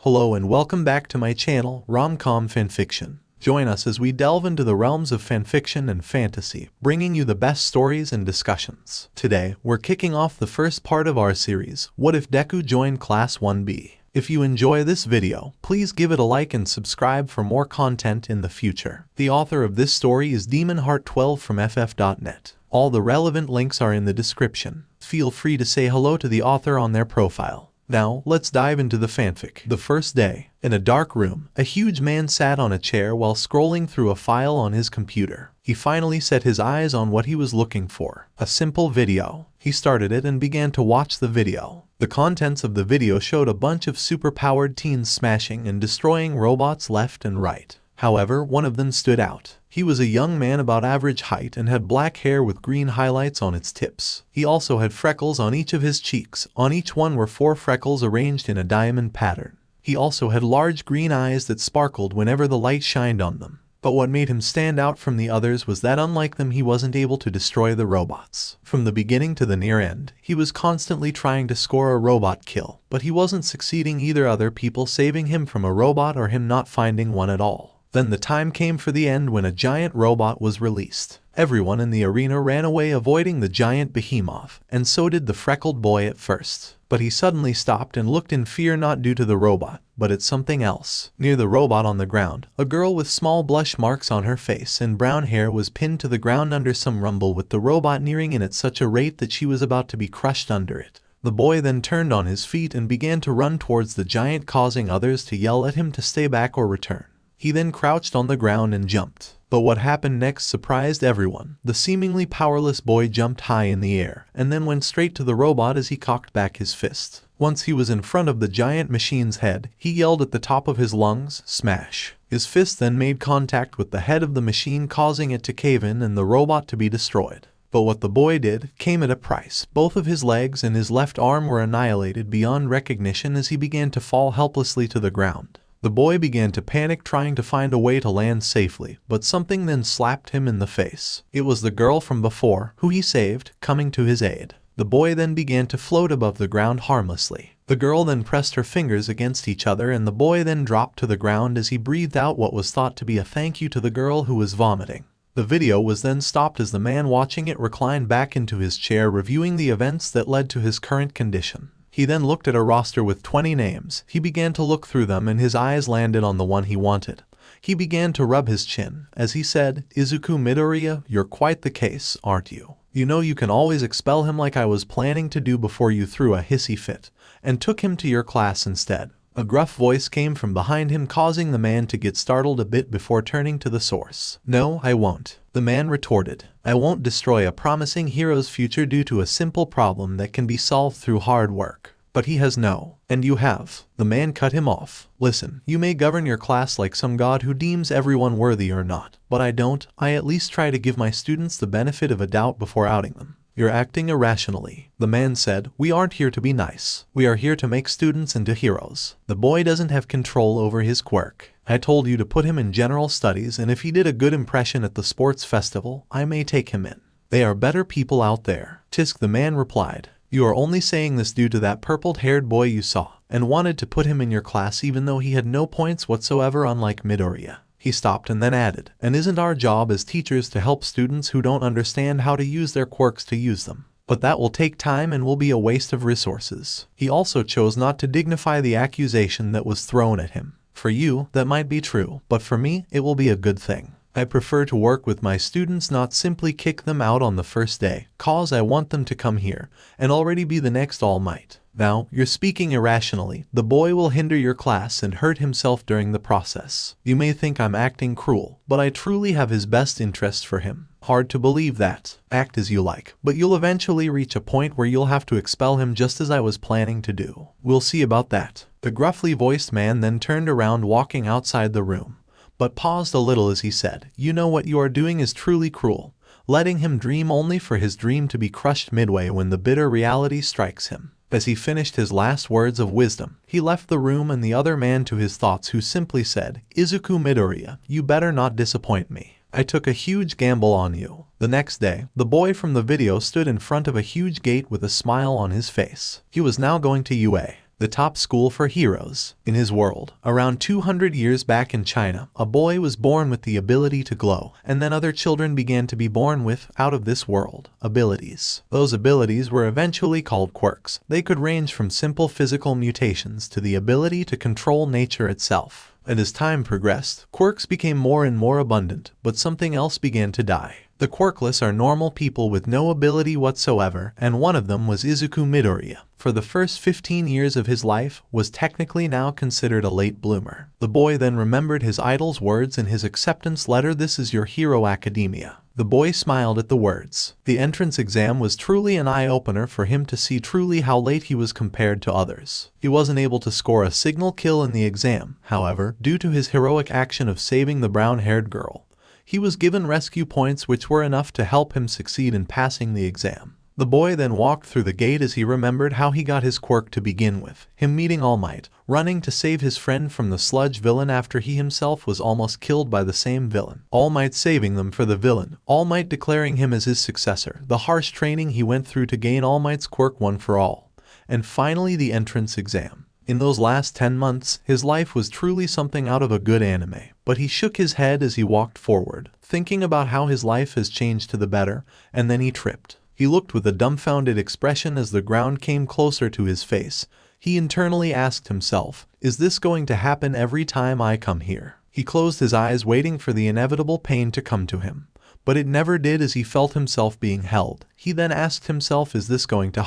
Hello and welcome back to my channel, Rom-Com Fanfiction. Join us as we delve into the realms of fanfiction and fantasy, bringing you the best stories and discussions. Today, we're kicking off the first part of our series, What If Deku Joined Class 1B? If you enjoy this video, please give it a like and subscribe for more content in the future. The author of this story is DemonHeart12 from ff.net. All the relevant links are in the description. Feel free to say hello to the author on their profile. Now, let's dive into the fanfic. The first day, in a dark room, a huge man sat on a chair while scrolling through a file on his computer. He finally set his eyes on what he was looking for, a simple video. He started it and began to watch the video. The contents of the video showed a bunch of super-powered teens smashing and destroying robots left and right. However, one of them stood out. He was a young man about average height and had black hair with green highlights on its tips. He also had freckles on each of his cheeks. On each one were 4 freckles arranged in a diamond pattern. He also had large green eyes that sparkled whenever the light shined on them. But what made him stand out from the others was that unlike them, he wasn't able to destroy the robots. From the beginning to the near end, he was constantly trying to score a robot kill, but he wasn't succeeding, either other people saving him from a robot or him not finding one at all. Then the time came for the end when a giant robot was released. Everyone in the arena ran away avoiding the giant behemoth, and so did the freckled boy at first. But he suddenly stopped and looked in fear, not due to the robot, but at something else. Near the robot on the ground, a girl with small blush marks on her face and brown hair was pinned to the ground under some rumble, with the robot nearing in at such a rate that she was about to be crushed under it. The boy then turned on his feet and began to run towards the giant, causing others to yell at him to stay back or return. He then crouched on the ground and jumped. But what happened next surprised everyone. The seemingly powerless boy jumped high in the air, and then went straight to the robot as he cocked back his fist. Once he was in front of the giant machine's head, he yelled at the top of his lungs, "Smash!" His fist then made contact with the head of the machine, causing it to cave in and the robot to be destroyed. But what the boy did came at a price. Both of his legs and his left arm were annihilated beyond recognition as he began to fall helplessly to the ground. The boy began to panic, trying to find a way to land safely, but something then slapped him in the face. It was the girl from before, who he saved, coming to his aid. The boy then began to float above the ground harmlessly. The girl then pressed her fingers against each other, and the boy then dropped to the ground as he breathed out what was thought to be a thank you to the girl who was vomiting. The video was then stopped as the man watching it reclined back into his chair, reviewing the events that led to his current condition. He then looked at a roster with 20 names. He began to look through them and his eyes landed on the one he wanted. He began to rub his chin as he said, "Izuku Midoriya, you're quite the case, aren't you? You know you can always expel him like I was planning to do before you threw a hissy fit and took him to your class instead." A gruff voice came from behind him, causing the man to get startled a bit before turning to the source. "No, I won't," the man retorted. "I won't destroy a promising hero's future due to a simple problem that can be solved through hard work." "But he has no, and you have." The man cut him off. "Listen, you may govern your class like some god who deems everyone worthy or not, but I don't. I at least try to give my students the benefit of a doubt before outing them." "You're acting irrationally," the man said. "We aren't here to be nice. We are here to make students into heroes. The boy doesn't have control over his quirk. I told you to put him in general studies, and if he did a good impression at the sports festival, I may take him in. They are better people out there." "Tisk," the man replied. "You are only saying this due to that purple-haired boy you saw, and wanted to put him in your class even though he had no points whatsoever, unlike Midoriya." He stopped and then added, "And isn't our job as teachers to help students who don't understand how to use their quirks to use them? But that will take time and will be a waste of resources." He also chose not to dignify the accusation that was thrown at him. "For you, that might be true, but for me, it will be a good thing. I prefer to work with my students, not simply kick them out on the first day, cause I want them to come here and already be the next All Might. Now, you're speaking irrationally. The boy will hinder your class and hurt himself during the process. You may think I'm acting cruel, but I truly have his best interest for him. Hard to believe that. Act as you like, but you'll eventually reach a point where you'll have to expel him, just as I was planning to do. We'll see about that." The gruffly voiced man then turned around, walking outside the room, but paused a little as he said, "You know what you are doing is truly cruel, letting him dream only for his dream to be crushed midway when the bitter reality strikes him." As he finished his last words of wisdom, he left the room and the other man to his thoughts, who simply said, "Izuku Midoriya, you better not disappoint me. I took a huge gamble on you." The next day, the boy from the video stood in front of a huge gate with a smile on his face. He was now going to UA. the top school for heroes. In his world, around 200 years back in China, a boy was born with the ability to glow, and then other children began to be born with, out of this world, abilities. Those abilities were eventually called quirks. They could range from simple physical mutations to the ability to control nature itself. And as time progressed, quirks became more and more abundant, but something else began to die. The quirkless are normal people with no ability whatsoever, and one of them was Izuku Midoriya. For the first 15 years of his life, was technically now considered a late bloomer. The boy then remembered his idol's words in his acceptance letter, "This is your hero academia." The boy smiled at the words. The entrance exam was truly an eye-opener for him to see truly how late he was compared to others. He wasn't able to score a signal kill in the exam, however, due to his heroic action of saving the brown-haired girl. He was given rescue points which were enough to help him succeed in passing the exam. The boy then walked through the gate as he remembered how he got his quirk to begin with, him meeting All Might, running to save his friend from the sludge villain after he himself was almost killed by the same villain. All Might saving them for the villain, All Might declaring him as his successor, the harsh training he went through to gain All Might's quirk one for all, and finally the entrance exam. In those last 10 months, his life was truly something out of a good anime, but he shook his head as he walked forward, thinking about how his life has changed to the better, and then he tripped. He looked with a dumbfounded expression as the ground came closer to his face. He internally asked himself, "Is this going to happen every time I come here?" He closed his eyes waiting for the inevitable pain to come to him, but it never did as he felt himself being held. He then asked himself, "Is this going to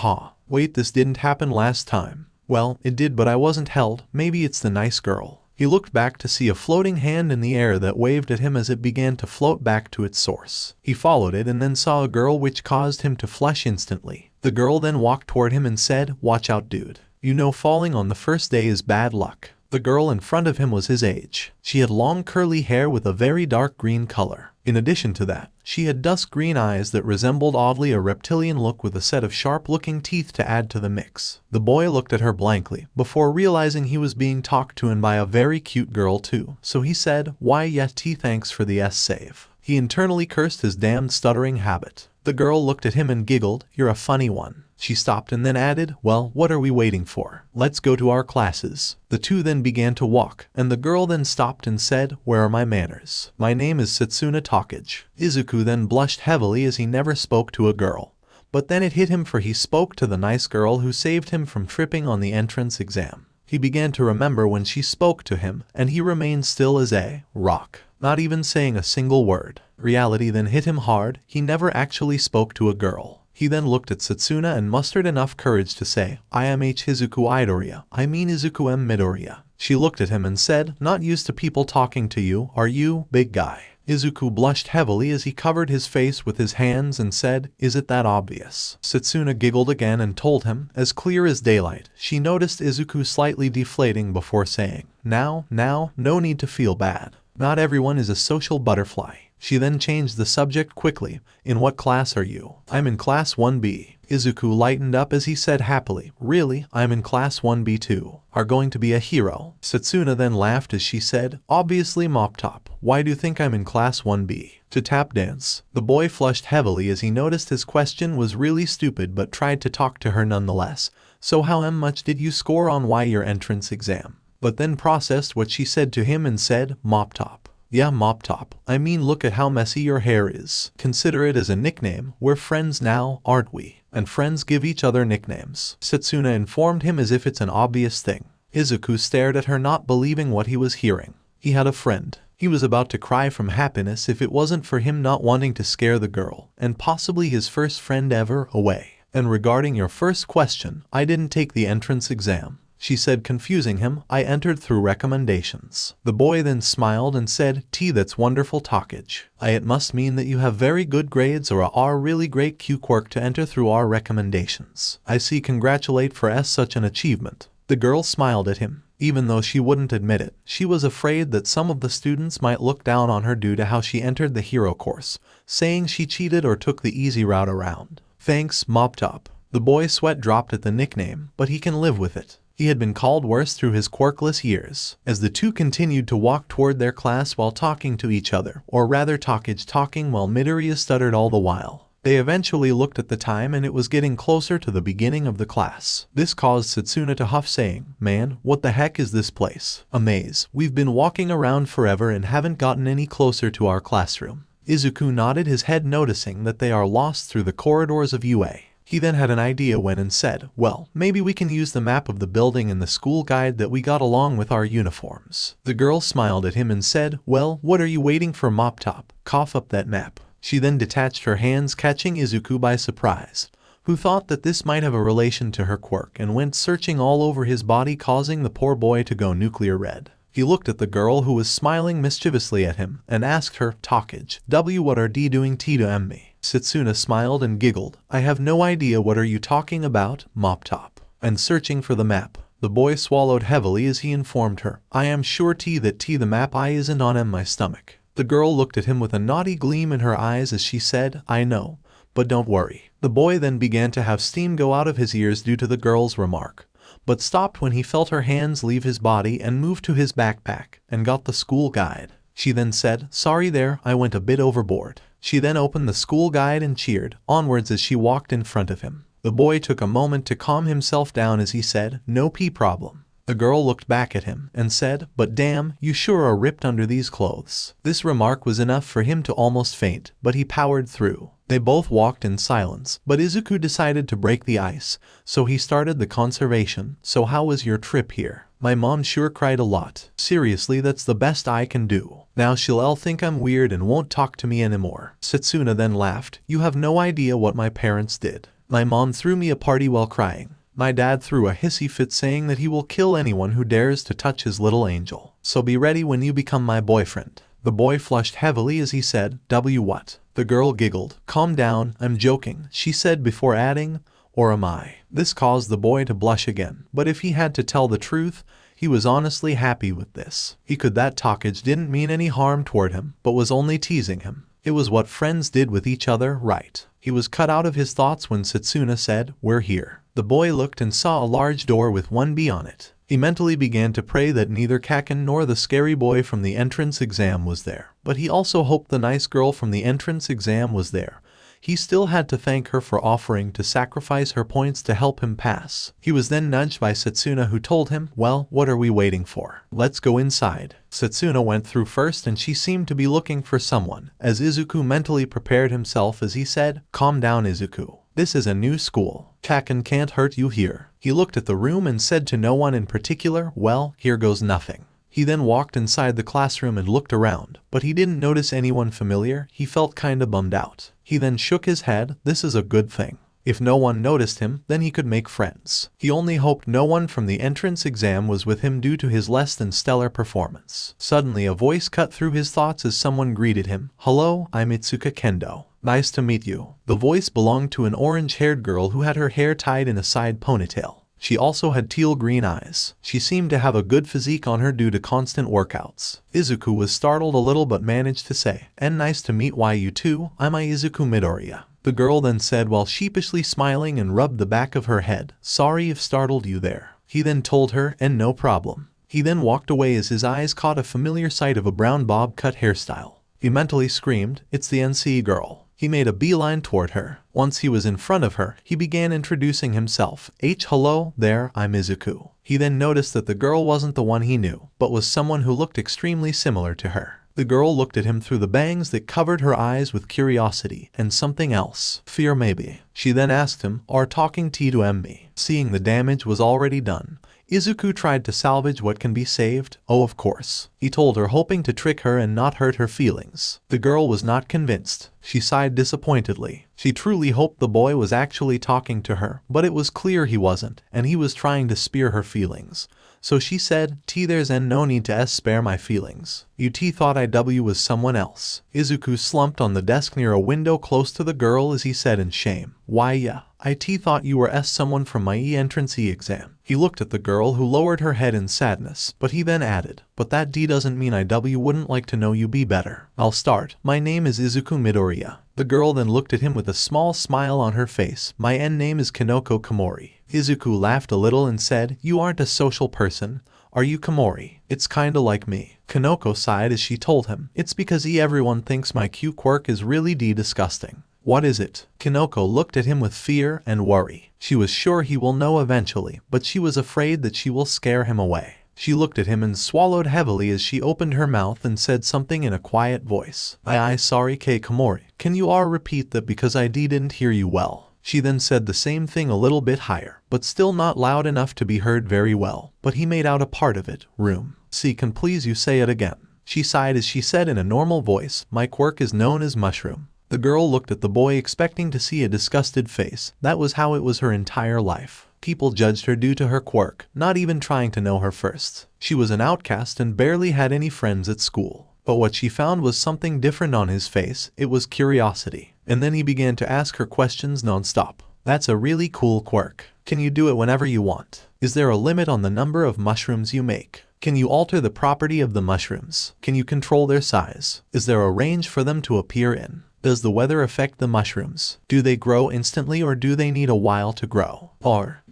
Wait, this didn't happen last time." Well, it did, but I wasn't held. Maybe it's the nice girl. He looked back to see a floating hand in the air that waved at him as it began to float back to its source. He followed it and then saw a girl which caused him to flush instantly. The girl then walked toward him and said, "Watch out, dude. You know falling on the first day is bad luck." The girl in front of him was his age. She had long curly hair with a very dark green color. In addition to that, she had dusk green eyes that resembled oddly a reptilian look with a set of sharp-looking teeth to add to the mix. The boy looked at her blankly, before realizing he was being talked to and by a very cute girl too. So he said, "Why yes, thanks for the save." He internally cursed his damned stuttering habit. The girl looked at him and giggled, "You're a funny one." She stopped and then added, "Well, what are we waiting for? Let's go to our classes." The two then began to walk, and the girl then stopped and said, "Where are my manners? My name is Setsuna Takage." Izuku then blushed heavily as he never spoke to a girl. But then it hit him, for he spoke to the nice girl who saved him from tripping on the entrance exam. He began to remember when she spoke to him, and he remained still as a rock, not even saying a single word. Reality then hit him hard. He never actually spoke to a girl. He then looked at Setsuna and mustered enough courage to say, "I am Izuku Izuku M. Midoriya." She looked at him and said, "Not used to people talking to you, are you, big guy?" Izuku blushed heavily as he covered his face with his hands and said, "Is it that obvious?" Setsuna giggled again and told him, as clear as daylight. She noticed Izuku slightly deflating before saying, Now, no need to feel bad. Not everyone is a social butterfly." She then changed the subject quickly. "In what class are you?" "I'm in class 1B. Izuku lightened up as he said happily, "Really? I'm in class 1B too. Are going to be a hero." Setsuna then laughed as she said, "Obviously Mop Top. Why do you think I'm in class 1B? To tap dance." The boy flushed heavily as he noticed his question was really stupid, but tried to talk to her nonetheless. "So how much did you score on your entrance exam?" But then processed what she said to him and said, "Mop Top." "Yeah, Mop Top. I mean, look at how messy your hair is. Consider it as a nickname. We're friends now, aren't we? And friends give each other nicknames." Setsuna informed him as if it's an obvious thing. Izuku stared at her, not believing what he was hearing. He had a friend. He was about to cry from happiness if it wasn't for him not wanting to scare the girl, and possibly his first friend ever, away. "And regarding your first question, I didn't take the entrance exam," she said, confusing him. "I entered through recommendations." The boy then smiled and said, That's wonderful, Takage. It must mean that you have very good grades or a really great Q quirk to enter through our recommendations. I see, congratulate for such an achievement." The girl smiled at him. Even though she wouldn't admit it, she was afraid that some of the students might look down on her due to how she entered the hero course, saying she cheated or took the easy route around. "Thanks, Mop Top." The boy's sweat dropped at the nickname, but he can live with it. He had been called worse through his quirkless years. As the two continued to walk toward their class while talking to each other, or rather Takage talking while Midoriya stuttered all the while. They eventually looked at the time and it was getting closer to the beginning of the class. This caused Setsuna to huff, saying, "Man, what the heck is this place? A maze. We've been walking around forever and haven't gotten any closer to our classroom." Izuku nodded his head, noticing that they are lost through the corridors of UA. He then had an idea when and said, "Well, maybe we can use the map of the building and the school guide that we got along with our uniforms." The girl smiled at him and said, "Well, what are you waiting for, Mop Top? Cough up that map." She then detached her hands, catching Izuku by surprise, who thought that this might have a relation to her quirk and went searching all over his body, causing the poor boy to go nuclear red. He looked at the girl, who was smiling mischievously at him, and asked her, "Talkage, what are D doing T to M me?" Setsuna smiled and giggled. "I have no idea what are you talking about, Mop Top." And searching for the map. The boy swallowed heavily as he informed her, "I am sure that the map I isn't on M my stomach." The girl looked at him with a naughty gleam in her eyes as she said, "I know, but don't worry." The boy then began to have steam go out of his ears due to the girl's remark, but stopped when he felt her hands leave his body and moved to his backpack and got the school guide. She then said, "Sorry there, I went a bit overboard." She then opened the school guide and cheered onwards as she walked in front of him. The boy took a moment to calm himself down as he said, "No problem." The girl looked back at him and said, "But damn, you sure are ripped under these clothes." This remark was enough for him to almost faint, but he powered through. They both walked in silence, but Izuku decided to break the ice, so he started the conversation. "So how was your trip here? My mom sure cried a lot. Seriously, that's the best I can do. Now she'll think I'm weird and won't talk to me anymore." Setsuna then laughed. "You have no idea what my parents did. My mom threw me a party while crying. My dad threw a hissy fit, saying that he will kill anyone who dares to touch his little angel. So be ready when you become my boyfriend." The boy flushed heavily as he said, What?" The girl giggled. "Calm down, I'm joking," she said before adding, "Or am I?" This caused the boy to blush again, but if he had to tell the truth, he was honestly happy with this. He could that Talkage didn't mean any harm toward him, but was only teasing him. It was what friends did with each other, right? He was cut out of his thoughts when Setsuna said, "We're here." The boy looked and saw a large door with 1B on it. He mentally began to pray that neither Kaken nor the scary boy from the entrance exam was there, but he also hoped the nice girl from the entrance exam was there. He still had to thank her for offering to sacrifice her points to help him pass. He was then nudged by Setsuna, who told him, "Well, what are we waiting for? Let's go inside." Setsuna went through first and she seemed to be looking for someone, as Izuku mentally prepared himself as he said, "Calm down, Izuku. This is a new school. Kaken can't hurt you here." He looked at the room and said to no one in particular, "Well, here goes nothing." He then walked inside the classroom and looked around, but he didn't notice anyone familiar. He felt kinda bummed out. He then shook his head. This is a good thing. If no one noticed him, then he could make friends. He only hoped no one from the entrance exam was with him due to his less than stellar performance. Suddenly a voice cut through his thoughts as someone greeted him. "Hello, I'm Itsuka Kendo. Nice to meet you." The voice belonged to an orange-haired girl who had her hair tied in a side ponytail. She also had teal-green eyes. She seemed to have a good physique on her due to constant workouts. Izuku was startled a little but managed to say, "And nice to meet you too, I'm Izuku Midoriya." The girl then said while sheepishly smiling and rubbed the back of her head, "Sorry if startled you there." He then told her, "And no problem." He then walked away as his eyes caught a familiar sight of a brown bob cut hairstyle. He mentally screamed, "It's the NC girl." He made a beeline toward her. Once he was in front of her, he began introducing himself. Hello there, I'm Izuku." He then noticed that the girl wasn't the one he knew, but was someone who looked extremely similar to her. The girl looked at him through the bangs that covered her eyes with curiosity and something else. Fear maybe. She then asked him, "Are talking to me?" Seeing the damage was already done, Izuku tried to salvage what can be saved. "Oh, of course," he told her, hoping to trick her and not hurt her feelings. The girl was not convinced. She sighed disappointedly. She truly hoped the boy was actually talking to her, but it was clear he wasn't, and he was trying to spear her feelings. So she said, "There's no need to spare my feelings. You thought IW was someone else." Izuku slumped on the desk near a window close to the girl as he said in shame, "Why yeah, I thought you were someone from my entrance exam." He looked at the girl who lowered her head in sadness, but he then added, "But that doesn't mean IW wouldn't like to know you be better. I'll start. My name is Izuku Midoriya." The girl then looked at him with a small smile on her face. "My name is Kanoko Komori." Izuku laughed a little and said, "You aren't a social person, are you, Komori?" "It's kinda like me." Kanoko sighed as she told him, "It's because everyone thinks my cute quirk is really disgusting." What is it? Kinoko looked at him with fear and worry. She was sure he will know eventually, but she was afraid that she will scare him away. She looked at him and swallowed heavily as she opened her mouth and said something in a quiet voice. Sorry Komori. Can you repeat that because I didn't hear you well? She then said the same thing a little bit higher, but still not loud enough to be heard very well, but he made out a part of it. Room. Can please you say it again? She sighed as she said in a normal voice, my quirk is known as mushroom. The girl looked at the boy expecting to see a disgusted face. That was how it was her entire life. People judged her due to her quirk, not even trying to know her first. She was an outcast and barely had any friends at school. But what she found was something different on his face. It was curiosity. And then he began to ask her questions non-stop. That's a really cool quirk. Can you do it whenever you want? Is there a limit on the number of mushrooms you make? Can you alter the property of the mushrooms? Can you control their size? Is there a range for them to appear in? Does the weather affect the mushrooms? Do they grow instantly or do they need a while to grow?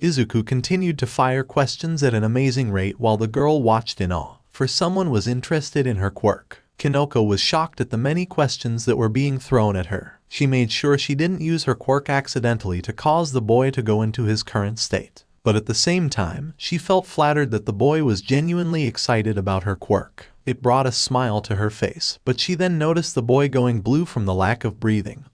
Izuku continued to fire questions at an amazing rate while the girl watched in awe, for someone was interested in her quirk. Kinoko was shocked at the many questions that were being thrown at her. She made sure she didn't use her quirk accidentally to cause the boy to go into his current state. But at the same time, she felt flattered that the boy was genuinely excited about her quirk. It brought a smile to her face, but she then noticed the boy going blue from the lack of breathing.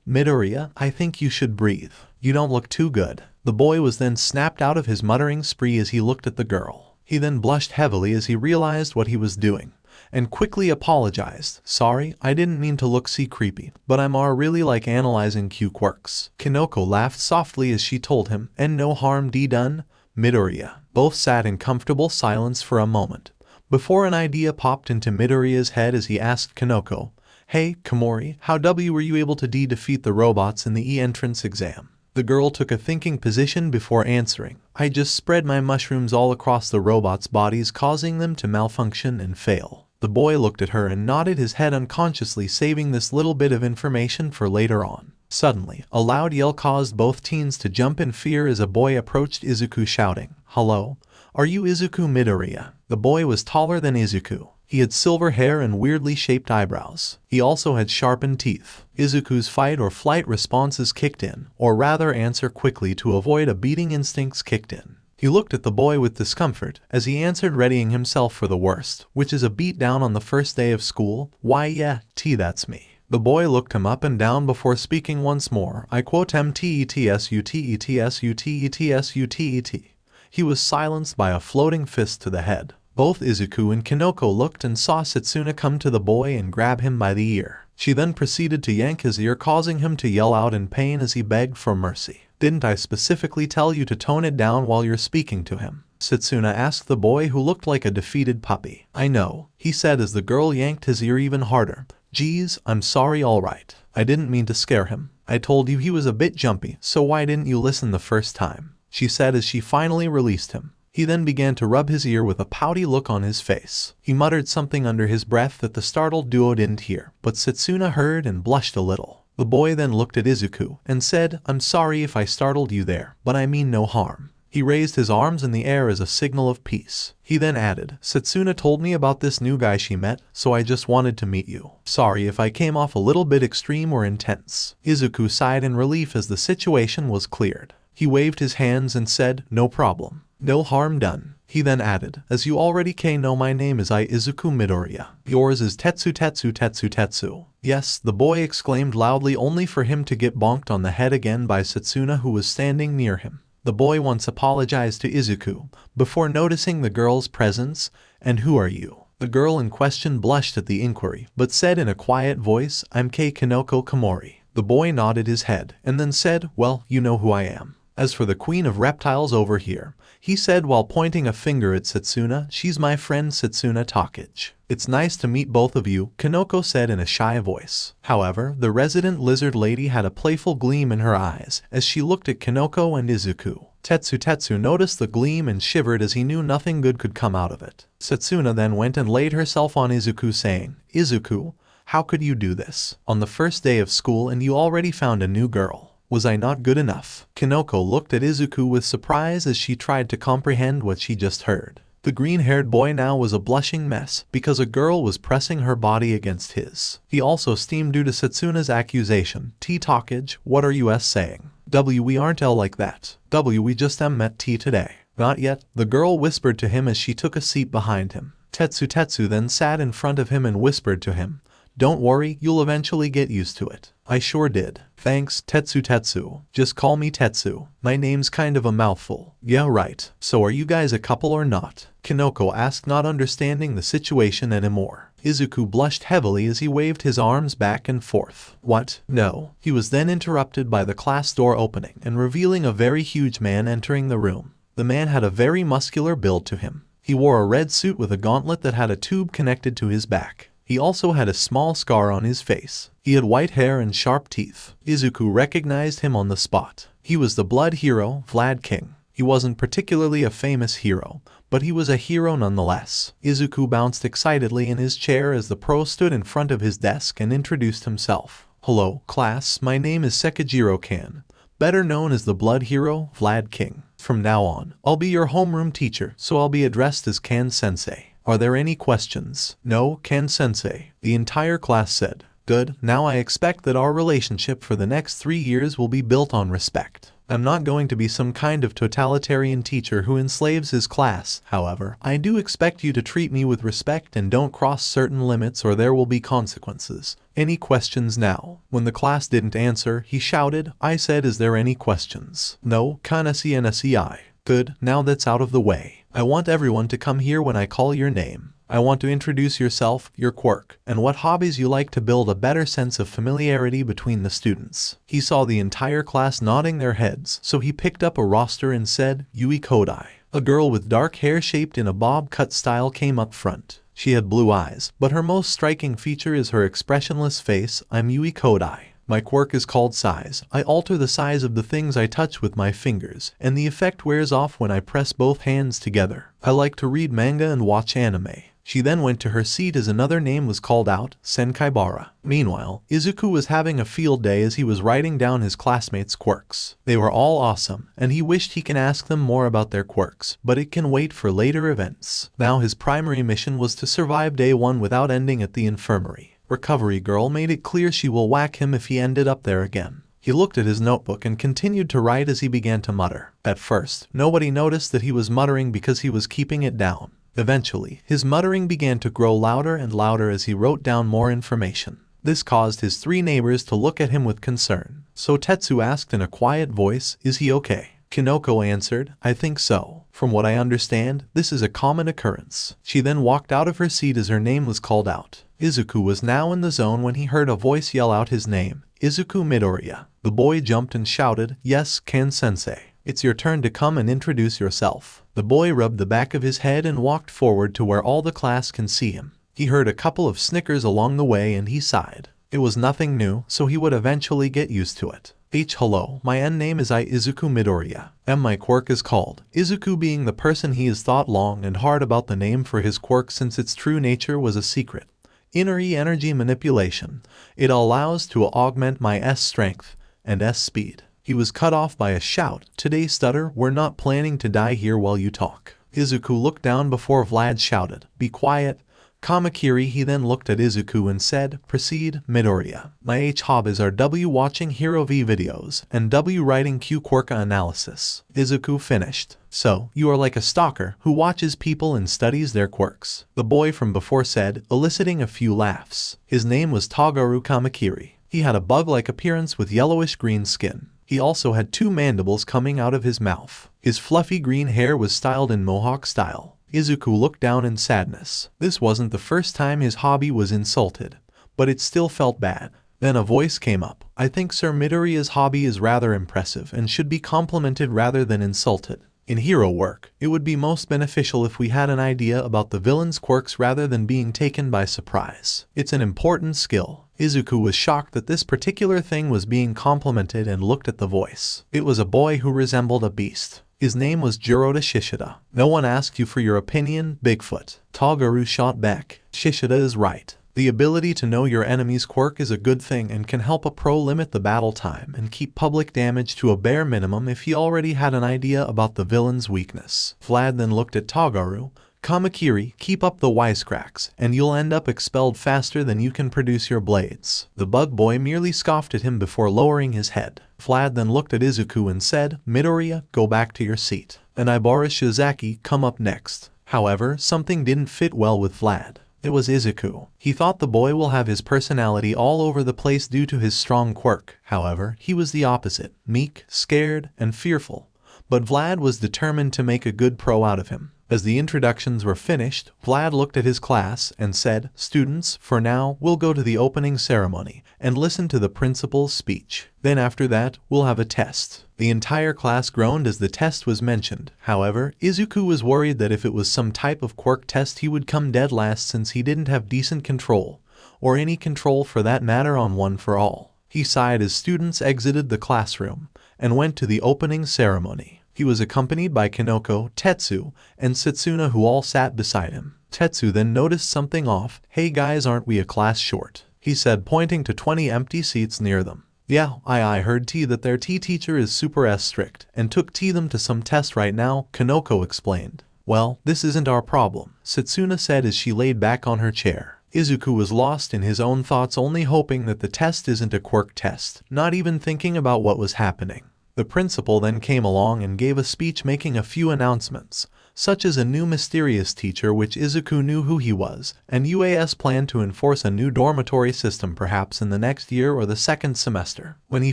Midoriya, I think you should breathe. You don't look too good. The boy was then snapped out of his muttering spree as he looked at the girl. He then blushed heavily as he realized what he was doing, and quickly apologized. Sorry, I didn't mean to look creepy, but I'm really like analyzing Q quirks. Kinoko laughed softly as she told him, and no harm done. Midoriya. Both sat in comfortable silence for a moment, before an idea popped into Midoriya's head as he asked Kinoko, Hey, Komori, how were you able to defeat the robots in the E-entrance exam? The girl took a thinking position before answering. I just spread my mushrooms all across the robots' bodies, causing them to malfunction and fail. The boy looked at her and nodded his head unconsciously, saving this little bit of information for later on. Suddenly, a loud yell caused both teens to jump in fear as a boy approached Izuku shouting, Hello? Are you Izuku Midoriya? The boy was taller than Izuku. He had silver hair and weirdly shaped eyebrows. He also had sharpened teeth. Izuku's fight or flight responses kicked in, or rather answer quickly to avoid a beating instincts kicked in. He looked at the boy with discomfort as he answered, readying himself for the worst, which is a beat down on the first day of school. Why yeah, that's me. The boy looked him up and down before speaking once more. I quote mtetsutetsutetsutetsutet. He was silenced by a floating fist to the head. Both Izuku and Kinoko looked and saw Setsuna come to the boy and grab him by the ear. She then proceeded to yank his ear, causing him to yell out in pain as he begged for mercy. Didn't I specifically tell you to tone it down while you're speaking to him? Setsuna asked the boy, who looked like a defeated puppy. I know, he said as the girl yanked his ear even harder. Geez, I'm sorry, alright. I didn't mean to scare him. I told you he was a bit jumpy, so why didn't you listen the first time? She said as she finally released him. He then began to rub his ear with a pouty look on his face. He muttered something under his breath that the startled duo didn't hear, but Setsuna heard and blushed a little. The boy then looked at Izuku and said, I'm sorry if I startled you there, but I mean no harm. He raised his arms in the air as a signal of peace. He then added, Setsuna told me about this new guy she met, so I just wanted to meet you. Sorry if I came off a little bit extreme or intense. Izuku sighed in relief as the situation was cleared. He waved his hands and said, no problem. No harm done. He then added, as you already know, my name is Izuku Midoriya. Yours is Tetsu. Yes, the boy exclaimed loudly, only for him to get bonked on the head again by Setsuna, who was standing near him. The boy once apologized to Izuku, before noticing the girl's presence. And who are you? The girl in question blushed at the inquiry, but said in a quiet voice, I'm Kinoko Komori. The boy nodded his head, and then said, well, you know who I am. As for the queen of reptiles over here, he said while pointing a finger at Setsuna, she's my friend Setsuna Takage. It's nice to meet both of you, Kinoko said in a shy voice. However, the resident lizard lady had a playful gleam in her eyes as she looked at Kinoko and Izuku. Tetsu noticed the gleam and shivered as he knew nothing good could come out of it. Setsuna then went and laid herself on Izuku, saying, Izuku, how could you do this? On the first day of school and you already found a new girl. Was I not good enough? Kinoko looked at Izuku with surprise as she tried to comprehend what she just heard. The green-haired boy now was a blushing mess because a girl was pressing her body against his. He also steamed due to Setsuna's accusation. T talkage, what are you saying? W, we aren't L like that. W, we just met T today. Not yet, the girl whispered to him as she took a seat behind him. Tetsu then sat in front of him and whispered to him, don't worry, you'll eventually get used to it. I sure did. Thanks, Tetsu. Just call me Tetsu. My name's kind of a mouthful. Yeah, right. So are you guys a couple or not? Kinoko asked, not understanding the situation anymore. Izuku blushed heavily as he waved his arms back and forth. What? No. He was then interrupted by the class door opening and revealing a very huge man entering the room. The man had a very muscular build to him. He wore a red suit with a gauntlet that had a tube connected to his back. He also had a small scar on his face. He had white hair and sharp teeth. Izuku recognized him on the spot. He was the blood hero, Vlad King. He wasn't particularly a famous hero, but he was a hero nonetheless. Izuku bounced excitedly in his chair as the pro stood in front of his desk and introduced himself. Hello, class, my name is Sekijiro-kan, better known as the blood hero, Vlad King. From now on, I'll be your homeroom teacher, so I'll be addressed as Kan-sensei. Are there any questions? No, Kan-sensei, the entire class said. Good, now I expect that our relationship for the next 3 years will be built on respect. I'm not going to be some kind of totalitarian teacher who enslaves his class, however, I do expect you to treat me with respect and don't cross certain limits or there will be consequences. Any questions now? When the class didn't answer, he shouted, I said, is there any questions? No, Kanasi. Good, now that's out of the way. I want everyone to come here when I call your name. I want to introduce yourself, your quirk, and what hobbies you like to build a better sense of familiarity between the students. He saw the entire class nodding their heads, so he picked up a roster and said, Yui Kodai. A girl with dark hair shaped in a bob cut style came up front. She had blue eyes, but her most striking feature is her expressionless face. I'm Yui Kodai. My quirk is called size. I alter the size of the things I touch with my fingers, and the effect wears off when I press both hands together. I like to read manga and watch anime. She then went to her seat as another name was called out, Senkaibara. Meanwhile, Izuku was having a field day as he was writing down his classmates' quirks. They were all awesome, and he wished he can ask them more about their quirks, but it can wait for later events. Now his primary mission was to survive day 1 without ending at the infirmary. Recovery Girl made it clear she will whack him if he ended up there again. He looked at his notebook and continued to write as he began to mutter. At first, nobody noticed that he was muttering because he was keeping it down. Eventually, his muttering began to grow louder and louder as he wrote down more information. This caused his 3 neighbors to look at him with concern. So Tetsu asked in a quiet voice, is he okay? Kinoko answered, I think so. From what I understand, this is a common occurrence. She then walked out of her seat as her name was called out. Izuku was now in the zone when he heard a voice yell out his name, Izuku Midoriya. The boy jumped and shouted, yes, Kan-sensei. It's your turn to come and introduce yourself. The boy rubbed the back of his head and walked forward to where all the class can see him. He heard a couple of snickers along the way and he sighed. It was nothing new, so he would eventually get used to it. Hello, my name is Izuku Midoriya. My quirk is called Izuku, being the person he has thought long and hard about the name for his quirk since its true nature was a secret. Inner energy manipulation. It allows to augment my S strength and S speed. He was cut off by a shout. Today, stutter, we're not planning to die here while you talk. Izuku looked down before Vlad shouted, be quiet. Kamakiri. He then looked at Izuku and said, proceed, Midoriya. My hobbies are W watching Hero V videos and W writing Q quirk analysis. Izuku finished. So, you are like a stalker who watches people and studies their quirks, the boy from before said, eliciting a few laughs. His name was Tagaru Kamakiri. He had a bug-like appearance with yellowish-green skin. He also had 2 mandibles coming out of his mouth. His fluffy green hair was styled in mohawk style. Izuku looked down in sadness. This wasn't the first time his hobby was insulted, but it still felt bad. Then a voice came up. I think Sir Midoriya's hobby is rather impressive and should be complimented rather than insulted. In hero work, it would be most beneficial if we had an idea about the villain's quirks rather than being taken by surprise. It's an important skill. Izuku was shocked that this particular thing was being complimented and looked at the voice. It was a boy who resembled a beast. His name was Jiroda Shishida. No one asked you for your opinion, Bigfoot. Tagaru shot back. Shishida is right. The ability to know your enemy's quirk is a good thing and can help a pro limit the battle time and keep public damage to a bare minimum if he already had an idea about the villain's weakness. Vlad then looked at Tagaru. Kamakiri, keep up the wisecracks, and you'll end up expelled faster than you can produce your blades. The bug boy merely scoffed at him before lowering his head. Vlad then looked at Izuku and said, Midoriya, go back to your seat. And Ibara Shizaki, come up next. However, something didn't fit well with Vlad. It was Izuku. He thought the boy will have his personality all over the place due to his strong quirk. However, he was the opposite, meek, scared, and fearful. But Vlad was determined to make a good pro out of him. As the introductions were finished, Vlad looked at his class and said, Students, for now, we'll go to the opening ceremony and listen to the principal's speech. Then after that, we'll have a test. The entire class groaned as the test was mentioned. However, Izuku was worried that if it was some type of quirk test he would come dead last since he didn't have decent control, or any control for that matter on One for All. He sighed as students exited the classroom and went to the opening ceremony. He was accompanied by Kanoko, Tetsu, and Setsuna who all sat beside him. Tetsu then noticed something off. Hey guys, aren't we a class short? He said, pointing to 20 empty seats near them. Yeah, I heard that their teacher is super strict and took them to some test right now, Kanoko explained. Well, this isn't our problem, Setsuna said as she laid back on her chair. Izuku was lost in his own thoughts, only hoping that the test isn't a quirk test, not even thinking about what was happening. The principal then came along and gave a speech making a few announcements, such as a new mysterious teacher which Izuku knew who he was, and UAS planned to enforce a new dormitory system perhaps in the next year or the second semester. When he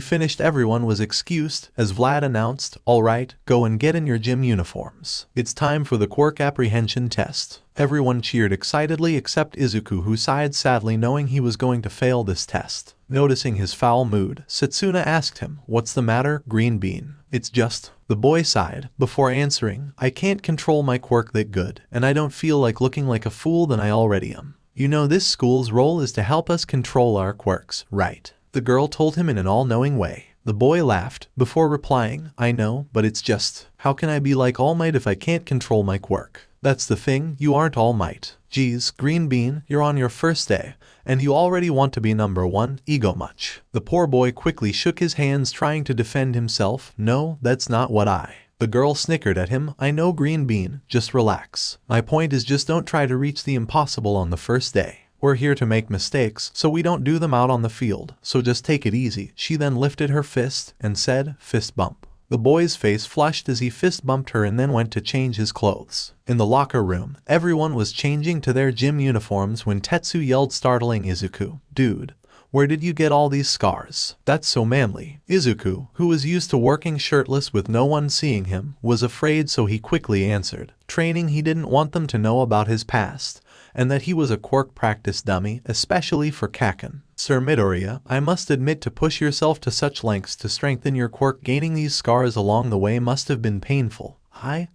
finished, everyone was excused, as Vlad announced, Alright, go and get in your gym uniforms. It's time for the quirk apprehension test. Everyone cheered excitedly except Izuku, who sighed sadly knowing he was going to fail this test. Noticing his foul mood, Setsuna asked him, What's the matter, Green Bean? It's just, the boy sighed, before answering, I can't control my quirk that good, and I don't feel like looking like a fool than I already am. You know this school's role is to help us control our quirks, right? The girl told him in an all-knowing way. The boy laughed, before replying, I know, but it's just, how can I be like All Might if I can't control my quirk? That's the thing, you aren't All Might. Geez, Green Bean, you're on your first day, and you already want to be number one, ego much. The poor boy quickly shook his hands trying to defend himself. No, that's not what I. The girl snickered at him. I know, Green Bean, just relax. My point is just don't try to reach the impossible on the first day. We're here to make mistakes, so we don't do them out on the field, so just take it easy. She then lifted her fist and said, fist bump. The boy's face flushed as he fist bumped her and then went to change his clothes. In the locker room, everyone was changing to their gym uniforms when Tetsu yelled, startling Izuku, Dude, where did you get all these scars? That's so manly. Izuku, who was used to working shirtless with no one seeing him, was afraid, so he quickly answered, training. He didn't want them to know about his past, and that he was a quirk practice dummy, especially for Kaken. Sir Midoriya, I must admit, to push yourself to such lengths to strengthen your quirk, gaining these scars along the way must have been painful.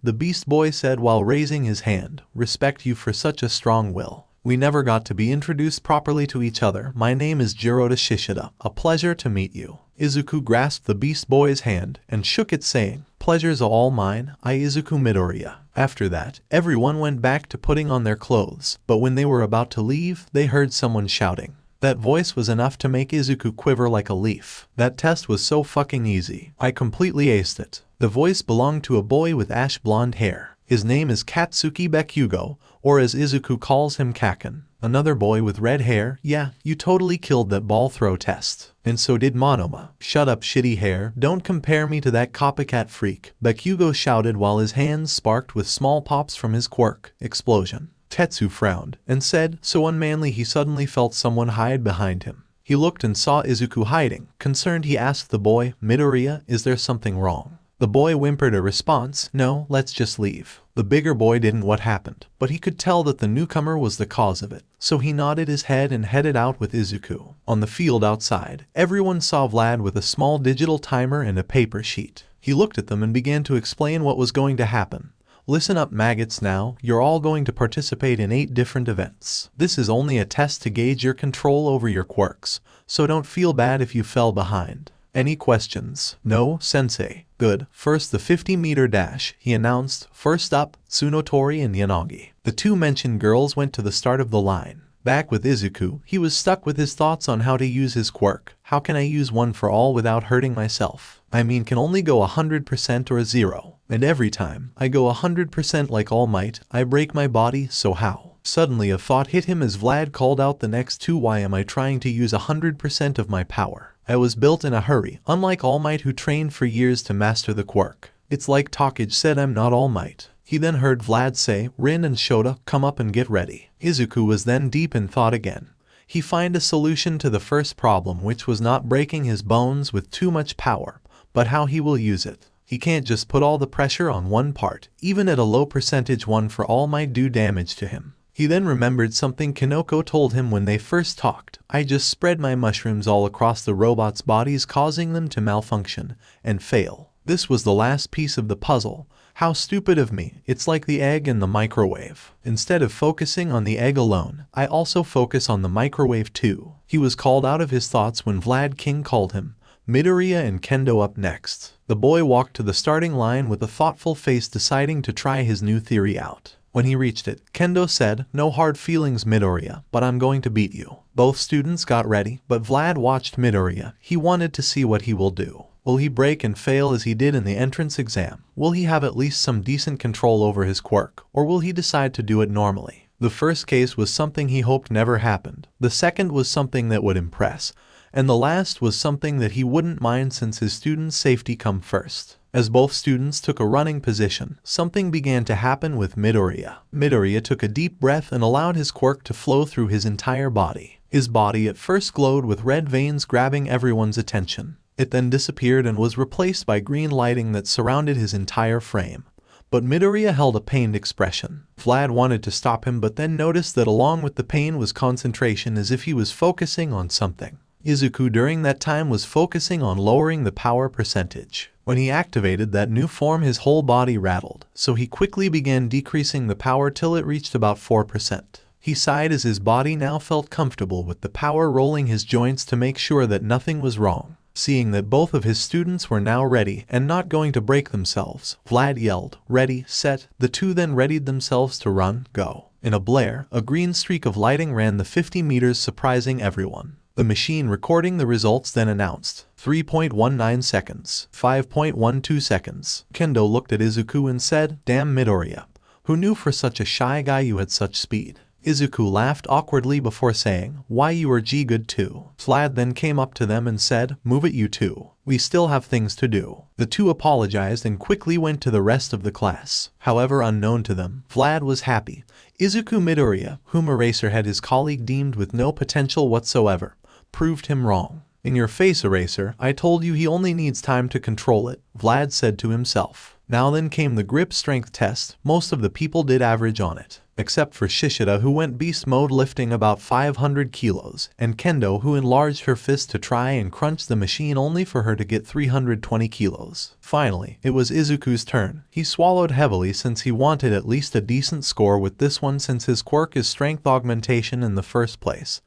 The Beast Boy said while raising his hand, respect you for such a strong will. We never got to be introduced properly to each other. My name is Jiroda Shishida. A pleasure to meet you. Izuku grasped the Beast Boy's hand and shook it, saying, Pleasure's all mine, I Izuku Midoriya. After that, everyone went back to putting on their clothes, but when they were about to leave, they heard someone shouting. That voice was enough to make Izuku quiver like a leaf. That test was so fucking easy. I completely aced it. The voice belonged to a boy with ash blonde hair. His name is Katsuki Bakugo, or as Izuku calls him, Kaken. Another boy with red hair. Yeah, you totally killed that ball throw test. And so did Monoma. Shut up, shitty hair. Don't compare me to that copycat freak, Bakugo shouted while his hands sparked with small pops from his quirk. Explosion. Tetsu frowned and said, so unmanly. He suddenly felt someone hide behind him. He looked and saw Izuku hiding. Concerned, he asked the boy, Midoriya, is there something wrong? The boy whimpered a response, no, let's just leave. The bigger boy didn't know what happened, but he could tell that the newcomer was the cause of it. So he nodded his head and headed out with Izuku. On the field outside, everyone saw Vlad with a small digital timer and a paper sheet. He looked at them and began to explain what was going to happen. Listen up, maggots, now, you're all going to participate in 8 different events. This is only a test to gauge your control over your quirks, so don't feel bad if you fell behind. Any questions? No, sensei. Good. First, the 50-meter dash, he announced. First up, Tsunotori and Yanagi. The two mentioned girls went to the start of the line. Back with Izuku, he was stuck with his thoughts on how to use his quirk. How can I use One for All without hurting myself? I mean, can only go 100% or 0. And every time I go 100% like All Might, I break my body, so how? Suddenly a thought hit him as Vlad called out the next two. Why am I trying to use 100% of my power? I was built in a hurry, unlike All Might who trained for years to master the quirk. It's like Takage said, I'm not All Might. He then heard Vlad say, Rin and Shota, come up and get ready. Izuku was then deep in thought again. He found a solution to the first problem, which was not breaking his bones with too much power, but how he will use it. He can't just put all the pressure on one part, even at a low percentage. One for all might do damage to him. He then remembered something Kanoko told him when they first talked. I just spread my mushrooms all across the robots' bodies, causing them to malfunction and fail. This was the last piece of the puzzle. How stupid of me. It's like the egg in the microwave. Instead of focusing on the egg alone, I also focus on the microwave too. He was called out of his thoughts when Vlad King called him. Midoriya and Kendo up next. The boy walked to the starting line with a thoughtful face, deciding to try his new theory out. When he reached it, Kendo said, no hard feelings Midoriya, but I'm going to beat you. Both students got ready, but Vlad watched Midoriya. He wanted to see what he will do. Will he break and fail as he did in the entrance exam? Will he have at least some decent control over his quirk, or will he decide to do it normally? The first case was something he hoped never happened. The second was something that would impress. And the last was something that he wouldn't mind, since his students' safety come first. As both students took a running position, something began to happen with Midoriya. Midoriya took a deep breath and allowed his quirk to flow through his entire body. His body at first glowed with red veins, grabbing everyone's attention. It then disappeared and was replaced by green lighting that surrounded his entire frame. But Midoriya held a pained expression. Vlad wanted to stop him, but then noticed that along with the pain was concentration, as if he was focusing on something. Izuku during that time was focusing on lowering the power percentage. When he activated that new form, his whole body rattled, so he quickly began decreasing the power till it reached about 4%. He sighed as his body now felt comfortable with the power, rolling his joints to make sure that nothing was wrong. Seeing that both of his students were now ready and not going to break themselves, Vlad yelled, ready, set. The two then readied themselves to run, go. In a blare, a green streak of lighting ran the 50 meters, surprising everyone. The machine recording the results then announced 3.19 seconds, 5.12 seconds. Kendo looked at Izuku and said, damn Midoriya. Who knew for such a shy guy you had such speed? Izuku laughed awkwardly before saying, why, you are good too. Vlad then came up to them and said, move it you two. We still have things to do. The two apologized and quickly went to the rest of the class. However, unknown to them, Vlad was happy. Izuku Midoriya, whom Eraserhead, his colleague, deemed with no potential whatsoever, proved him wrong. In your face, Eraser, I told you he only needs time to control it, Vlad said to himself. Now then came the grip strength test. Most of the people did average on it, except for Shishida, who went beast mode, lifting about 500 kilos, and Kendo, who enlarged her fist to try and crunch the machine, only for her to get 320 kilos. Finally, it was Izuku's turn. He swallowed heavily, since he wanted at least a decent score with this one, since his quirk is strength augmentation in the first place.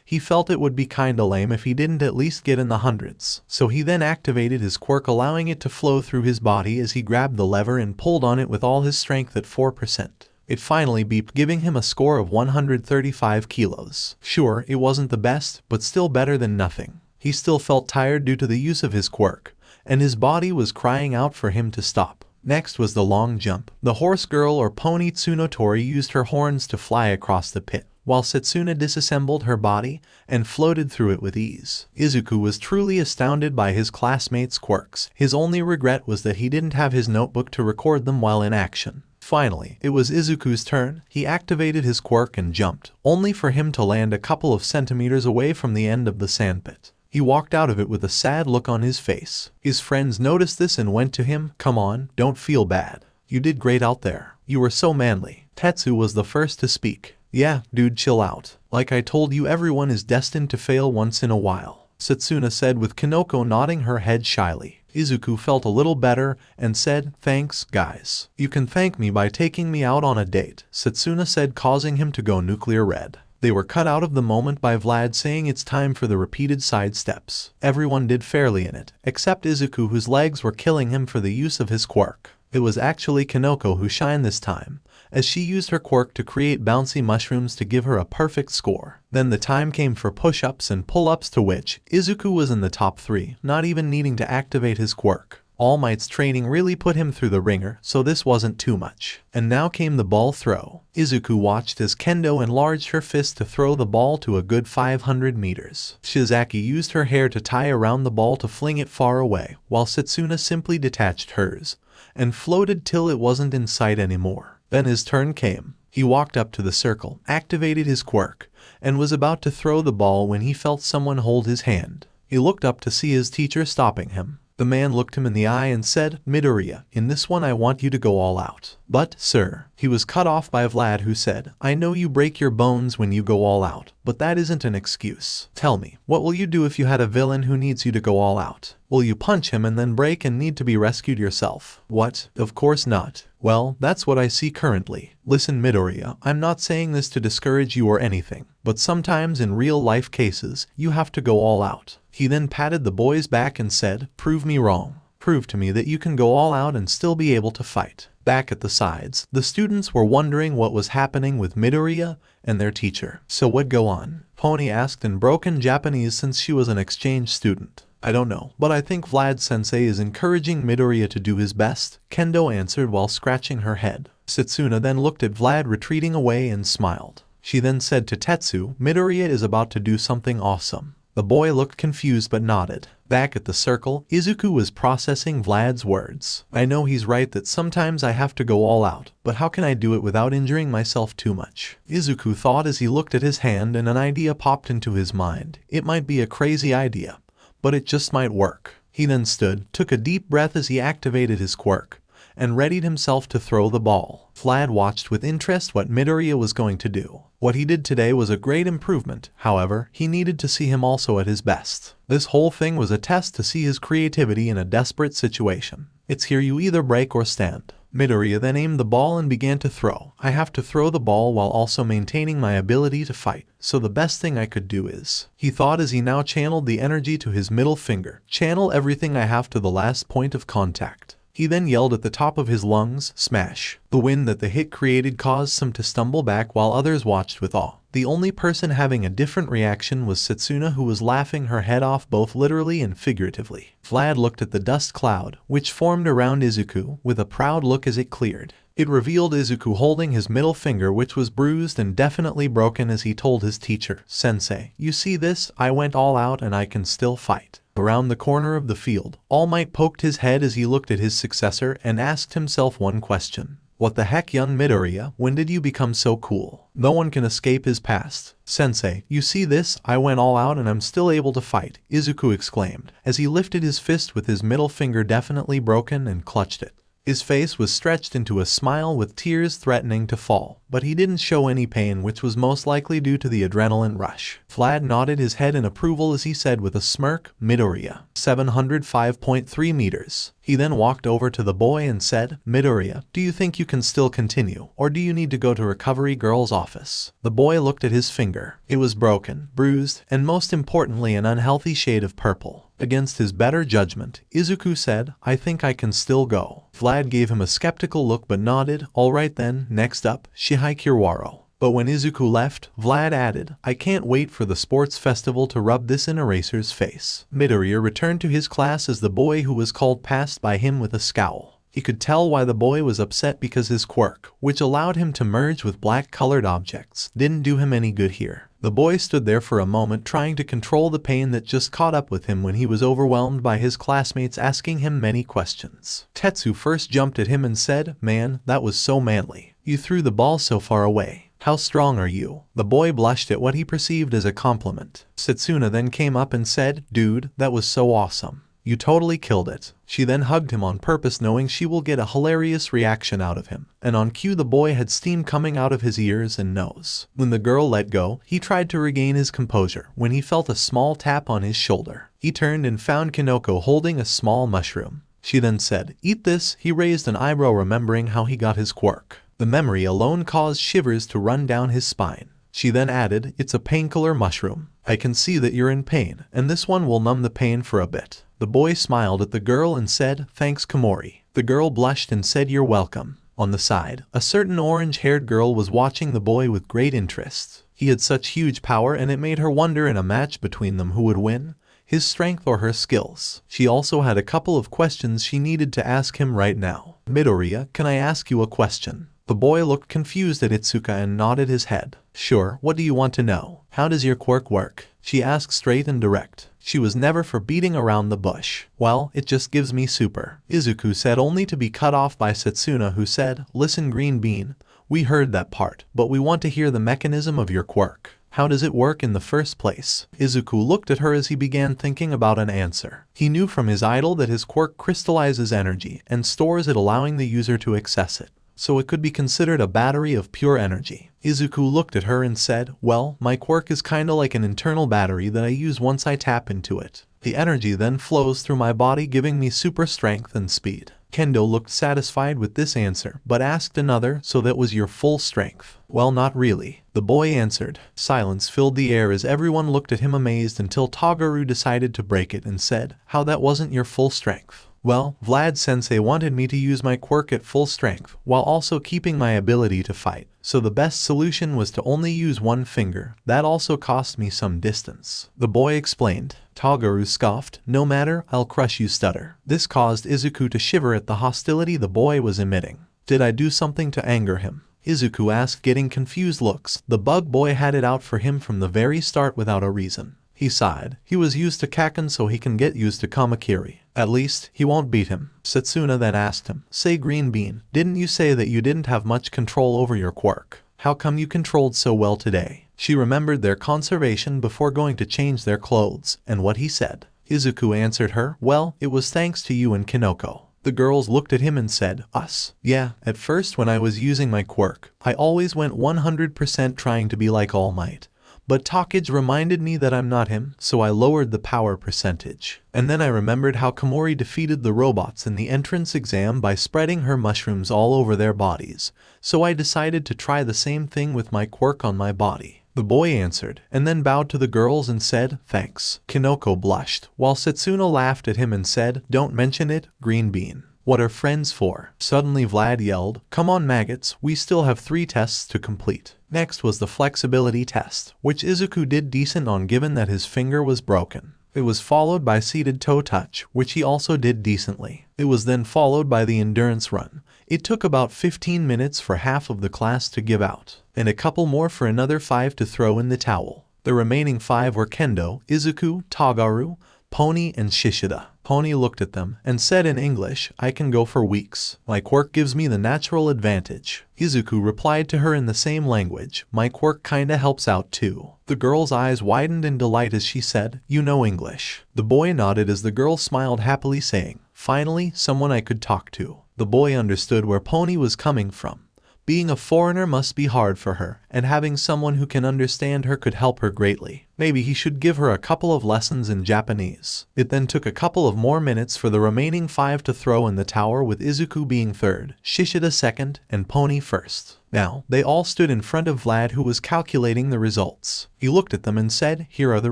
He felt it would be kinda lame if he didn't at least get in the hundreds, so he then activated his quirk, allowing it to flow through his body as he grabbed the lever and pulled on it with all his strength at 4%. It finally beeped, giving him a score of 135 kilos. Sure, it wasn't the best, but still better than nothing. He still felt tired due to the use of his quirk, and his body was crying out for him to stop. Next was the long jump. The horse girl, or pony Tsunotori, used her horns to fly across the pit, while Setsuna disassembled her body and floated through it with ease. Izuku was truly astounded by his classmates' quirks. His only regret was that he didn't have his notebook to record them while in action. Finally, it was Izuku's turn. He activated his quirk and jumped, only for him to land a couple of centimeters away from the end of the sandpit. He walked out of it with a sad look on his face. His friends noticed this and went to him. Come on, don't feel bad. You did great out there. You were so manly. Tetsu was the first to speak. Yeah, dude, chill out. Like I told you, everyone is destined to fail once in a while, Setsuna said, with Kanoko nodding her head shyly. Izuku felt a little better and said, thanks, guys. You can thank me by taking me out on a date, Setsuna said, causing him to go nuclear red. They were cut out of the moment by Vlad saying it's time for the repeated side steps. Everyone did fairly in it, except Izuku, whose legs were killing him for the use of his quirk. It was actually Kanoko who shined this time, as she used her quirk to create bouncy mushrooms to give her a perfect score. Then the time came for push-ups and pull-ups, to which Izuku was in the top 3, not even needing to activate his quirk. All Might's training really put him through the ringer, so this wasn't too much. And now came the ball throw. Izuku watched as Kendo enlarged her fist to throw the ball to a good 500 meters. Shizaki used her hair to tie around the ball to fling it far away, while Setsuna simply detached hers and floated till it wasn't in sight anymore. Then his turn came. He walked up to the circle, activated his quirk, and was about to throw the ball when he felt someone hold his hand. He looked up to see his teacher stopping him. The man looked him in the eye and said, "Midoriya, in this one I want you to go all out." "But, sir," he was cut off by Vlad, who said, "I know you break your bones when you go all out, but that isn't an excuse. Tell me, what will you do if you had a villain who needs you to go all out? Will you punch him and then break and need to be rescued yourself?" "What? Of course not." "Well, that's what I see currently. Listen, Midoriya, I'm not saying this to discourage you or anything, but sometimes in real-life cases, you have to go all out." He then patted the boy's back and said, "Prove me wrong. Prove to me that you can go all out and still be able to fight." Back at the sides, the students were wondering what was happening with Midoriya and their teacher. "So what go on?" Pony asked in broken Japanese since she was an exchange student. "I don't know, but I think Vlad-sensei is encouraging Midoriya to do his best," Kendo answered while scratching her head. Setsuna then looked at Vlad retreating away and smiled. She then said to Tetsu, "Midoriya is about to do something awesome." The boy looked confused but nodded. Back at the circle, Izuku was processing Vlad's words. "I know he's right that sometimes I have to go all out, but how can I do it without injuring myself too much?" Izuku thought as he looked at his hand, and an idea popped into his mind. It might be a crazy idea, but it just might work. He then stood, took a deep breath as he activated his quirk, and readied himself to throw the ball. Vlad watched with interest what Midoriya was going to do. What he did today was a great improvement, however, he needed to see him also at his best. This whole thing was a test to see his creativity in a desperate situation. "It's here, you either break or stand." Midoriya then aimed the ball and began to throw. "I have to throw the ball while also maintaining my ability to fight, so the best thing I could do is," he thought as he now channeled the energy to his middle finger, "channel everything I have to the last point of contact." He then yelled at the top of his lungs, "Smash!" The wind that the hit created caused some to stumble back while others watched with awe. The only person having a different reaction was Setsuna, who was laughing her head off both literally and figuratively. Vlad looked at the dust cloud, which formed around Izuku, with a proud look as it cleared. It revealed Izuku holding his middle finger, which was bruised and definitely broken, as he told his teacher, "Sensei, you see this? I went all out and I can still fight." Around the corner of the field, All Might poked his head as he looked at his successor and asked himself one question. "What the heck, young Midoriya, when did you become so cool? No one can escape his past." "Sensei, you see this? I went all out and I'm still able to fight," Izuku exclaimed, as he lifted his fist with his middle finger definitely broken and clutched it. His face was stretched into a smile with tears threatening to fall, but he didn't show any pain, which was most likely due to the adrenaline rush. Vlad nodded his head in approval as he said with a smirk, "Midoriya, 705.3 meters. He then walked over to the boy and said, "Midoriya, do you think you can still continue, or do you need to go to recovery girl's office?" The boy looked at his finger. It was broken, bruised, and most importantly an unhealthy shade of purple. Against his better judgment, Izuku said, "I think I can still go." Vlad gave him a skeptical look but nodded. "All right then, next up, Shihei Kiwaro." But when Izuku left, Vlad added, "I can't wait for the sports festival to rub this in Eraser's face." Midoriya returned to his class as the boy who was called passed by him with a scowl. He could tell why the boy was upset, because his quirk, which allowed him to merge with black-colored objects, didn't do him any good here. The boy stood there for a moment trying to control the pain that just caught up with him when he was overwhelmed by his classmates asking him many questions. Tetsu first jumped at him and said, "Man, that was so manly. You threw the ball so far away. How strong are you?" The boy blushed at what he perceived as a compliment. Setsuna then came up and said, "Dude, that was so awesome. You totally killed it." She then hugged him on purpose, knowing she will get a hilarious reaction out of him. And on cue, the boy had steam coming out of his ears and nose. When the girl let go, he tried to regain his composure when he felt a small tap on his shoulder. He turned and found Kinoko holding a small mushroom. She then said, "Eat this." He raised an eyebrow, remembering how he got his quirk. The memory alone caused shivers to run down his spine. She then added, "It's a painkiller mushroom. I can see that you're in pain, and this one will numb the pain for a bit." The boy smiled at the girl and said, "Thanks, Komori." The girl blushed and said, "You're welcome." On the side, a certain orange-haired girl was watching the boy with great interest. He had such huge power, and it made her wonder in a match between them who would win, his strength or her skills. She also had a couple of questions she needed to ask him right now. Midoriya, can I ask you a question? The boy looked confused at Izuku and nodded his head. Sure, what do you want to know? How does your quirk work? She asked straight and direct. She was never for beating around the bush. Well, it just gives me super. Izuku said, only to be cut off by Setsuna, who said, listen Green Bean, we heard that part, but we want to hear the mechanism of your quirk. How does it work in the first place? Izuku looked at her as he began thinking about an answer. He knew from his idol that his quirk crystallizes energy and stores it, allowing the user to access it, so it could be considered a battery of pure energy. Izuku looked at her and said, well, my quirk is kinda like an internal battery that I use once I tap into it. The energy then flows through my body, giving me super strength and speed. Kendo looked satisfied with this answer, but asked another, so that was your full strength? Well, not really. The boy answered. Silence filled the air as everyone looked at him amazed until Toguro decided to break it and said, how that wasn't your full strength? Well, Vlad sensei wanted me to use my quirk at full strength, while also keeping my ability to fight. So the best solution was to only use one finger. That also cost me some distance. The boy explained. Toguro scoffed. No matter, I'll crush you, stutter. This caused Izuku to shiver at the hostility the boy was emitting. Did I do something to anger him? Izuku asked, getting confused looks. The bug boy had it out for him from the very start without a reason. He sighed. He was used to Kaken, so he can get used to Kamakiri. At least, he won't beat him. Setsuna then asked him, say Green Bean, didn't you say that you didn't have much control over your quirk? How come you controlled so well today? She remembered their conservation before going to change their clothes, and what he said. Izuku answered her, well, it was thanks to you and Kinoko. The girls looked at him and said, us? Yeah, at first when I was using my quirk, I always went 100% trying to be like All Might. But Takage reminded me that I'm not him, so I lowered the power percentage. And then I remembered how Komori defeated the robots in the entrance exam by spreading her mushrooms all over their bodies, so I decided to try the same thing with my quirk on my body. The boy answered, and then bowed to the girls and said, thanks. Kinoko blushed, while Setsuna laughed at him and said, don't mention it, Green Bean. What are friends for? Suddenly Vlad yelled, come on maggots, we still have 3 tests to complete. Next was the flexibility test, which Izuku did decent on given that his finger was broken. It was followed by seated toe touch, which he also did decently. It was then followed by the endurance run. It took about 15 minutes for half of the class to give out, and a couple more for another 5 to throw in the towel. The remaining 5 were Kendo, Izuku, Toguro, Pony, and Shishida. Pony looked at them and said in English, I can go for weeks. My quirk gives me the natural advantage. Izuku replied to her in the same language, my quirk kinda helps out too. The girl's eyes widened in delight as she said, you know English. The boy nodded as the girl smiled happily, saying, finally, someone I could talk to. The boy understood where Pony was coming from. Being a foreigner must be hard for her, and having someone who can understand her could help her greatly. Maybe he should give her a couple of lessons in Japanese. It then took a couple of more minutes for the remaining 5 to throw in the tower, with Izuku being third, Shishida second, and Pony first. Now, they all stood in front of Vlad, who was calculating the results. He looked at them and said, here are the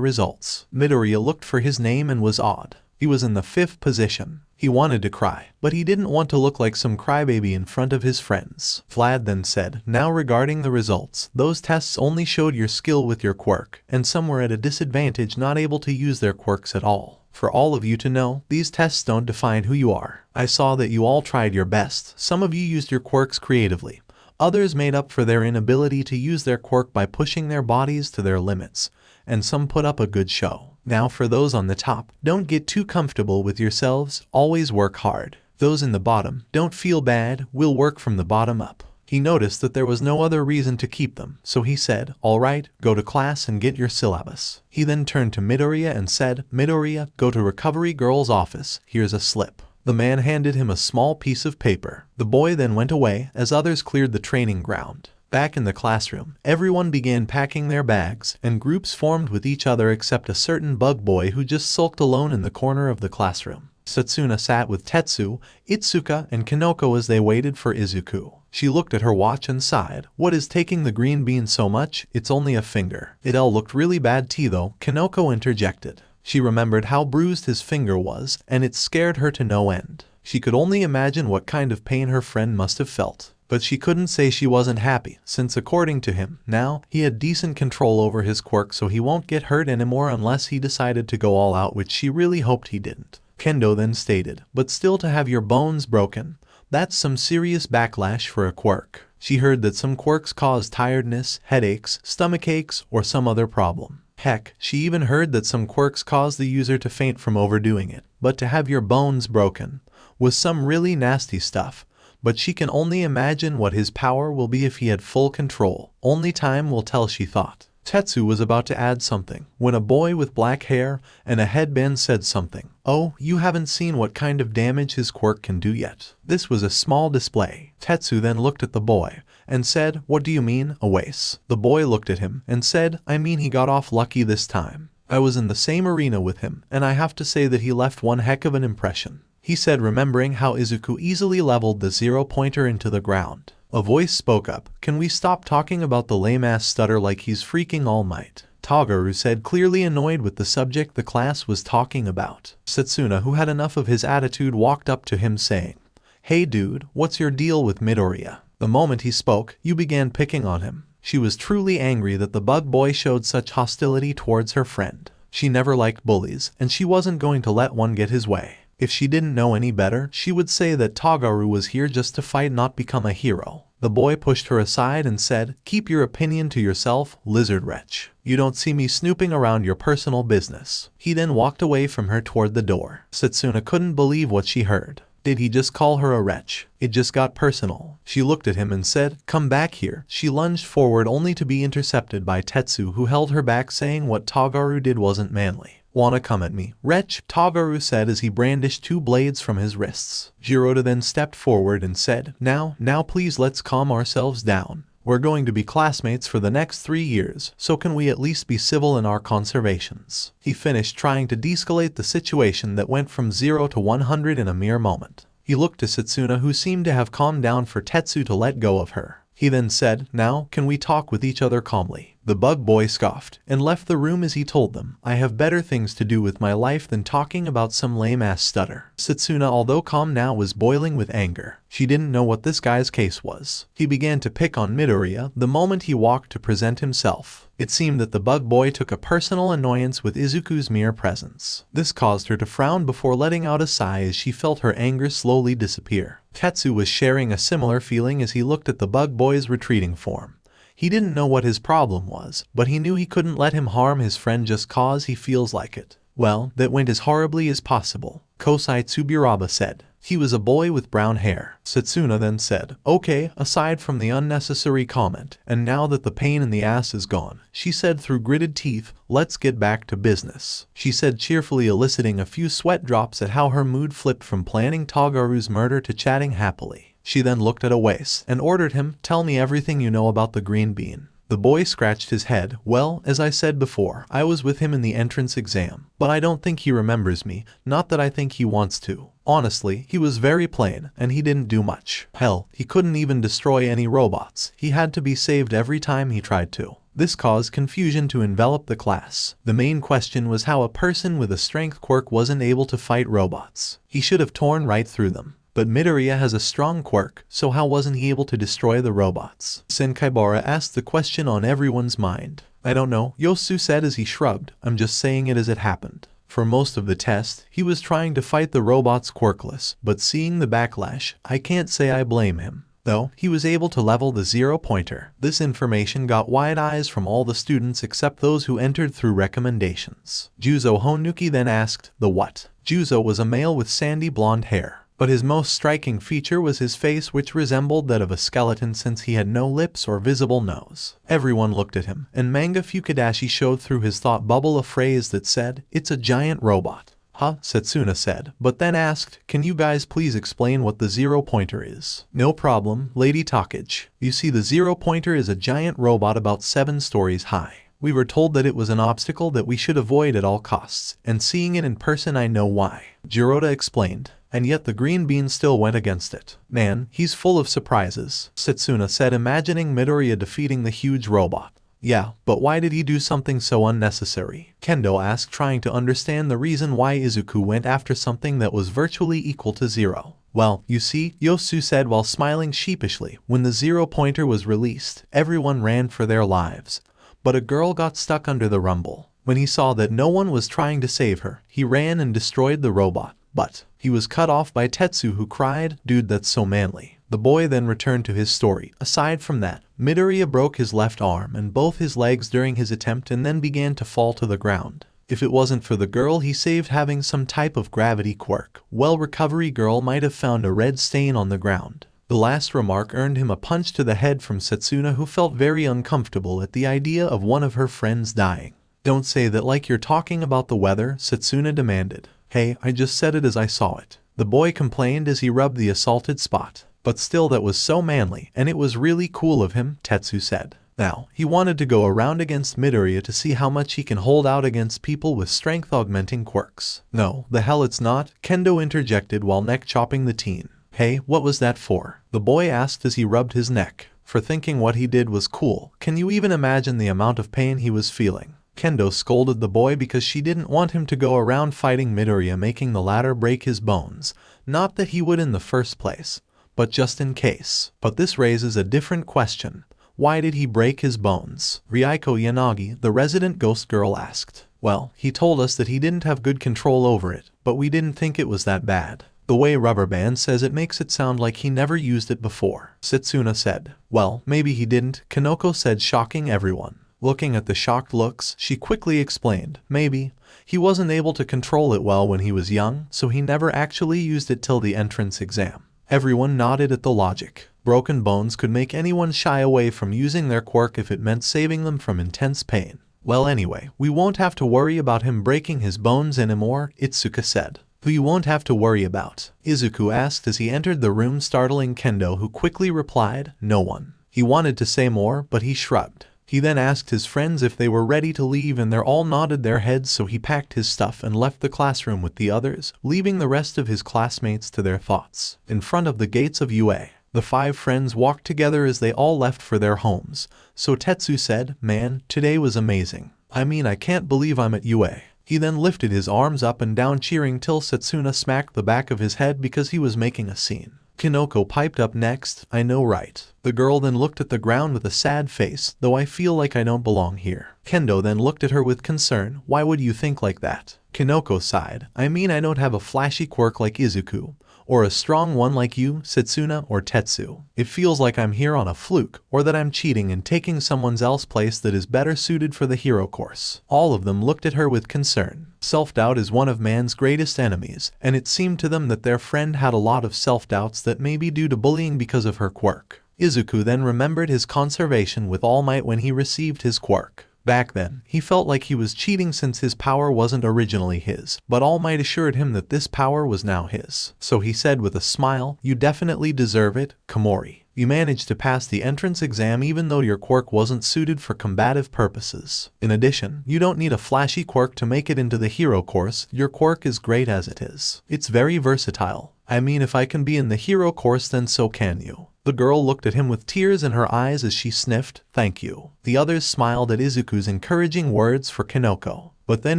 results. Midoriya looked for his name and was awed. He was in the 5th position. He wanted to cry, but he didn't want to look like some crybaby in front of his friends. Vlad then said, now regarding the results, those tests only showed your skill with your quirk, and some were at a disadvantage, not able to use their quirks at all. For all of you to know, these tests don't define who you are. I saw that you all tried your best. Some of you used your quirks creatively. Others made up for their inability to use their quirk by pushing their bodies to their limits, and some put up a good show. Now for those on the top, don't get too comfortable with yourselves, always work hard. Those in the bottom, don't feel bad, we'll work from the bottom up. He noticed that there was no other reason to keep them, so he said, alright, go to class and get your syllabus. He then turned to Midoriya and said, Midoriya, go to Recovery Girl's office, here's a slip. The man handed him a small piece of paper. The boy then went away as others cleared the training ground. Back in the classroom, everyone began packing their bags, and groups formed with each other except a certain bug boy who just sulked alone in the corner of the classroom. Setsuna sat with Tetsu, Itsuka, and Kinoko as they waited for Izuku. She looked at her watch and sighed. What is taking the Green Bean so much? It's only a finger. It all looked really bad though, Kinoko interjected. She remembered how bruised his finger was, and it scared her to no end. She could only imagine what kind of pain her friend must have felt. But she couldn't say she wasn't happy, since according to him, now, he had decent control over his quirk so he won't get hurt anymore unless he decided to go all out, which she really hoped he didn't. Kendo then stated, but still to have your bones broken, that's some serious backlash for a quirk. She heard that some quirks cause tiredness, headaches, stomach aches, or some other problem. Heck, she even heard that some quirks cause the user to faint from overdoing it. But to have your bones broken was some really nasty stuff. But she can only imagine what his power will be if he had full control. Only time will tell, she thought. Tetsu was about to add something when a boy with black hair and a headband said something. Oh, you haven't seen what kind of damage his quirk can do yet. This was a small display. Tetsu then looked at the boy and said, what do you mean, a waste? The boy looked at him and said, I mean he got off lucky this time. I was in the same arena with him, and I have to say that he left one heck of an impression. He said, remembering how Izuku easily leveled the zero-pointer into the ground. A voice spoke up, can we stop talking about the lame-ass stutter like he's freaking All Might? Tagaru said, clearly annoyed with the subject the class was talking about. Setsuna, who had enough of his attitude, walked up to him saying, hey dude, what's your deal with Midoriya? The moment he spoke, you began picking on him. She was truly angry that the bug boy showed such hostility towards her friend. She never liked bullies, and she wasn't going to let one get his way. If she didn't know any better, she would say that Tagaru was here just to fight, not become a hero. The boy pushed her aside and said, keep your opinion to yourself, lizard wretch. You don't see me snooping around your personal business. He then walked away from her toward the door. Setsuna couldn't believe what she heard. Did he just call her a wretch? It just got personal. She looked at him and said, come back here. She lunged forward only to be intercepted by Tetsu, who held her back, saying what Tagaru did wasn't manly. Wanna come at me, wretch? Tagaru said as he brandished two blades from his wrists. Jirota then stepped forward and said, now please let's calm ourselves down. We're going to be classmates for the next 3 years, so can we at least be civil in our conversations? He finished trying to de-escalate the situation that went from 0 to 100 in a mere moment. He looked to Setsuna, who seemed to have calmed down, for Tetsu to let go of her. He then said, now, can we talk with each other calmly? The bug boy scoffed and left the room as he told them, I have better things to do with my life than talking about some lame-ass stutter. Setsuna, although calm now, was boiling with anger. She didn't know what this guy's case was. He began to pick on Midoriya the moment he walked to present himself. It seemed that the bug boy took a personal annoyance with Izuku's mere presence. This caused her to frown before letting out a sigh as she felt her anger slowly disappear. Tetsu was sharing a similar feeling as he looked at the bug boy's retreating form. He didn't know what his problem was, but he knew he couldn't let him harm his friend just cause he feels like it. Well, that went as horribly as possible, Kosai Tsuburaba said. He was a boy with brown hair. Setsuna then said, okay, aside from the unnecessary comment, and now that the pain in the ass is gone, she said through gritted teeth, let's get back to business. She said cheerfully, eliciting a few sweat drops at how her mood flipped from planning Tagaru's murder to chatting happily. She then looked at Awase and ordered him, tell me everything you know about the green bean. The boy scratched his head. Well, as I said before, I was with him in the entrance exam, but I don't think he remembers me, not that I think he wants to. Honestly, he was very plain, and he didn't do much. Hell, he couldn't even destroy any robots. He had to be saved every time he tried to. This caused confusion to envelop the class. The main question was how a person with a strength quirk wasn't able to fight robots. He should have torn right through them. But Midoriya has a strong quirk, so how wasn't he able to destroy the robots? Senkaibara asked the question on everyone's mind. I don't know, Yosu said as he shrugged. I'm just saying it as it happened. For most of the test, he was trying to fight the robots quirkless, but seeing the backlash, I can't say I blame him. Though, he was able to level the zero-pointer. This information got wide eyes from all the students except those who entered through recommendations. Juzo Honuki then asked, the what? Juzo was a male with sandy blonde hair. But his most striking feature was his face, which resembled that of a skeleton since he had no lips or visible nose. Everyone looked at him, and Manga Fukadashi showed through his thought bubble a phrase that said, it's a giant robot. Huh? Setsuna said, but then asked, can you guys please explain what the zero-pointer is? No problem, Lady Takage. You see, the zero-pointer is a giant robot about 7 stories high. We were told that it was an obstacle that we should avoid at all costs, and seeing it in person I know why. Jirota explained. And yet the green bean still went against it. Man, he's full of surprises, Setsuna said, imagining Midoriya defeating the huge robot. Yeah, but why did he do something so unnecessary? Kendo asked, trying to understand the reason why Izuku went after something that was virtually equal to 0. Well, you see, Yosu said while smiling sheepishly. When the zero-pointer was released, everyone ran for their lives. But a girl got stuck under the rumble. When he saw that no one was trying to save her, he ran and destroyed the robot. But he was cut off by Tetsu, who cried, "Dude, that's so manly." The boy then returned to his story. Aside from that, Midoriya broke his left arm and both his legs during his attempt and then began to fall to the ground. If it wasn't for the girl he saved having some type of gravity quirk, well, recovery girl might have found a red stain on the ground. The last remark earned him a punch to the head from Setsuna, who felt very uncomfortable at the idea of one of her friends dying. "Don't say that like you're talking about the weather," Setsuna demanded. "Hey, I just said it as I saw it," the boy complained as he rubbed the assaulted spot. "But still, that was so manly, and it was really cool of him," Tetsu said. Now, he wanted to go around against Midoriya to see how much he can hold out against people with strength-augmenting quirks. "No, the hell it's not," Kendo interjected while neck-chopping the teen. "Hey, what was that for?" the boy asked as he rubbed his neck. "For thinking what he did was cool. Can you even imagine the amount of pain he was feeling?" Kendo scolded the boy because she didn't want him to go around fighting Midoriya, making the latter break his bones. Not that he would in the first place, but just in case. But this raises a different question. Why did he break his bones? Ryuko Yanagi, the resident ghost girl, asked. "Well, he told us that he didn't have good control over it, but we didn't think it was that bad. The way Rubberband says it makes it sound like he never used it before," Setsuna said. "Well, maybe he didn't," Kanoko said, shocking everyone. Looking at the shocked looks, she quickly explained, "Maybe. He wasn't able to control it well when he was young, so he never actually used it till the entrance exam." Everyone nodded at the logic. Broken bones could make anyone shy away from using their quirk if it meant saving them from intense pain. "Well, anyway, we won't have to worry about him breaking his bones anymore," Itsuka said. "Who you won't have to worry about?" Izuku asked as he entered the room, startling Kendo, who quickly replied, "No one." He wanted to say more, but he shrugged. He then asked his friends if they were ready to leave, and they all nodded their heads, so he packed his stuff and left the classroom with the others, leaving the rest of his classmates to their thoughts. In front of the gates of UA, the 5 friends walked together as they all left for their homes. So Tetsu said, "Man, today was amazing. I mean, I can't believe I'm at UA." He then lifted his arms up and down, cheering till Setsuna smacked the back of his head because he was making a scene. Kinoko piped up next, "I know, right?" The girl then looked at the ground with a sad face, "Though I feel like I don't belong here." Kendo then looked at her with concern. "Why would you think like that?" Kinoko sighed. "I mean, I don't have a flashy quirk like Izuku, or a strong one like you, Setsuna or Tetsu. It feels like I'm here on a fluke, or that I'm cheating and taking someone else's place that is better suited for the hero course." All of them looked at her with concern. Self-doubt is one of man's greatest enemies, and it seemed to them that their friend had a lot of self-doubts that may be due to bullying because of her quirk. Izuku then remembered his conservation with All Might when he received his quirk. Back then, he felt like he was cheating since his power wasn't originally his, but All Might assured him that this power was now his. So he said with a smile, "You definitely deserve it, Komori. You managed to pass the entrance exam even though your quirk wasn't suited for combative purposes. In addition, you don't need a flashy quirk to make it into the hero course. Your quirk is great as it is. It's very versatile. I mean, if I can be in the hero course, then so can you." The girl looked at him with tears in her eyes as she sniffed, "Thank you." The others smiled at Izuku's encouraging words for Kinoko. But then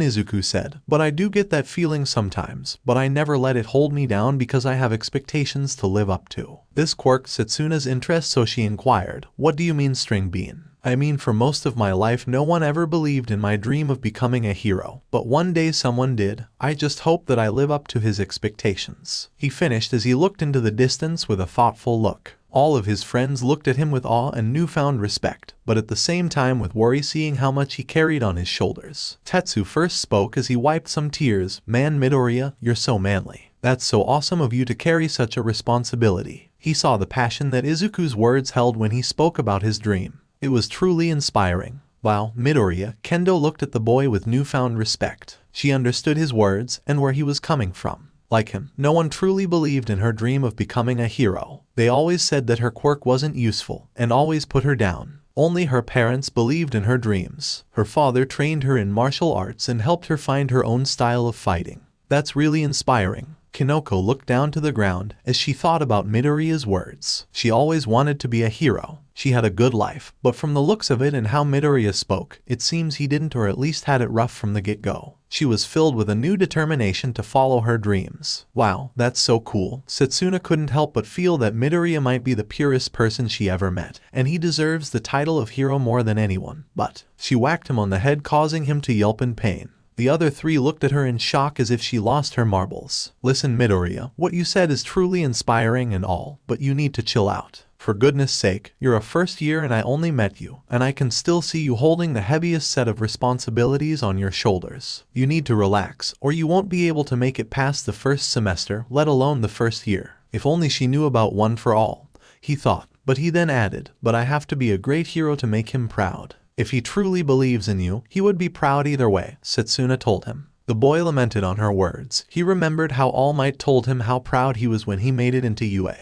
Izuku said, "But I do get that feeling sometimes, but I never let it hold me down because I have expectations to live up to." This quirked Setsuna's interest, so she inquired, "What do you mean, String Bean?" "I mean, for most of my life no one ever believed in my dream of becoming a hero, but one day someone did. I just hope that I live up to his expectations." He finished as he looked into the distance with a thoughtful look. All of his friends looked at him with awe and newfound respect, but at the same time with worry, seeing how much he carried on his shoulders. Tetsu first spoke as he wiped some tears. "Man, Midoriya, you're so manly. That's so awesome of you to carry such a responsibility." He saw the passion that Izuku's words held when he spoke about his dream. It was truly inspiring. Wow, Midoriya, Kendo looked at the boy with newfound respect. She understood his words and where he was coming from. Like him, no one truly believed in her dream of becoming a hero. They always said that her quirk wasn't useful, and always put her down. Only her parents believed in her dreams. Her father trained her in martial arts and helped her find her own style of fighting. That's really inspiring. Kinoko looked down to the ground as she thought about Midoriya's words. She always wanted to be a hero. She had a good life, but from the looks of it and how Midoriya spoke, it seems he didn't, or at least had it rough from the get-go. She was filled with a new determination to follow her dreams. Wow, that's so cool. Setsuna couldn't help but feel that Midoriya might be the purest person she ever met, and he deserves the title of hero more than anyone. But she whacked him on the head, causing him to yelp in pain. The other three looked at her in shock as if she lost her marbles. Listen, Midoriya, what you said is truly inspiring and all, but you need to chill out. For goodness sake, you're a first year and I only met you, and I can still see you holding the heaviest set of responsibilities on your shoulders. You need to relax, or you won't be able to make it past the first semester, let alone the first year. If only she knew about One for All, he thought, but he then added, but I have to be a great hero to make him proud. If he truly believes in you, he would be proud either way, Setsuna told him. The boy lamented on her words. He remembered how All Might told him how proud he was when he made it into UA,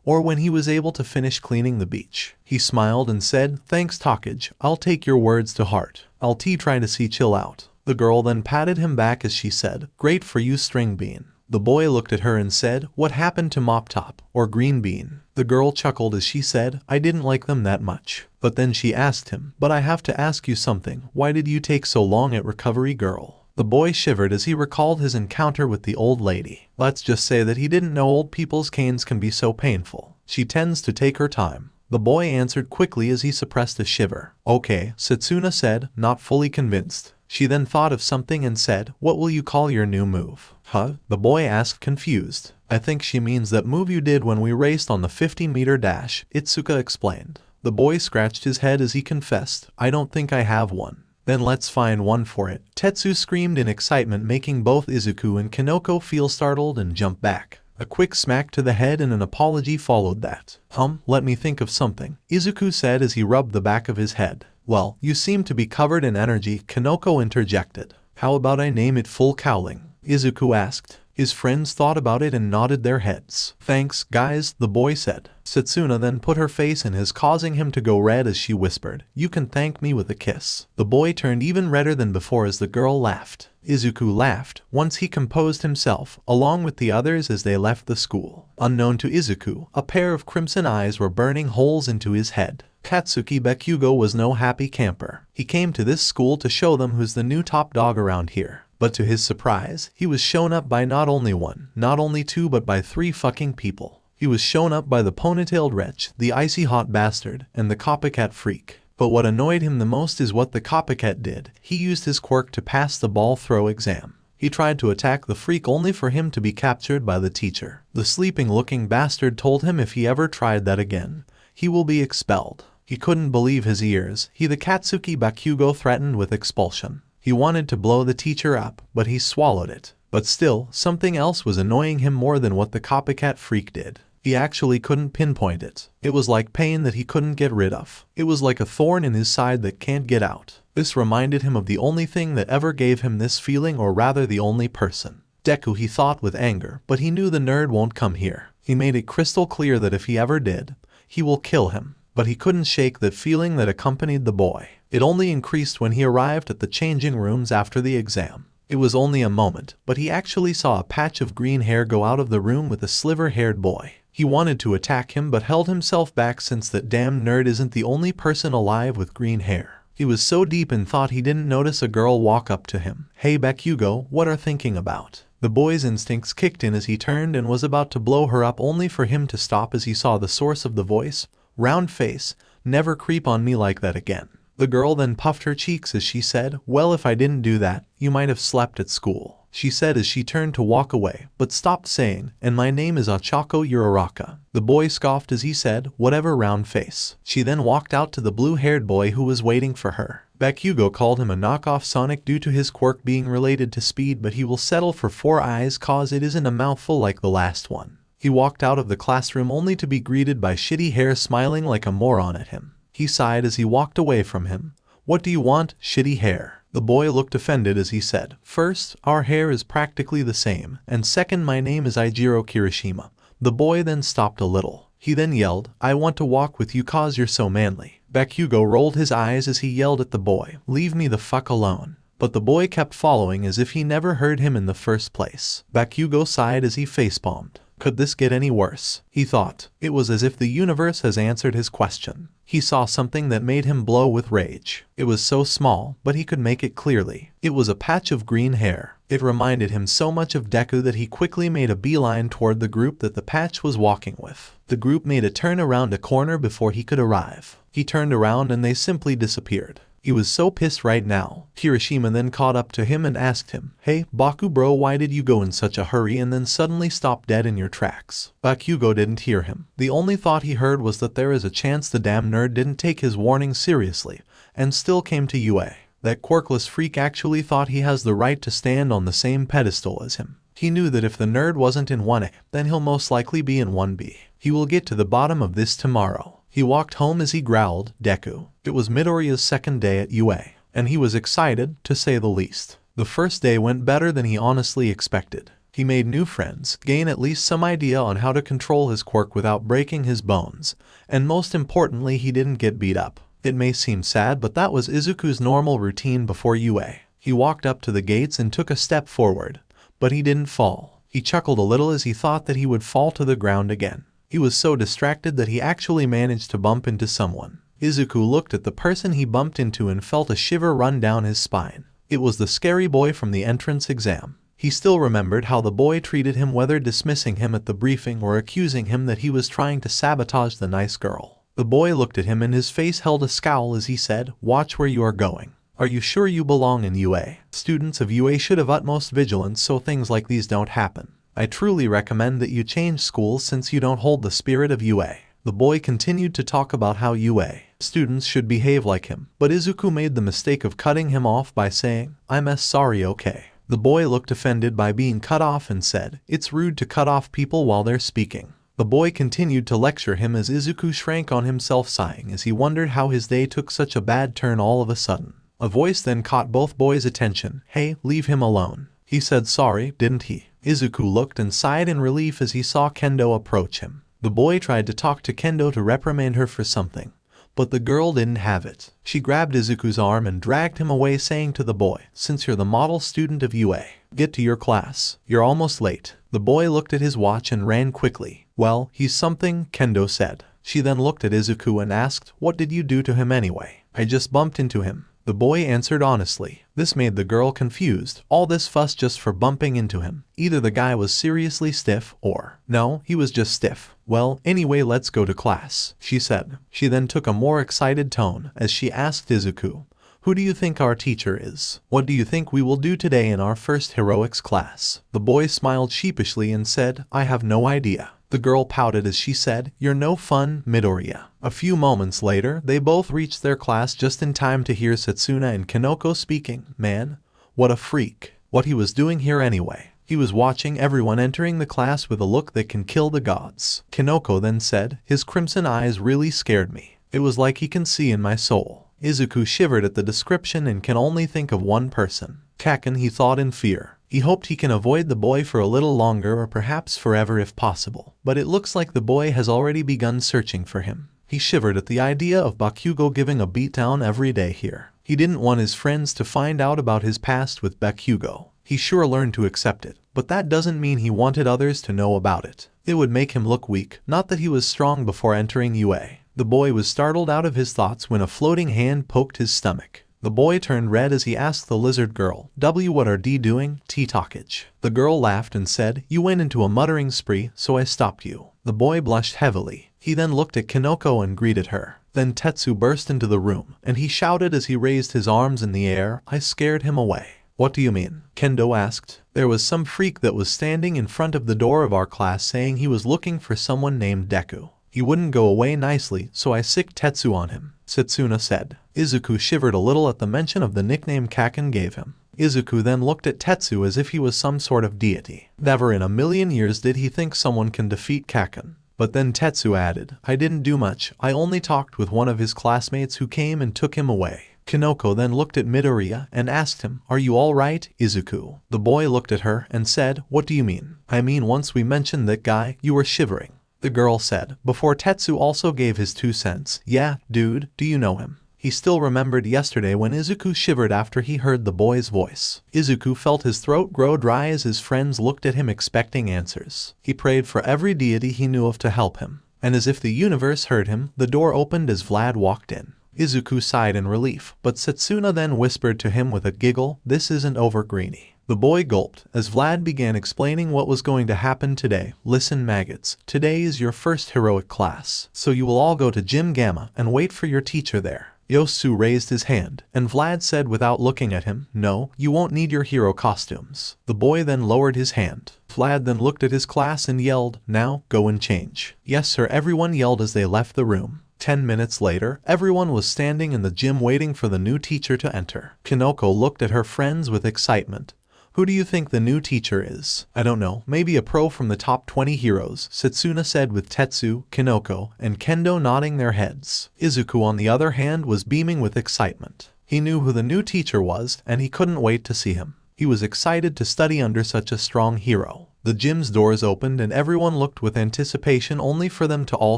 or when he was able to finish cleaning the beach. He smiled and said, thanks Takage, I'll take your words to heart. I'll try to see chill out. The girl then patted him back as she said, great for you String Bean. The boy looked at her and said, what happened to Mop Top, or Green Bean? The girl chuckled as she said, I didn't like them that much. But then she asked him, but I have to ask you something, why did you take so long at recovery, girl? The boy shivered as he recalled his encounter with the old lady. Let's just say that he didn't know old people's canes can be so painful. She tends to take her time. The boy answered quickly as he suppressed a shiver. Okay, Setsuna said, not fully convinced. She then thought of something and said, what will you call your new move? Huh? The boy asked, confused. I think she means that move you did when we raced on the 50-meter dash, Izuku explained. The boy scratched his head as he confessed, I don't think I have one. Then let's find one for it. Tetsu screamed in excitement, making both Izuku and Kanoko feel startled and jump back. A quick smack to the head and an apology followed that. Let me think of something, Izuku said as he rubbed the back of his head. Well, you seem to be covered in energy, Kanoko interjected. How about I name it Full Cowling? Izuku asked. His friends thought about it and nodded their heads. Thanks, guys, the boy said. Setsuna then put her face in his, causing him to go red as she whispered, you can thank me with a kiss. The boy turned even redder than before as the girl laughed. Izuku laughed, once he composed himself, along with the others as they left the school. Unknown to Izuku, a pair of crimson eyes were burning holes into his head. Katsuki Bakugo was no happy camper. He came to this school to show them who's the new top dog around here. But to his surprise, he was shown up by not only one, not only two, but by three fucking people. He was shown up by the ponytailed wretch, the icy hot bastard, and the copycat freak. But what annoyed him the most is what the copycat did. He used his quirk to pass the ball throw exam. He tried to attack the freak only for him to be captured by the teacher. The sleeping-looking bastard told him if he ever tried that again, he will be expelled. He couldn't believe his ears. The Katsuki Bakugo threatened with expulsion. He wanted to blow the teacher up, but he swallowed it. But still, something else was annoying him more than what the copycat freak did. He actually couldn't pinpoint it. It was like pain that he couldn't get rid of. It was like a thorn in his side that can't get out. This reminded him of the only thing that ever gave him this feeling, or rather the only person. Deku, he thought with anger, but he knew the nerd won't come here. He made it crystal clear that if he ever did, he will kill him. But he couldn't shake the feeling that accompanied the boy. It only increased when he arrived at the changing rooms after the exam. It was only a moment, but he actually saw a patch of green hair go out of the room with a sliver-haired boy. He wanted to attack him but held himself back since that damn nerd isn't the only person alive with green hair. He was so deep in thought he didn't notice a girl walk up to him. Hey Bakugo, what are thinking about? The boy's instincts kicked in as he turned and was about to blow her up only for him to stop as he saw the source of the voice. Round face, never creep on me like that again. The girl then puffed her cheeks as she said, well, if I didn't do that, you might have slept at school, she said as she turned to walk away, but stopped saying, and my name is Ochako Uraraka. The boy scoffed as he said, whatever, round face. She then walked out to the blue-haired boy who was waiting for her. Bakugo called him a knockoff Sonic due to his quirk being related to speed, but he will settle for 4 eyes cause it isn't a mouthful like the last one. He walked out of the classroom only to be greeted by Shitty Hair smiling like a moron at him. He sighed as he walked away from him. What do you want, Shitty Hair? The boy looked offended as he said, first, our hair is practically the same, and second, my name is Eijiro Kirishima. The boy then stopped a little. He then yelled, I want to walk with you cause you're so manly. Bakugo rolled his eyes as he yelled at the boy, leave me the fuck alone. But the boy kept following as if he never heard him in the first place. Bakugo sighed as he facepalmed. Could this get any worse? He thought. It was as if the universe has answered his question. he saw something that made him blow with rage. It was so small, but he could make it clearly. It was a patch of green hair. It reminded him so much of Deku that he quickly made a beeline toward the group that the patch was walking with. The group made a turn around a corner before he could arrive. He turned around and they simply disappeared. He was so pissed right now. Hiroshima then caught up to him and asked him, "Hey, Baku bro, why did you go in such a hurry and then suddenly stop dead in your tracks?" Bakugo didn't hear him. The only thought he heard was that there is a chance the damn nerd didn't take his warning seriously and still came to UA. That quirkless freak actually thought he has the right to stand on the same pedestal as him. He knew that if the nerd wasn't in 1A, then he'll most likely be in 1B. He will get to the bottom of this tomorrow. He walked home as he growled, "Deku." It was Midoriya's second day at UA, and he was excited, to say the least. The first day went better than he honestly expected. He made new friends, gained at least some idea on how to control his quirk without breaking his bones, and most importantly, he didn't get beat up. It may seem sad, but that was Izuku's normal routine before UA. He walked up to the gates and took a step forward, but he didn't fall. He chuckled a little as he thought that he would fall to the ground again. He was so distracted that he actually managed to bump into someone. Izuku looked at the person he bumped into and felt a shiver run down his spine. It was the scary boy from the entrance exam. He still remembered how the boy treated him, whether dismissing him at the briefing or accusing him that he was trying to sabotage the nice girl. The boy looked at him and his face held a scowl as he said, "Watch where you are going. Are you sure you belong in UA? Students of UA should have utmost vigilance so things like these don't happen. I truly recommend that you change schools since you don't hold the spirit of UA." The boy continued to talk about how UA students should behave like him, but Izuku made the mistake of cutting him off by saying, "I'm sorry, okay." The boy looked offended by being cut off and said, "It's rude to cut off people while they're speaking." The boy continued to lecture him as Izuku shrank on himself, sighing as he wondered how his day took such a bad turn all of a sudden. A voice then caught both boys' attention. "Hey, leave him alone. He said sorry, didn't he?" Izuku looked and sighed in relief as he saw Kendo approach him. The boy tried to talk to Kendo to reprimand her for something, but the girl didn't have it. She grabbed Izuku's arm and dragged him away, saying to the boy, "Since you're the model student of UA, get to your class. You're almost late." The boy looked at his watch and ran quickly. "Well, he's something," Kendo said. She then looked at Izuku and asked, "What did you do to him anyway?" "I just bumped into him." The boy answered honestly. This made the girl confused. All this fuss just for bumping into him. Either the guy was seriously stiff or, no, he was just stiff. "Well, anyway, let's go to class," she said. She then took a more excited tone as she asked Izuku, "Who do you think our teacher is? What do you think we will do today in our first heroics class?" The boy smiled sheepishly and said, "I have no idea." The girl pouted as she said, "You're no fun, Midoriya." A few moments later, they both reached their class just in time to hear Setsuna and Kinoko speaking. Man, what a freak. What he was doing here anyway. He was watching everyone entering the class with a look that can kill the gods. Kinoko then said, "His crimson eyes really scared me. It was like he can see in my soul." Izuku shivered at the description and can only think of one person. Kaken, he thought in fear. He hoped he can avoid the boy for a little longer or perhaps forever if possible, but it looks like the boy has already begun searching for him. He shivered at the idea of Bakugo giving a beatdown every day here. He didn't want his friends to find out about his past with Bakugo. He sure learned to accept it, but that doesn't mean he wanted others to know about it. It would make him look weak, not that he was strong before entering UA. The boy was startled out of his thoughts when a floating hand poked his stomach. The boy turned red as he asked the lizard girl, "What are D doing, T-talkage?" The girl laughed and said, "You went into a muttering spree, so I stopped you." The boy blushed heavily. He then looked at Kinoko and greeted her. Then Tetsu burst into the room, and he shouted as he raised his arms in the air, "I scared him away." "What do you mean?" Kendo asked. "There was some freak that was standing in front of the door of our class saying he was looking for someone named Deku. He wouldn't go away nicely, so I sicked Tetsu on him," Setsuna said. Izuku shivered a little at the mention of the nickname Kaken gave him. Izuku then looked at Tetsu as if he was some sort of deity. Never in a million years did he think someone can defeat Kaken. But then Tetsu added, "I didn't do much, I only talked with one of his classmates who came and took him away." Kinoko then looked at Midoriya and asked him, "Are you alright, Izuku?" The boy looked at her and said, "What do you mean?" "I mean once we mentioned that guy, you were shivering," the girl said, before Tetsu also gave his 2 cents. "Yeah, dude, do you know him?" He still remembered yesterday when Izuku shivered after he heard the boy's voice. Izuku felt his throat grow dry as his friends looked at him expecting answers. He prayed for every deity he knew of to help him. And as if the universe heard him, the door opened as Vlad walked in. Izuku sighed in relief, but Setsuna then whispered to him with a giggle, "This isn't over, Greenie." The boy gulped as Vlad began explaining what was going to happen today. "Listen, maggots, today is your first heroic class, so you will all go to Gym Gamma and wait for your teacher there." Yosu raised his hand, and Vlad said without looking at him, "No, you won't need your hero costumes." The boy then lowered his hand. Vlad then looked at his class and yelled, "Now, go and change." "Yes sir," everyone yelled as they left the room. 10 minutes later, everyone was standing in the gym waiting for the new teacher to enter. Kinoko looked at her friends with excitement. "Who do you think the new teacher is?" "I don't know, maybe a pro from the top 20 heroes," Setsuna said with Tetsu, Kinoko, and Kendo nodding their heads. Izuku on the other hand was beaming with excitement. He knew who the new teacher was, and he couldn't wait to see him. He was excited to study under such a strong hero. The gym's doors opened and everyone looked with anticipation only for them to all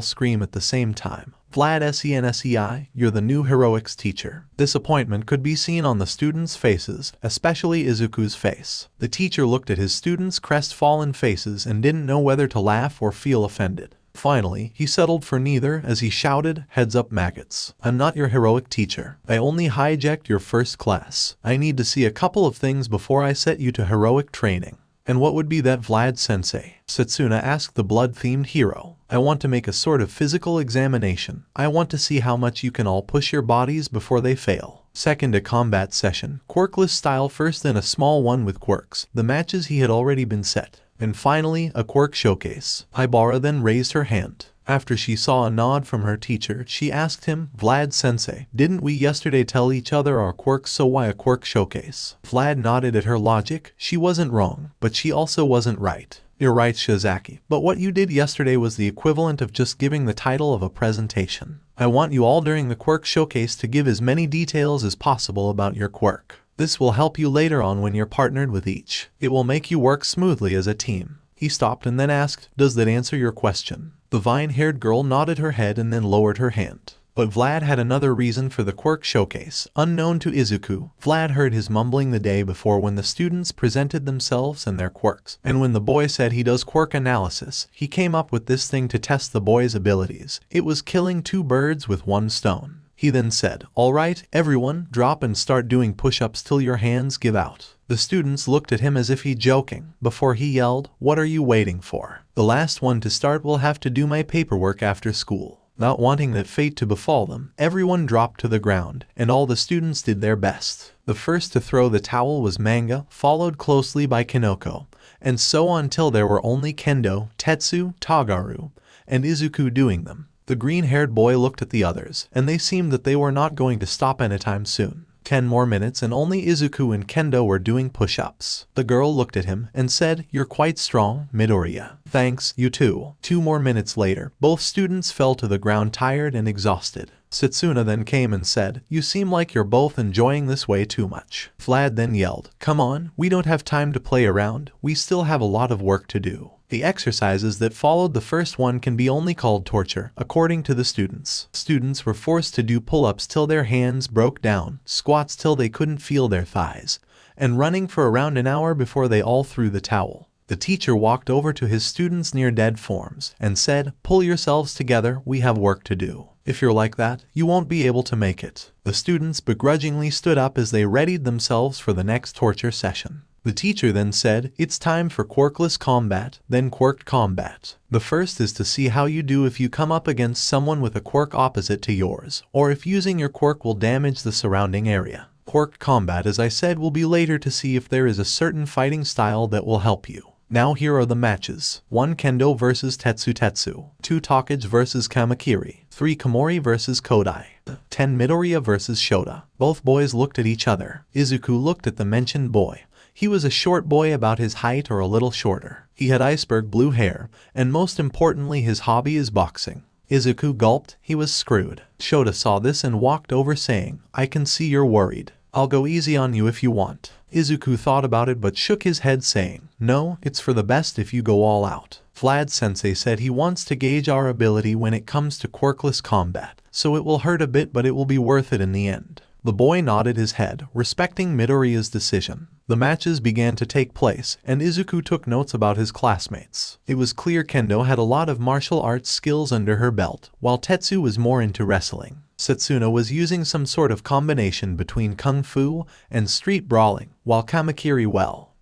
scream at the same time. "Vlad Sensei, you're the new heroics teacher." Disappointment could be seen on the students' faces, especially Izuku's face. The teacher looked at his students' crestfallen faces and didn't know whether to laugh or feel offended. Finally, he settled for neither as he shouted, "Heads up, maggots. I'm not your heroic teacher. I only hijacked your first class. I need to see a couple of things before I set you to heroic training." "And what would be that, Vlad Sensei?" Setsuna asked the blood-themed hero. "I want to make a sort of physical examination. I want to see how much you can all push your bodies before they fail." Second, a combat session, quirkless style first, then a small one with quirks. The matches he had already been set. And finally, a quirk showcase. Ibara then raised her hand. After she saw a nod from her teacher, she asked him, "Vlad Sensei, didn't we yesterday tell each other our quirks, so why a quirk showcase?" Vlad nodded at her logic. She wasn't wrong, but she also wasn't right. "You're right, Shizaki, but what you did yesterday was the equivalent of just giving the title of a presentation. I want you all during the quirk showcase to give as many details as possible about your quirk. This will help you later on when you're partnered with each. It will make you work smoothly as a team." He stopped and then asked, "Does that answer your question?" The vine-haired girl nodded her head and then lowered her hand. But Vlad had another reason for the quirk showcase. Unknown to Izuku, Vlad heard his mumbling the day before when the students presented themselves and their quirks. And when the boy said he does quirk analysis, he came up with this thing to test the boy's abilities. It was killing two birds with one stone. He then said, "All right, everyone, drop and start doing push-ups till your hands give out." The students looked at him as if he's joking, before he yelled, "What are you waiting for? The last one to start will have to do my paperwork after school." Not wanting that fate to befall them, everyone dropped to the ground, and all the students did their best. The first to throw the towel was Manga, followed closely by Kinoko, and so on till there were only Kendo, Tetsu, Tagaru, and Izuku doing them. The green-haired boy looked at the others, and they seemed that they were not going to stop anytime soon. 10 more minutes and only Izuku and Kendo were doing push-ups. The girl looked at him and said, "You're quite strong, Midoriya." "Thanks, you too." 2 more minutes later, both students fell to the ground tired and exhausted. Setsuna then came and said, "You seem like you're both enjoying this way too much." Vlad then yelled, "Come on, we don't have time to play around, we still have a lot of work to do." The exercises that followed the first one can be only called torture, according to the students. Students were forced to do pull-ups till their hands broke down, squats till they couldn't feel their thighs, and running for around an hour before they all threw the towel. The teacher walked over to his students near dead forms and said, "Pull yourselves together, we have work to do. If you're like that, you won't be able to make it." The students begrudgingly stood up as they readied themselves for the next torture session. The teacher then said, "It's time for quirkless combat, then quirked combat. The first is to see how you do if you come up against someone with a quirk opposite to yours, or if using your quirk will damage the surrounding area. Quirked combat, as I said, will be later to see if there is a certain fighting style that will help you. Now here are the matches. 1 Kendo vs Tetsu Tetsu. 2 Takage vs Kamakiri. 3 Komori vs Kodai. 10 Midoriya vs Shota. Both boys looked at each other. Izuku looked at the mentioned boy. He was a short boy about his height or a little shorter. He had iceberg blue hair, and most importantly his hobby is boxing. Izuku gulped. He was screwed. Shota saw this and walked over saying, "I can see you're worried. I'll go easy on you if you want." Izuku thought about it but shook his head saying, "No, it's for the best if you go all out." Vlad Sensei said he wants to gauge our ability when it comes to quirkless combat, so it will hurt a bit but it will be worth it in the end. The boy nodded his head, respecting Midoriya's decision. The matches began to take place, and Izuku took notes about his classmates. It was clear Kendo had a lot of martial arts skills under her belt, while Tetsu was more into wrestling. Setsuna was using some sort of combination between kung fu and street brawling, while Kamakiri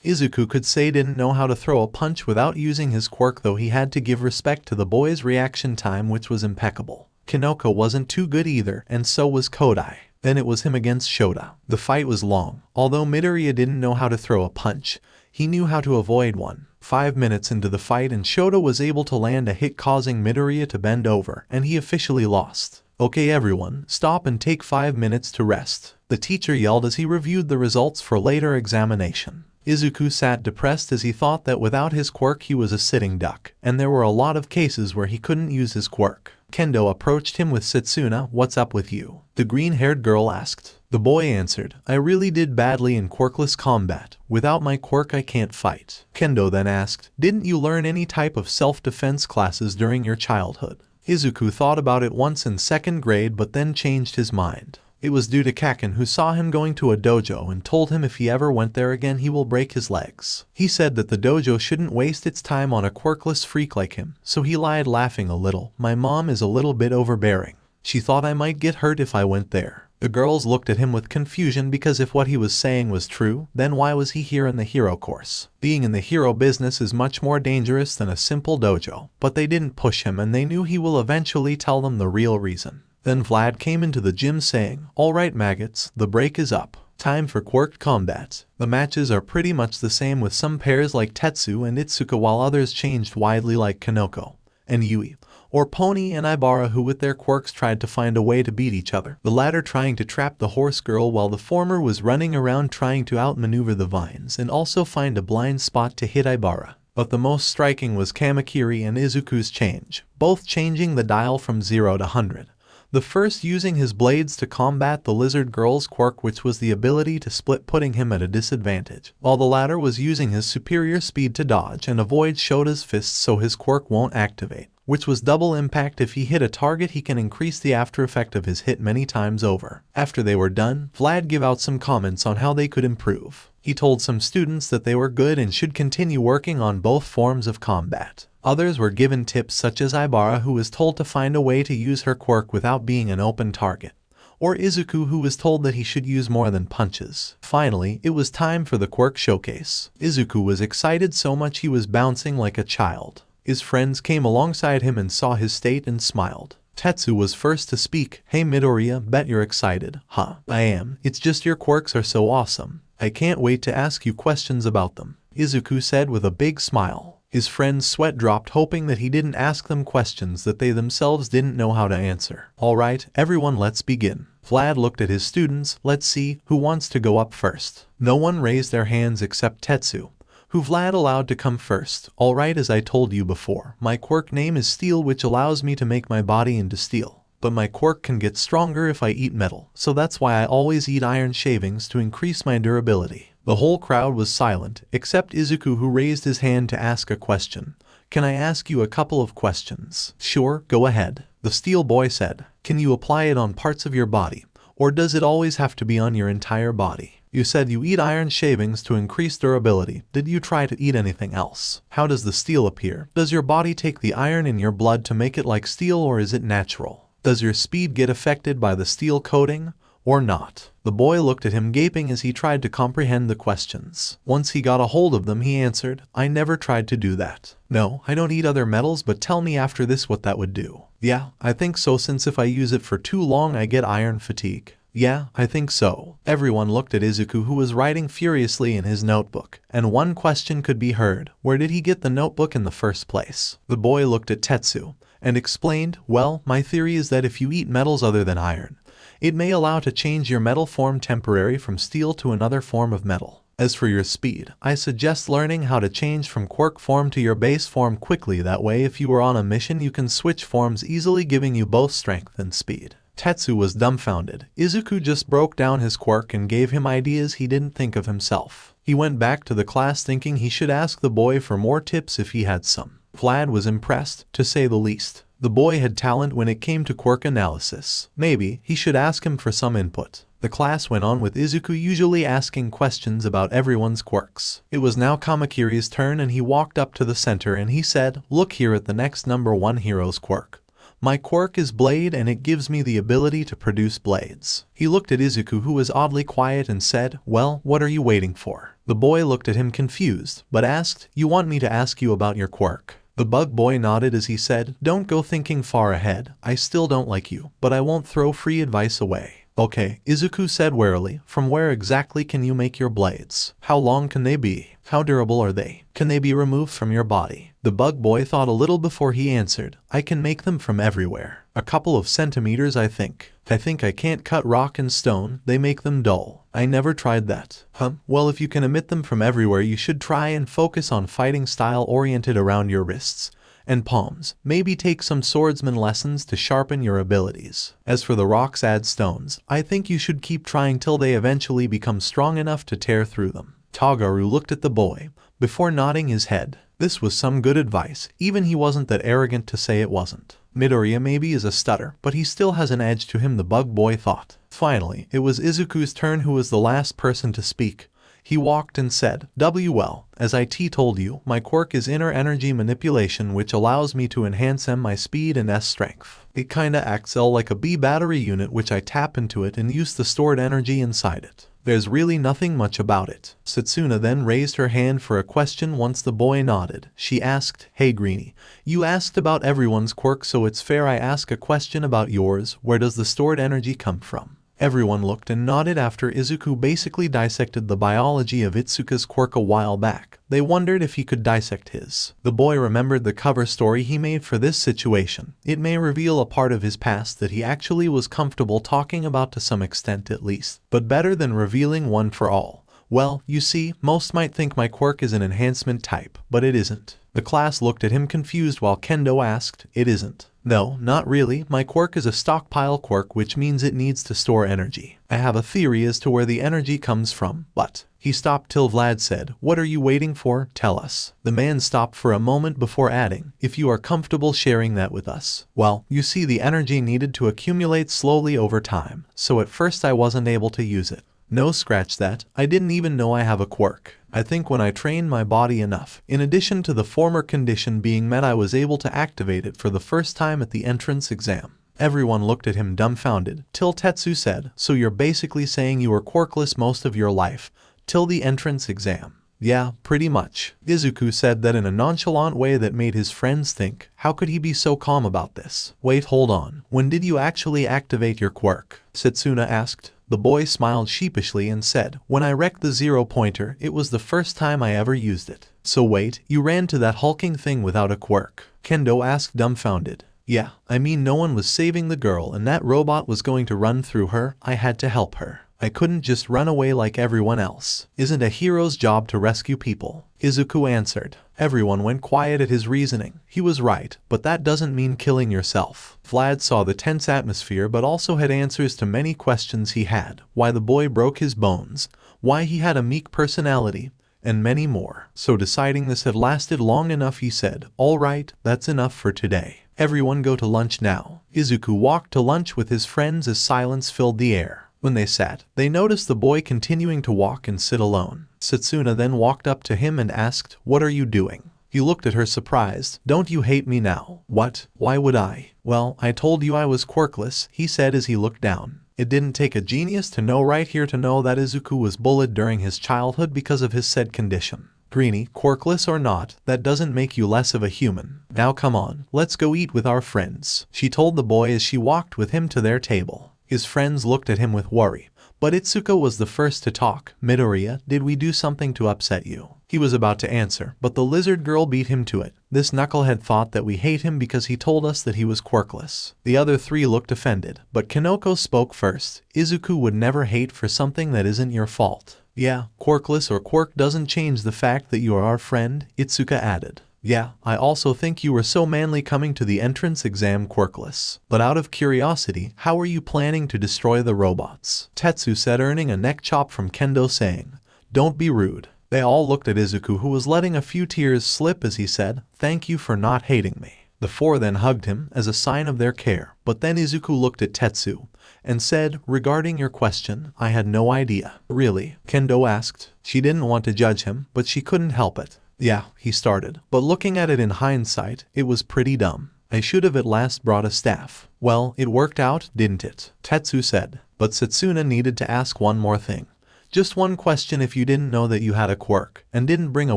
Izuku could say didn't know how to throw a punch without using his quirk, though he had to give respect to the boy's reaction time, which was impeccable. Kinoko wasn't too good either, and so was Kodai. Then it was him against Shota. The fight was long. Although Midoriya didn't know how to throw a punch, he knew how to avoid one. 5 minutes into the fight and Shota was able to land a hit, causing Midoriya to bend over, and he officially lost. Okay everyone, stop and take 5 minutes to rest, the teacher yelled as he reviewed the results for later examination. Izuku sat depressed as he thought that without his quirk he was a sitting duck, and there were a lot of cases where he couldn't use his quirk. Kendo approached him with Setsuna. "What's up with you?" the green-haired girl asked. The boy answered, "I really did badly in quirkless combat. Without my quirk I can't fight." Kendo then asked, "Didn't you learn any type of self-defense classes during your childhood?" Izuku thought about it once in 2nd grade but then changed his mind. It was due to Kaken, who saw him going to a dojo and told him if he ever went there again he will break his legs. He said that the dojo shouldn't waste its time on a quirkless freak like him, so he lied, laughing a little. "My mom is a little bit overbearing. She thought I might get hurt if I went there." The girls looked at him with confusion, because if what he was saying was true, then why was he here in the hero course? Being in the hero business is much more dangerous than a simple dojo. But they didn't push him, and they knew he will eventually tell them the real reason. Then Vlad came into the gym saying, "Alright maggots, the break is up. Time for quirked combat." The matches are pretty much the same, with some pairs like Tetsu and Itsuka, while others changed widely like Kinoko and Yui, or Pony and Ibara, who with their quirks tried to find a way to beat each other, the latter trying to trap the horse girl while the former was running around trying to outmaneuver the vines and also find a blind spot to hit Ibara. But the most striking was Kamakiri and Izuku's change, both changing the dial from 0 to 100. The first using his blades to combat the lizard girl's quirk, which was the ability to split, putting him at a disadvantage, while the latter was using his superior speed to dodge and avoid Shota's fists so his quirk won't activate, which was double impact. If he hit a target he can increase the after effect of his hit many times over. After they were done, Vlad gave out some comments on how they could improve. He told some students that they were good and should continue working on both forms of combat. Others were given tips, such as Ibara, who was told to find a way to use her quirk without being an open target, or Izuku, who was told that he should use more than punches. Finally, it was time for the quirk showcase. Izuku was excited so much he was bouncing like a child. His friends came alongside him and saw his state and smiled. Tetsu was first to speak. "Hey Midoriya, bet you're excited." "Huh, I am. It's just your quirks are so awesome. I can't wait to ask you questions about them," Izuku said with a big smile. His friend's sweat dropped, hoping that he didn't ask them questions that they themselves didn't know how to answer. "Alright, everyone, let's begin." Vlad looked at his students. "Let's see, who wants to go up first?" No one raised their hands except Tetsu, who Vlad allowed to come first. "Alright, as I told you before, my quirk name is Steel, which allows me to make my body into steel. But my quirk can get stronger if I eat metal, so that's why I always eat iron shavings to increase my durability." The whole crowd was silent, except Izuku, who raised his hand to ask a question. "Can I ask you a couple of questions?" "Sure, go ahead," the steel boy said. "Can you apply it on parts of your body, or does it always have to be on your entire body? You said you eat iron shavings to increase durability. Did you try to eat anything else? How does the steel appear? Does your body take the iron in your blood to make it like steel, or is it natural? Does your speed get affected by the steel coating, or not?" The boy looked at him, gaping as he tried to comprehend the questions. Once he got a hold of them, he answered, "I never tried to do that. No, I don't eat other metals, but tell me after this what that would do." "Yeah, I think so, since if I use it for too long I get iron fatigue." "Yeah, I think so." Everyone looked at Izuku, who was writing furiously in his notebook, and one question could be heard: where did he get the notebook in the first place? The boy looked at Tetsu and explained, "Well, my theory is that if you eat metals other than iron, it may allow to change your metal form temporary from steel to another form of metal. As for your speed, I suggest learning how to change from quirk form to your base form quickly. That way if you are on a mission you can switch forms easily, giving you both strength and speed." Tetsu was dumbfounded. Izuku just broke down his quirk and gave him ideas he didn't think of himself. He went back to the class thinking he should ask the boy for more tips if he had some. Vlad was impressed, to say the least. The boy had talent when it came to quirk analysis. Maybe he should ask him for some input. The class went on with Izuku usually asking questions about everyone's quirks. It was now Kamakiri's turn and he walked up to the center and he said, "Look here at the next number 1 hero's quirk. My quirk is Blade and it gives me the ability to produce blades." He looked at Izuku, who was oddly quiet, and said, "Well, what are you waiting for?" The boy looked at him confused, but asked, "You want me to ask you about your quirk?" The bug boy nodded as he said, "Don't go thinking far ahead. I still don't like you, but I won't throw free advice away." "Okay," Izuku said warily. "From where exactly can you make your blades? How long can they be? How durable are they? Can they be removed from your body?" The bug boy thought a little before he answered, "I can make them from everywhere. A couple of centimeters, I think. I can't cut rock and stone, they make them dull." "I never tried that." Well, if you can emit them from everywhere, you should try and focus on fighting style oriented around your wrists and palms. Maybe take some swordsman lessons to sharpen your abilities. As for the rocks and stones, I think you should keep trying till they eventually become strong enough to tear through them. Tagaru looked at the boy before nodding his head. This was some good advice. Even he wasn't that arrogant to say it wasn't. Midoriya maybe is a stutter, but he still has an edge to him, the bug boy thought. Finally, it was Izuku's turn, who was the last person to speak. He walked and said, "Well, as I told you, my quirk is inner energy manipulation, which allows me to enhance my speed and strength. It kinda acts like a B battery unit, which I tap into it and use the stored energy inside it. There's really nothing much about it." Setsuna then raised her hand for a question. Once the boy nodded, she asked, "Hey Greenie, you asked about everyone's quirk, so it's fair I ask a question about yours. Where does the stored energy come from?" Everyone looked and nodded. After Izuku basically dissected the biology of Itsuka's quirk a while back, they wondered if he could dissect his. The boy remembered the cover story he made for this situation. It may reveal a part of his past that he actually was comfortable talking about, to some extent at least, but better than revealing one for all. "Well, you see, most might think my quirk is an enhancement type, but it isn't." The class looked at him confused while Kendo asked, "It isn't?" "No, not really. My quirk is a stockpile quirk, which means it needs to store energy. I have a theory as to where the energy comes from, but..." He stopped till Vlad said, "What are you waiting for? Tell us." The man stopped for a moment before adding, "If you are comfortable sharing that with us." "Well, you see, the energy needed to accumulate slowly over time, so at first I wasn't able to use it. No, scratch that. I didn't even know I have a quirk. I think when I trained my body enough, in addition to the former condition being met, I was able to activate it for the first time at the entrance exam." Everyone looked at him dumbfounded, till Tetsu said, "So you're basically saying you were quirkless most of your life, till the entrance exam?" "Yeah, pretty much." Izuku said that in a nonchalant way that made his friends think, how could he be so calm about this? "Wait, hold on. When did you actually activate your quirk?" Setsuna asked. The boy smiled sheepishly and said, "When I wrecked the 0-pointer, it was the first time I ever used it." "So wait, you ran to that hulking thing without a quirk?" Kendo asked, dumbfounded. "Yeah, I mean, no one was saving the girl and that robot was going to run through her. I had to help her. I couldn't just run away like everyone else. Isn't a hero's job to rescue people?" Izuku answered. Everyone went quiet at his reasoning. He was right, but that doesn't mean killing yourself. Vlad saw the tense atmosphere but also had answers to many questions he had. Why the boy broke his bones, why he had a meek personality, and many more. So deciding this had lasted long enough, he said, "All right, that's enough for today. Everyone go to lunch now." Izuku walked to lunch with his friends as silence filled the air. When they sat, they noticed the boy continuing to walk and sit alone. Setsuna then walked up to him and asked, "What are you doing?" He looked at her surprised. "Don't you hate me now?" "What? Why would I?" "Well, I told you I was quirkless," he said as he looked down. It didn't take a genius to know right here to know that Izuku was bullied during his childhood because of his said condition. "Greenie, quirkless or not, that doesn't make you less of a human. Now come on, let's go eat with our friends," she told the boy as she walked with him to their table. His friends looked at him with worry, but Itsuka was the first to talk. "Midoriya, did we do something to upset you?" He was about to answer, but the lizard girl beat him to it. "This knucklehead thought that we hate him because he told us that he was quirkless." The other three looked offended, but Kanoko spoke first. "Izuku would never hate for something that isn't your fault." "Yeah, quirkless or quirk doesn't change the fact that you are our friend," Itsuka added. "Yeah, I also think you were so manly coming to the entrance exam quirkless. But out of curiosity, how are you planning to destroy the robots?" Tetsu said, earning a neck chop from Kendo, saying, "Don't be rude." They all looked at Izuku, who was letting a few tears slip as he said, "Thank you for not hating me." The four then hugged him as a sign of their care, but then Izuku looked at Tetsu and said, "Regarding your question, I had no idea." "Really?" Kendo asked. She didn't want to judge him, but she couldn't help it. "Yeah," he started, but looking at it in hindsight, it was pretty dumb. "I should have at last brought a staff." "Well, it worked out, didn't it?" Tetsu said. But Setsuna needed to ask one more thing. "Just one question. If you didn't know that you had a quirk, and didn't bring a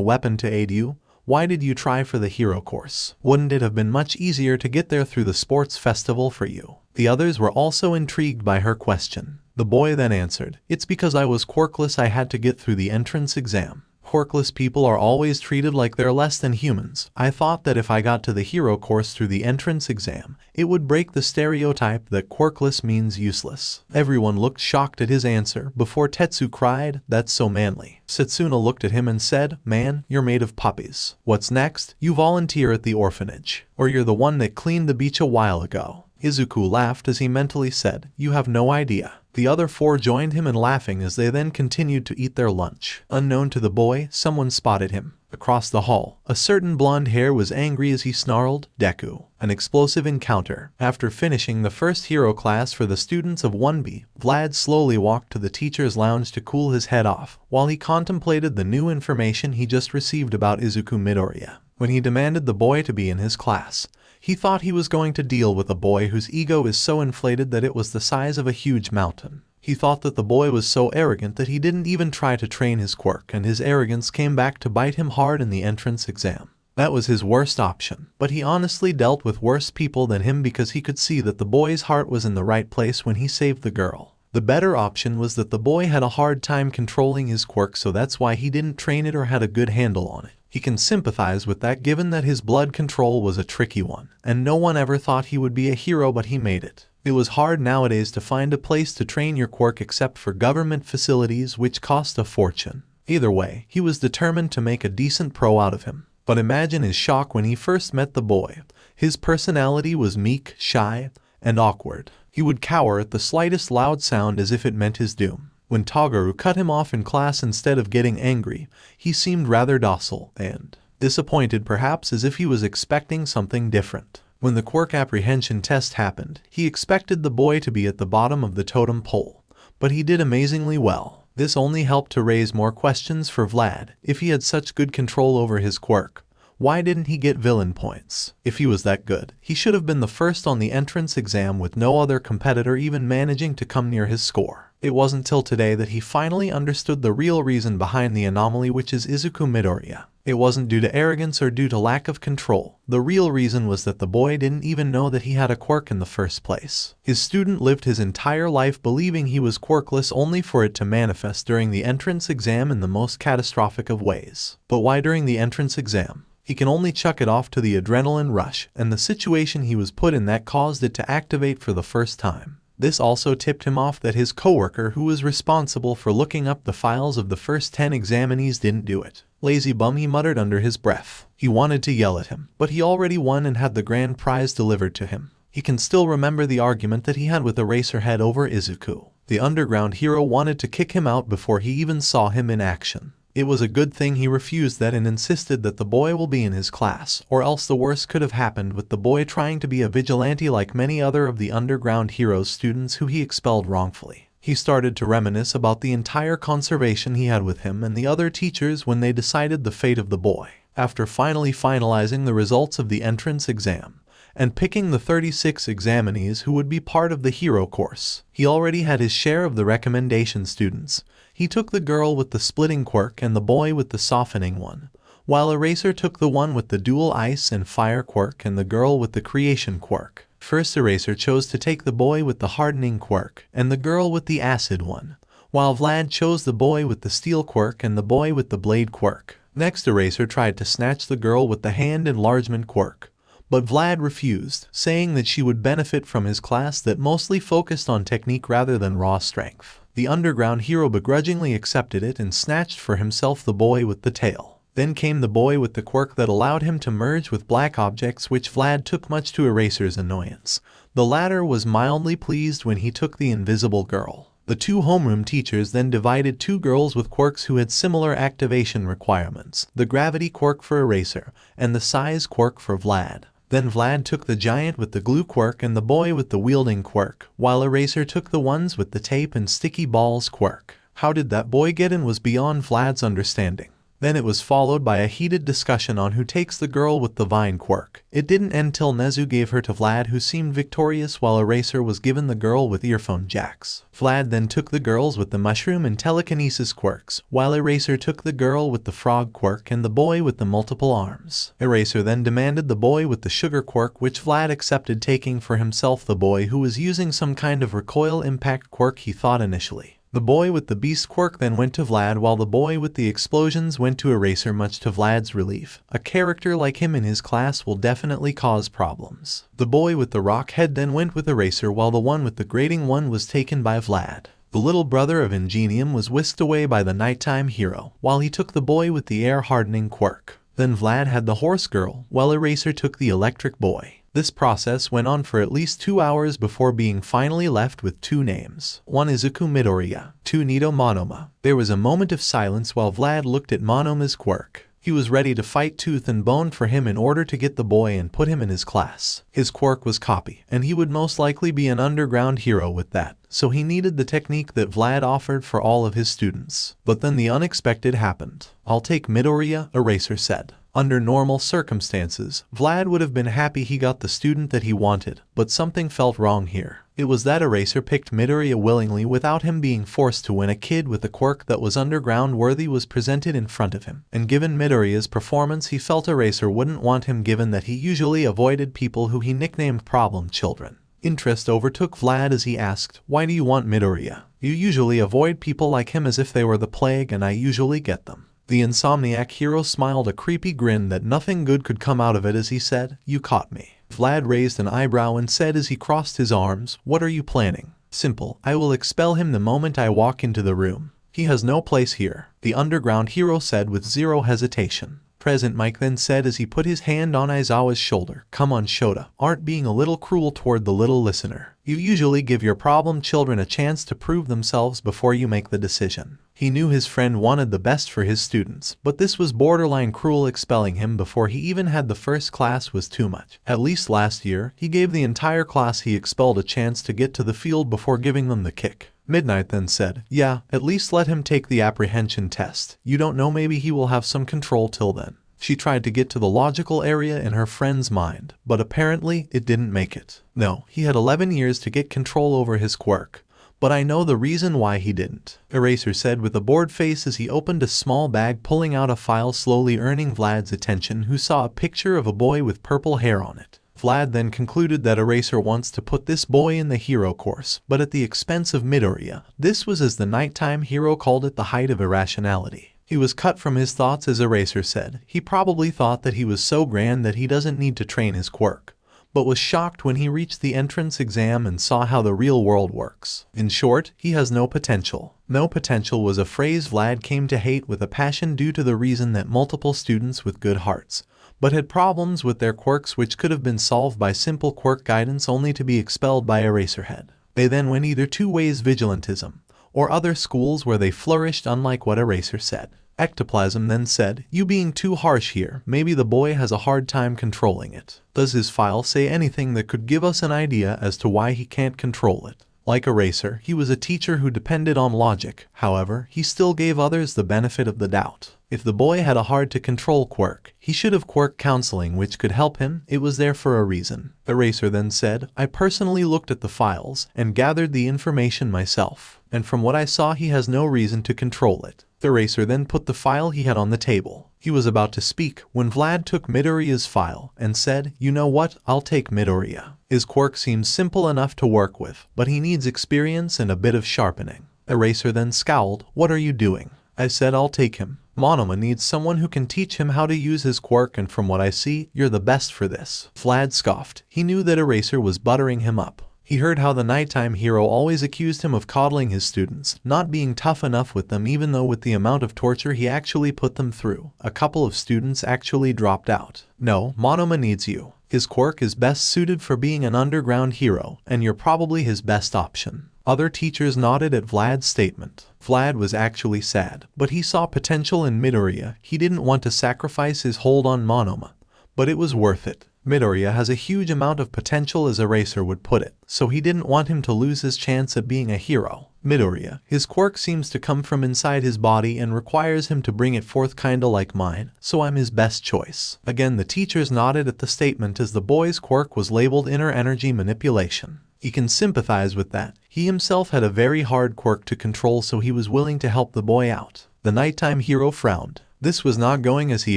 weapon to aid you, why did you try for the hero course? Wouldn't it have been much easier to get there through the sports festival for you?" The others were also intrigued by her question. The boy then answered, "It's because I was quirkless I had to get through the entrance exam. Quirkless people are always treated like they're less than humans. I thought that if I got to the hero course through the entrance exam, it would break the stereotype that quirkless means useless." Everyone looked shocked at his answer before Tetsu cried, "That's so manly." Setsuna looked at him and said, "Man, you're made of puppies. What's next? You volunteer at the orphanage. Or you're the one that cleaned the beach a while ago." Izuku laughed as he mentally said, "You have no idea." The other four joined him in laughing as they then continued to eat their lunch. Unknown to the boy, someone spotted him. Across the hall, a certain blonde hair was angry as he snarled, "Deku." An explosive encounter. After finishing the first hero class for the students of 1B, Vlad slowly walked to the teacher's lounge to cool his head off, while he contemplated the new information he just received about Izuku Midoriya. When he demanded the boy to be in his class, he thought he was going to deal with a boy whose ego is so inflated that it was the size of a huge mountain. He thought that the boy was so arrogant that he didn't even try to train his quirk, and his arrogance came back to bite him hard in the entrance exam. That was his worst option, but he honestly dealt with worse people than him because he could see that the boy's heart was in the right place when he saved the girl. The better option was that the boy had a hard time controlling his quirk, so that's why he didn't train it or had a good handle on it. He can sympathize with that given that his blood control was a tricky one, and no one ever thought he would be a hero, but he made it. It was hard nowadays to find a place to train your quirk except for government facilities, which cost a fortune. Either way, he was determined to make a decent pro out of him. But imagine his shock when he first met the boy. His personality was meek, shy, and awkward. He would cower at the slightest loud sound as if it meant his doom. When Togaru cut him off in class instead of getting angry, he seemed rather docile and disappointed, perhaps as if he was expecting something different. When the quirk apprehension test happened, he expected the boy to be at the bottom of the totem pole, but he did amazingly well. This only helped to raise more questions for Vlad. If he had such good control over his quirk, why didn't he get villain points? If he was that good, he should have been the first on the entrance exam with no other competitor even managing to come near his score. It wasn't till today that he finally understood the real reason behind the anomaly, which is Izuku Midoriya. It wasn't due to arrogance or due to lack of control. The real reason was that the boy didn't even know that he had a quirk in the first place. His student lived his entire life believing he was quirkless only for it to manifest during the entrance exam in the most catastrophic of ways. But why during the entrance exam? He can only chuck it off to the adrenaline rush, and the situation he was put in that caused it to activate for the first time. This also tipped him off that his coworker, who was responsible for looking up the files of the first 10 examinees, didn't do it. "Lazy bum," he muttered under his breath. He wanted to yell at him, but he already won and had the grand prize delivered to him. He can still remember the argument that he had with Eraserhead over Izuku. The underground hero wanted to kick him out before he even saw him in action. It was a good thing he refused that and insisted that the boy will be in his class, or else the worst could have happened with the boy trying to be a vigilante like many other of the underground hero's students who he expelled wrongfully. He started to reminisce about the entire conversation he had with him and the other teachers when they decided the fate of the boy. After finally finalizing the results of the entrance exam, and picking the 36 examinees who would be part of the hero course, he already had his share of the recommendation students. He took the girl with the splitting quirk and the boy with the softening one, while Eraser took the one with the dual ice and fire quirk and the girl with the creation quirk. First, Eraser chose to take the boy with the hardening quirk and the girl with the acid one, while Vlad chose the boy with the steel quirk and the boy with the blade quirk. Next, Eraser tried to snatch the girl with the hand enlargement quirk, but Vlad refused, saying that she would benefit from his class that mostly focused on technique rather than raw strength. The underground hero begrudgingly accepted it and snatched for himself the boy with the tail. Then came the boy with the quirk that allowed him to merge with black objects, which Vlad took much to Eraser's annoyance. The latter was mildly pleased when he took the invisible girl. The two homeroom teachers then divided two girls with quirks who had similar activation requirements, the gravity quirk for Eraser and the size quirk for Vlad. Then Vlad took the giant with the glue quirk and the boy with the wielding quirk, while Eraser took the ones with the tape and sticky balls quirk. How did that boy get in was beyond Vlad's understanding. Then it was followed by a heated discussion on who takes the girl with the vine quirk. It didn't end till Nezu gave her to Vlad, who seemed victorious, while Eraser was given the girl with earphone jacks. Vlad then took the girls with the mushroom and telekinesis quirks, while Eraser took the girl with the frog quirk and the boy with the multiple arms. Eraser then demanded the boy with the sugar quirk, which Vlad accepted, taking for himself the boy who was using some kind of recoil impact quirk he thought initially. The boy with the beast quirk then went to Vlad, while the boy with the explosions went to Eraser, much to Vlad's relief. A character like him in his class will definitely cause problems. The boy with the rock head then went with Eraser, while the one with the grating one was taken by Vlad. The little brother of Ingenium was whisked away by the nighttime hero, while he took the boy with the air hardening quirk. Then Vlad had the horse girl, while Eraser took the electric boy. This process went on for at least 2 hours before being finally left with 2 names. 1 Izuku Midoriya, 2 Nito Monoma. There was a moment of silence while Vlad looked at Monoma's quirk. He was ready to fight tooth and bone for him in order to get the boy and put him in his class. His quirk was copy, and he would most likely be an underground hero with that, so he needed the technique that Vlad offered for all of his students. But then the unexpected happened. "I'll take Midoriya," Eraser said. Under normal circumstances, Vlad would have been happy he got the student that he wanted, but something felt wrong here. It was that Eraser picked Midoriya willingly without him being forced to, when a kid with a quirk that was underground worthy was presented in front of him. And given Midoriya's performance, he felt Eraser wouldn't want him, given that he usually avoided people who he nicknamed problem children. Interest overtook Vlad as he asked, "Why do you want Midoriya? You usually avoid people like him as if they were the plague, and I usually get them." The insomniac hero smiled a creepy grin that nothing good could come out of it as he said, "You caught me." Vlad raised an eyebrow and said as he crossed his arms, "What are you planning?" "Simple. I will expel him the moment I walk into the room. He has no place here," the underground hero said with zero hesitation. Present Mike then said as he put his hand on Aizawa's shoulder, "Come on Shota, aren't being a little cruel toward the little listener. You usually give your problem children a chance to prove themselves before you make the decision." He knew his friend wanted the best for his students, but this was borderline cruel. Expelling him before he even had the first class was too much. At least last year, he gave the entire class he expelled a chance to get to the field before giving them the kick. Midnight then said, "Yeah, at least let him take the apprehension test. You don't know, maybe he will have some control till then." She tried to get to the logical area in her friend's mind, but apparently it didn't make it. No, he had 11 years to get control over his quirk. But I know the reason why he didn't, Eraser said with a bored face as he opened a small bag, pulling out a file, slowly earning Vlad's attention, who saw a picture of a boy with purple hair on it. Vlad then concluded that Eraser wants to put this boy in the hero course, but at the expense of Midoriya. This was, as the nighttime hero called it, the height of irrationality. He was cut from his thoughts, as Eraser said. He probably thought that he was so grand that he doesn't need to train his quirk, but was shocked when he reached the entrance exam and saw how the real world works. In short, he has no potential. No potential was a phrase Vlad came to hate with a passion, due to the reason that multiple students with good hearts, but had problems with their quirks which could have been solved by simple quirk guidance, only to be expelled by Eraserhead. They then went either two ways: vigilantism, or other schools where they flourished, unlike what Eraser said. Ectoplasm then said, "You being too harsh here, maybe the boy has a hard time controlling it. Does his file say anything that could give us an idea as to why he can't control it?" Like Eraser, he was a teacher who depended on logic. However, he still gave others the benefit of the doubt. If the boy had a hard-to-control quirk, he should have quirk counseling which could help him. It was there for a reason. Eraser then said, "I personally looked at the files and gathered the information myself, and from what I saw, he has no reason to control it." Eraser then put the file he had on the table. He was about to speak when Vlad took Midoriya's file and said, "You know what, I'll take Midoriya. His quirk seems simple enough to work with, but he needs experience and a bit of sharpening." Eraser then scowled, "What are you doing?" "I said I'll take him. Monoma needs someone who can teach him how to use his quirk, and from what I see, you're the best for this." Vlad scoffed. He knew that Eraser was buttering him up. He heard how the nighttime hero always accused him of coddling his students, not being tough enough with them, even though with the amount of torture he actually put them through, a couple of students actually dropped out. "No, Monoma needs you. His quirk is best suited for being an underground hero, and you're probably his best option." Other teachers nodded at Vlad's statement. Vlad was actually sad, but he saw potential in Midoriya. He didn't want to sacrifice his hold on Monoma, but it was worth it. Midoriya has a huge amount of potential, as Eraser would put it, so he didn't want him to lose his chance at being a hero. Midoriya, his quirk seems to come from inside his body and requires him to bring it forth kinda like mine, so I'm his best choice. Again the teachers nodded at the statement as the boy's quirk was labeled inner energy manipulation. He can sympathize with that. He himself had a very hard quirk to control, so he was willing to help the boy out. The nighttime hero frowned. This was not going as he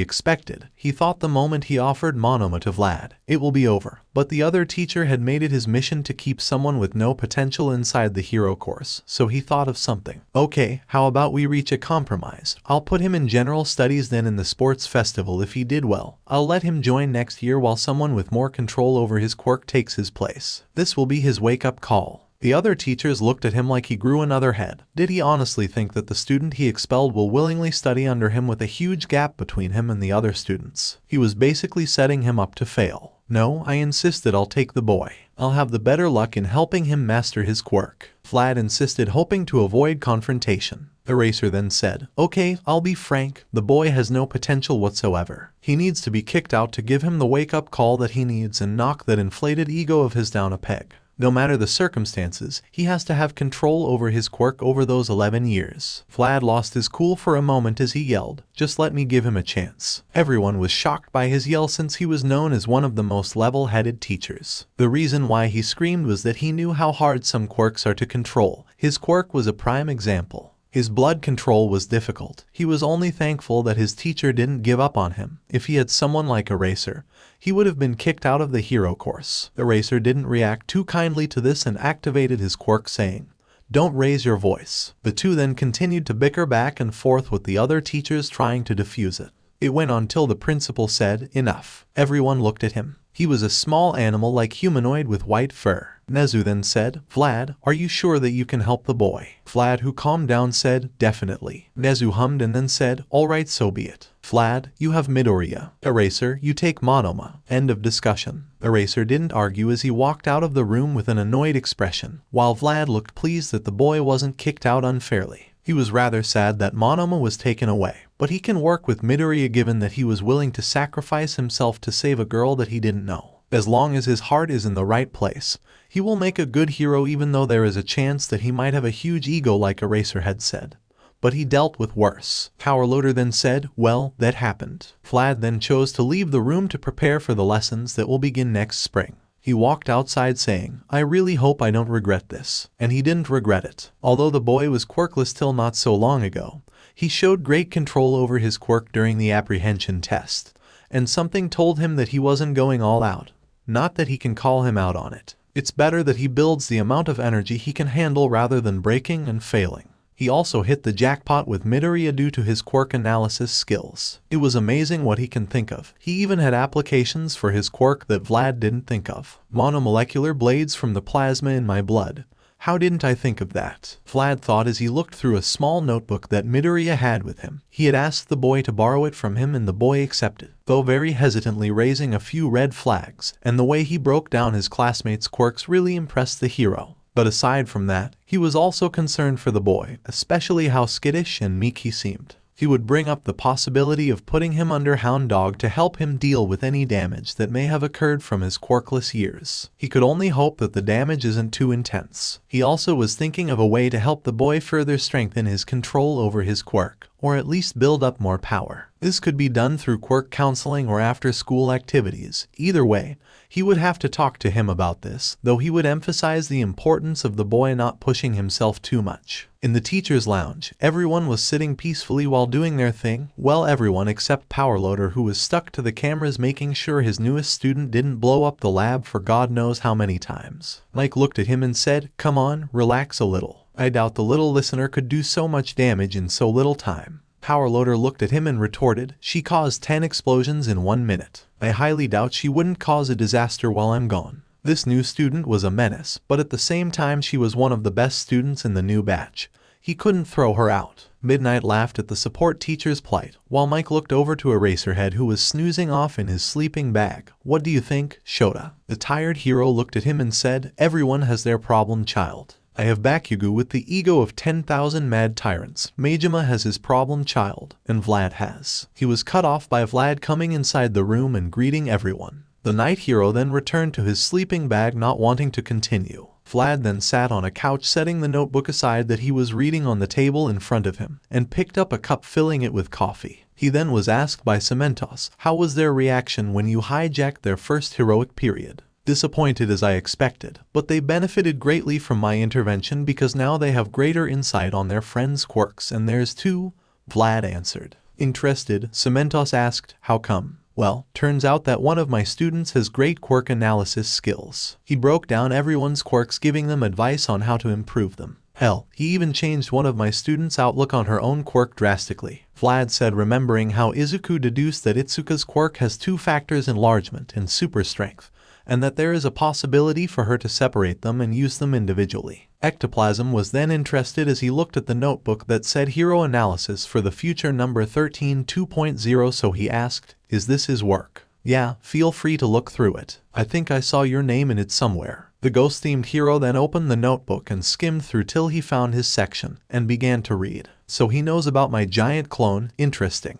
expected. He thought the moment he offered Monoma to Vlad, it will be over. But the other teacher had made it his mission to keep someone with no potential inside the hero course, so he thought of something. Okay, how about we reach a compromise? I'll put him in general studies, then in the sports festival if he did well. I'll let him join next year while someone with more control over his quirk takes his place. This will be his wake-up call. The other teachers looked at him like he grew another head. Did he honestly think that the student he expelled will willingly study under him with a huge gap between him and the other students? He was basically setting him up to fail. No, I insisted I'll take the boy. I'll have the better luck in helping him master his quirk. Vlad insisted, hoping to avoid confrontation. Eraser then said, okay, I'll be frank, the boy has no potential whatsoever. He needs to be kicked out to give him the wake-up call that he needs and knock that inflated ego of his down a peg. No matter the circumstances, he has to have control over his quirk over those 11 years. Vlad lost his cool for a moment as he yelled, just let me give him a chance. Everyone was shocked by his yell since he was known as one of the most level-headed teachers. The reason why he screamed was that he knew how hard some quirks are to control. His quirk was a prime example. His blood control was difficult. He was only thankful that his teacher didn't give up on him. If he had someone like Eraser, he would have been kicked out of the hero course. Eraser didn't react too kindly to this and activated his quirk, saying, don't raise your voice. The two then continued to bicker back and forth with the other teachers trying to defuse it. It went on till the principal said, enough. Everyone looked at him. He was a small animal like humanoid with white fur. Nezu then said, Vlad, are you sure that you can help the boy? Vlad, who calmed down, said, definitely. Nezu hummed and then said, alright, so be it. Vlad, you have Midoriya. Eraser, you take Monoma. End of discussion. Eraser didn't argue as he walked out of the room with an annoyed expression, while Vlad looked pleased that the boy wasn't kicked out unfairly. He was rather sad that Monoma was taken away, but he can work with Midoriya given that he was willing to sacrifice himself to save a girl that he didn't know. As long as his heart is in the right place, he will make a good hero, even though there is a chance that he might have a huge ego like Eraserhead said. But he dealt with worse. Powerloader then said, well, that happened. Vlad then chose to leave the room to prepare for the lessons that will begin next spring. He walked outside saying, I really hope I don't regret this. And he didn't regret it. Although the boy was quirkless till not so long ago, he showed great control over his quirk during the apprehension test. And something told him that he wasn't going all out. Not that he can call him out on it. It's better that he builds the amount of energy he can handle rather than breaking and failing. He also hit the jackpot with Midoriya due to his quirk analysis skills. It was amazing what he can think of. He even had applications for his quirk that Vlad didn't think of. Monomolecular blades from the plasma in my blood. How didn't I think of that? Vlad thought as he looked through a small notebook that Midoriya had with him. He had asked the boy to borrow it from him and the boy accepted, though very hesitantly, raising a few red flags, and the way he broke down his classmates' quirks really impressed the hero. But aside from that, he was also concerned for the boy, especially how skittish and meek he seemed. He would bring up the possibility of putting him under Hound Dog to help him deal with any damage that may have occurred from his quirkless years. He could only hope that the damage isn't too intense. He also was thinking of a way to help the boy further strengthen his control over his quirk, or at least build up more power. This could be done through quirk counseling or after-school activities. Either way, he would have to talk to him about this, though he would emphasize the importance of the boy not pushing himself too much. In the teacher's lounge, everyone was sitting peacefully while doing their thing, well, everyone except Powerloader, who was stuck to the cameras making sure his newest student didn't blow up the lab for God knows how many times. Mike looked at him and said, come on, relax a little. I doubt the little listener could do so much damage in so little time. Powerloader looked at him and retorted, she caused 10 explosions in 1 minute. I highly doubt she wouldn't cause a disaster while I'm gone. This new student was a menace, but at the same time she was one of the best students in the new batch. He couldn't throw her out. Midnight laughed at the support teacher's plight, while Mike looked over to Eraserhead, who was snoozing off in his sleeping bag. What do you think, Shota? The tired hero looked at him and said, everyone has their problem child. I have Bakugo with the ego of 10,000 mad tyrants. Majima has his problem child, and Vlad has. He was cut off by Vlad coming inside the room and greeting everyone. The night hero then returned to his sleeping bag, not wanting to continue. Vlad then sat on a couch, setting the notebook aside that he was reading on the table in front of him, and picked up a cup, filling it with coffee. He then was asked by Cementos, how was their reaction when you hijacked their first heroic period? Disappointed as I expected, but they benefited greatly from my intervention because now they have greater insight on their friends' quirks and theirs too, Vlad answered. Interested, Cementos asked, how come? Well, turns out that one of my students has great quirk analysis skills. He broke down everyone's quirks, giving them advice on how to improve them. Hell, he even changed one of my students' outlook on her own quirk drastically. Vlad said, remembering how Izuku deduced that Itsuka's quirk has 2 factors, enlargement and super strength, and that there is a possibility for her to separate them and use them individually. Ectoplasm was then interested as he looked at the notebook that said Hero Analysis for the future number 13 2.0, so he asked, is this his work? Yeah, feel free to look through it. I think I saw your name in it somewhere. The ghost-themed hero then opened the notebook and skimmed through till he found his section, and began to read. So he knows about my giant clone, interesting.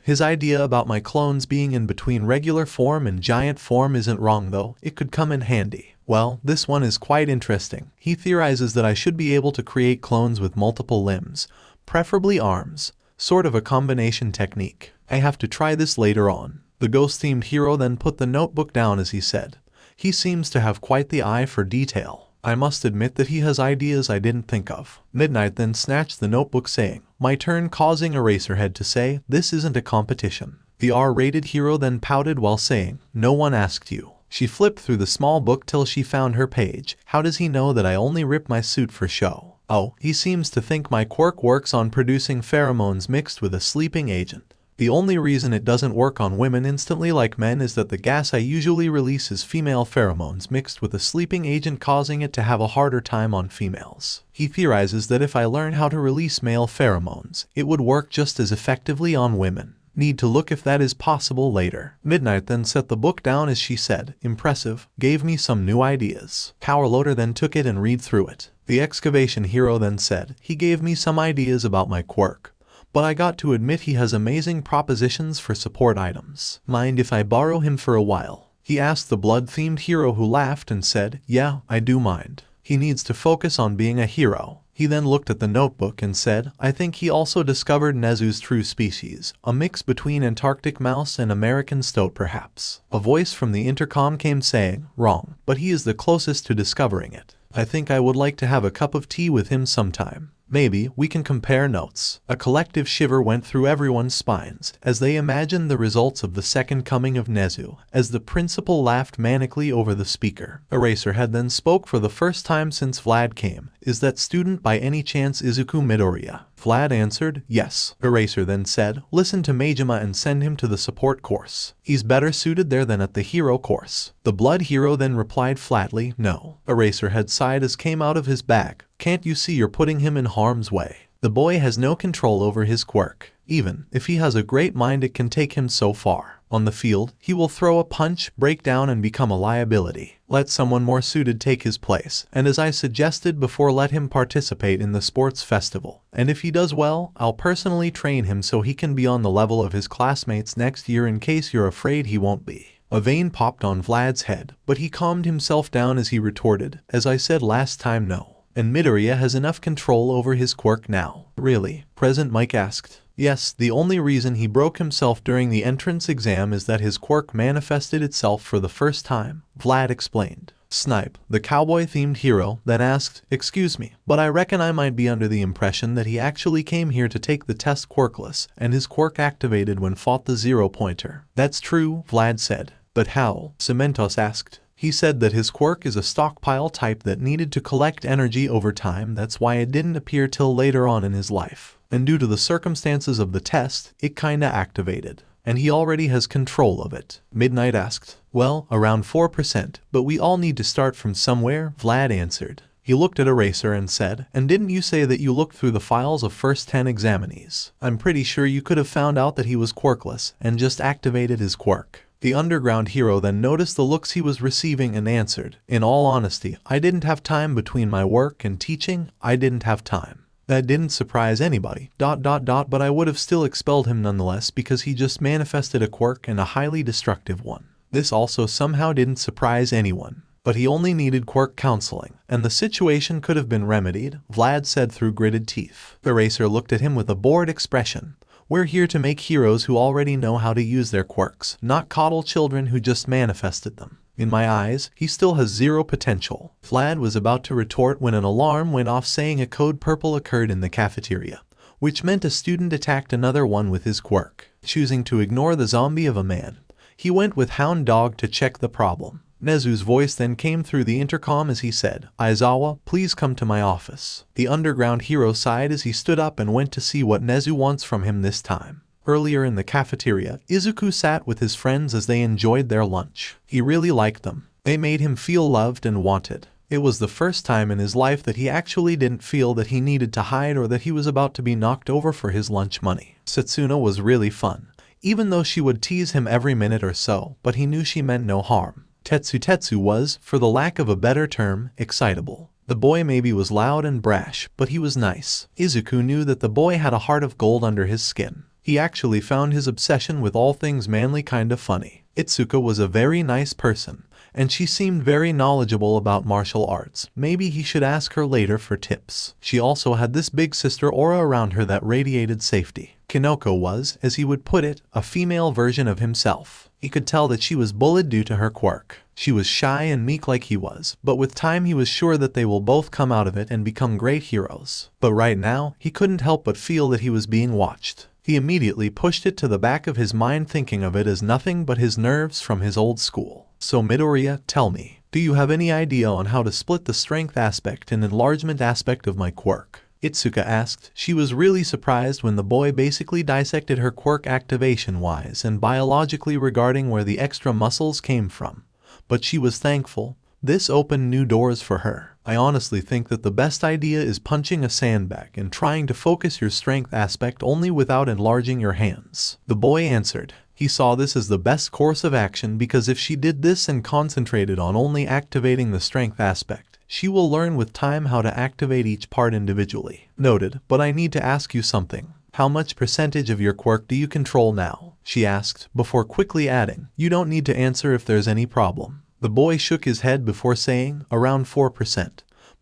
His idea about my clones being in between regular form and giant form isn't wrong though, it could come in handy. Well, this one is quite interesting. He theorizes that I should be able to create clones with multiple limbs, preferably arms, sort of a combination technique. I have to try this later on. The ghost-themed hero then put the notebook down as he said, he seems to have quite the eye for detail. I must admit that he has ideas I didn't think of. Midnight then snatched the notebook, saying, my turn, causing Eraserhead to say, this isn't a competition. The R-rated hero then pouted while saying, no one asked you. She flipped through the small book till she found her page. How does he know that I only rip my suit for show? Oh, he seems to think my quirk works on producing pheromones mixed with a sleeping agent. The only reason it doesn't work on women instantly like men is that the gas I usually release is female pheromones mixed with a sleeping agent, causing it to have a harder time on females. He theorizes that if I learn how to release male pheromones, it would work just as effectively on women. Need to look if that is possible later. Midnight then set the book down as she said, impressive, gave me some new ideas. Powerloader then took it and read through it. The excavation hero then said, he gave me some ideas about my quirk. But I got to admit he has amazing propositions for support items. Mind if I borrow him for a while? He asked the blood-themed hero, who laughed and said, yeah, I do mind. He needs to focus on being a hero. He then looked at the notebook and said, I think he also discovered Nezu's true species, a mix between Antarctic mouse and American stoat perhaps. A voice from the intercom came saying, wrong, but he is the closest to discovering it. I think I would like to have a cup of tea with him sometime. Maybe we can compare notes. A collective shiver went through everyone's spines as they imagined the results of the second coming of Nezu, as the principal laughed manically over the speaker. Eraserhead then spoke for the first time since Vlad came. Is that student by any chance Izuku Midoriya? Vlad answered, yes. Eraser then said, listen to Majima and send him to the support course. He's better suited there than at the hero course. The blood hero then replied flatly, no. Eraserhead sighed as came out of his bag. Can't you see you're putting him in harm's way? The boy has no control over his quirk. Even if he has a great mind, it can take him so far. On the field, he will throw a punch, break down, and become a liability. Let someone more suited take his place, and as I suggested before, let him participate in the sports festival. And if he does well, I'll personally train him so he can be on the level of his classmates next year, in case you're afraid he won't be. A vein popped on Vlad's head, but he calmed himself down as he retorted, as I said last time, no. And Midoriya has enough control over his quirk now. Really? Present Mike asked. Yes, the only reason he broke himself during the entrance exam is that his quirk manifested itself for the first time, Vlad explained. Snipe, the cowboy-themed hero, then asked, excuse me, but I reckon I might be under the impression that he actually came here to take the test quirkless, and his quirk activated when fought the zero-pointer. That's true, Vlad said. But how? Cementos asked. He said that his quirk is a stockpile type that needed to collect energy over time, that's why it didn't appear till later on in his life. And due to the circumstances of the test, it kinda activated. And he already has control of it. Midnight asked. Well, around 4%, but we all need to start from somewhere, Vlad answered. He looked at Eraser and said, and didn't you say that you looked through the files of first 10 examinees? I'm pretty sure you could have found out that he was quirkless and just activated his quirk. The underground hero then noticed the looks he was receiving and answered, in all honesty, I didn't have time between my work and teaching, I didn't have time. That didn't surprise anybody, but I would have still expelled him nonetheless because he just manifested a quirk and a highly destructive one. This also somehow didn't surprise anyone. But he only needed quirk counseling, and the situation could have been remedied, Vlad said through gritted teeth. Eraser looked at him with a bored expression. We're here to make heroes who already know how to use their quirks, not coddle children who just manifested them. In my eyes, he still has zero potential. Vlad was about to retort when an alarm went off saying a code purple occurred in the cafeteria, which meant a student attacked another one with his quirk. Choosing to ignore the zombie of a man, he went with Hound Dog to check the problem. Nezu's voice then came through the intercom as he said, Aizawa, please come to my office. The underground hero sighed as he stood up and went to see what Nezu wants from him this time. Earlier in the cafeteria, Izuku sat with his friends as they enjoyed their lunch. He really liked them. They made him feel loved and wanted. It was the first time in his life that he actually didn't feel that he needed to hide or that he was about to be knocked over for his lunch money. Setsuna was really fun, even though she would tease him every minute or so, but he knew she meant no harm. Tetsu was, for the lack of a better term, excitable. The boy maybe was loud and brash, but he was nice. Izuku knew that the boy had a heart of gold under his skin. He actually found his obsession with all things manly kind of funny. Itsuka was a very nice person, and she seemed very knowledgeable about martial arts. Maybe he should ask her later for tips. She also had this big sister aura around her that radiated safety. Kinoko was, as he would put it, a female version of himself. He could tell that she was bullied due to her quirk. She was shy and meek like he was, but with time he was sure that they will both come out of it and become great heroes. But right now, he couldn't help but feel that he was being watched. He immediately pushed it to the back of his mind, thinking of it as nothing but his nerves from his old school. So Midoriya, tell me, do you have any idea on how to split the strength aspect and enlargement aspect of my quirk? Itsuka asked. She was really surprised when the boy basically dissected her quirk activation-wise and biologically regarding where the extra muscles came from. But she was thankful. This opened new doors for her. I honestly think that the best idea is punching a sandbag and trying to focus your strength aspect only without enlarging your hands. The boy answered. He saw this as the best course of action because if she did this and concentrated on only activating the strength aspect, she will learn with time how to activate each part individually. Noted, but I need to ask you something. How much percentage of your quirk do you control now? She asked, before quickly adding, you don't need to answer if there's any problem. The boy shook his head before saying, around 4%.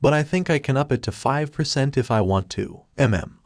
But I think I can up it to 5% if I want to.